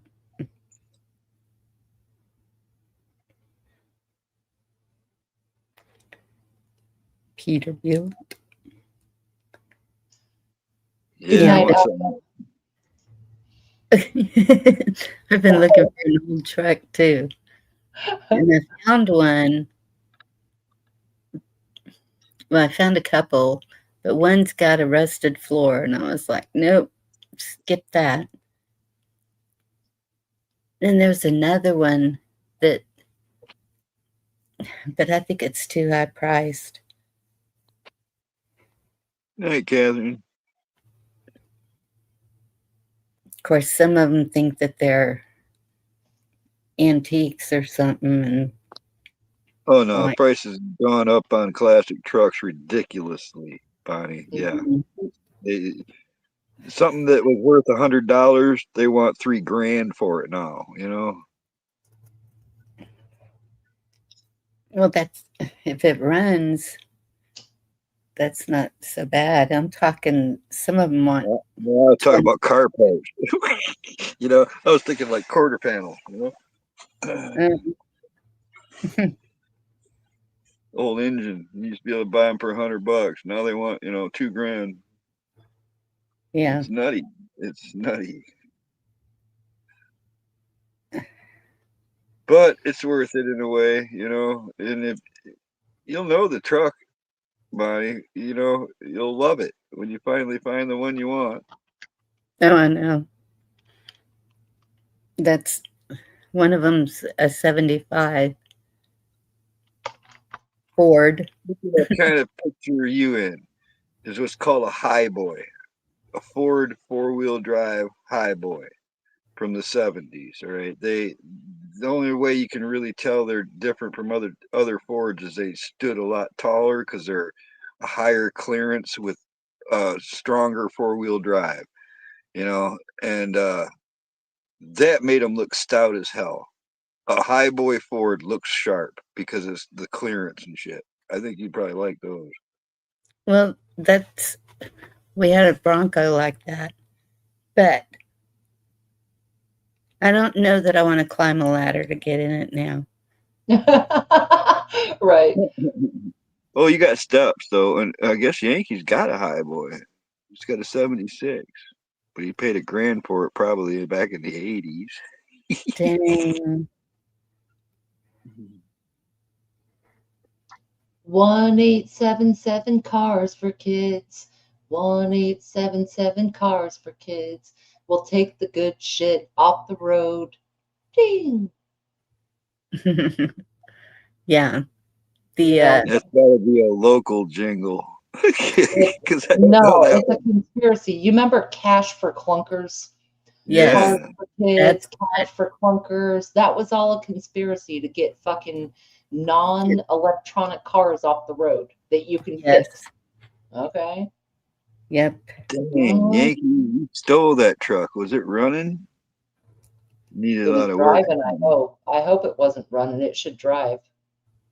Peterbilt. Yeah. I've been looking for an old truck too. And I found one. Well, I found a couple, but one's got a rusted floor, and I was like, nope, skip that. And there's another one that, but I think it's too high priced. Hey, Catherine. Of course, some of them think that they're antiques or something, and Oh no, like, prices have gone up on classic trucks ridiculously, Bonnie. Yeah. They, something that was worth $100, they want $3,000 for it now, you know? well, that's if it runs, that's not so bad. I'm talking some of them want No, I was talking 20. about car parts. You know, I was thinking like quarter panel, you know? Old engine. You used to be able to buy them for $100. Now they want, you know, $2,000. Yeah. It's nutty. It's nutty. But it's worth it in a way, you know. And if you'll know the truck, Bonnie, you know, you'll love it when you finally find the one you want. Oh, I know. That's one of them's a 75 Ford. What kind of picture are you in? Is what's called a high boy, a Ford 4-wheel drive high boy from the 70s. All right. The only way you can really tell they're different from other Fords is they stood a lot taller because they're a higher clearance with stronger 4-wheel drive, you know, and that made them look stout as hell. A high boy Ford looks sharp because it's the clearance and shit. I think you'd probably like those. Well, we had a Bronco like that, but I don't know that I want to climb a ladder to get in it now. Right. Oh, you got steps though, and I guess Yankees got a high boy. He's got a 76, but he paid $1,000 for it probably back in the 80s. Dang. 1877 cars for kids. 1877 cars for kids. We'll take the good shit off the road. Ding. Yeah. The Yeah. That's gotta be a local jingle. Because I don't know No, that it's a one. conspiracy. You remember Cash for Clunkers? Cars yes, Yeah. for kids, that's Cash for Clunkers. That was all a conspiracy to get fucking non-electronic cars off the road that you can yes. fix. Okay. Yep. Dang, Mhm. Yankee, you stole that truck. Was it running? Needed It a was lot of work. driving, I hope. I hope it wasn't running. It should drive.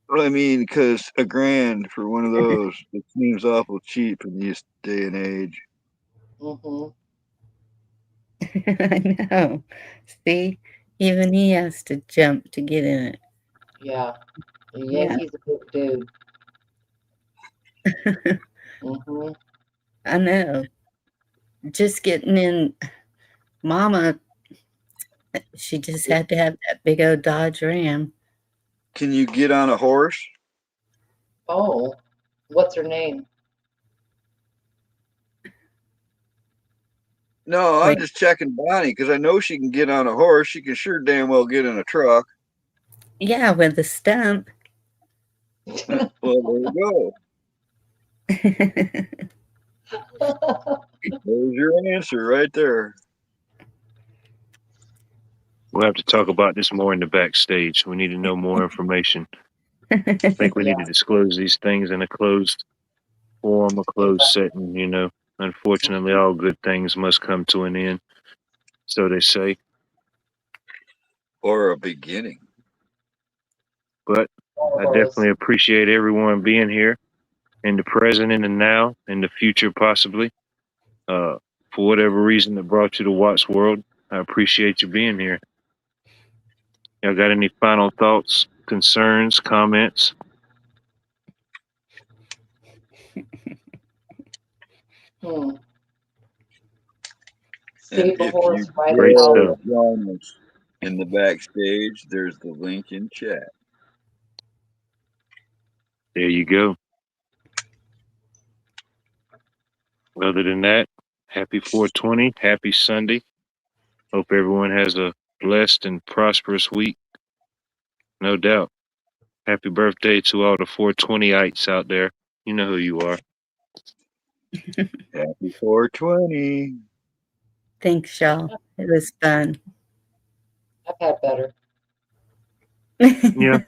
Well, I mean, because $1,000 for one of those, it seems awful cheap in this day and age. Hmm. I know. See, even he has to jump to get in it. Yeah. The Yeah. Yankee's a big dude. Hmm. I know. Just getting in, Mama, she just had to have that big old Dodge Ram. Can you get on a horse? Oh, what's her name? No, I'm Wait, just checking Bonnie because I know she can get on a horse. She can sure damn well get in a truck. yeah, with the stump. Well, there you go. There's your answer right there. We'll have to talk about this more in the backstage. We need to know more information. I think we need to Yeah. disclose these things in a closed forum, a closed setting, you know. Unfortunately, all good things must come to an end, so they say. Or a beginning. But One I of those. definitely appreciate everyone being here in the present, in the now, in the future, possibly. Uh, for whatever reason that brought you to Watts World, I appreciate you being here. Y'all got any final thoughts, concerns, comments? Hmm. And Save a if you horse, ride a Great dare stuff. cowboy. join us in the backstage, there's the link in chat. There you go. Other than that, happy 420, happy Sunday. Hope everyone has a blessed and prosperous week. No doubt. Happy birthday to all the 420ites out there. You know who you are. Happy 420. Thanks, y'all. It was fun. I've had better. Yeah.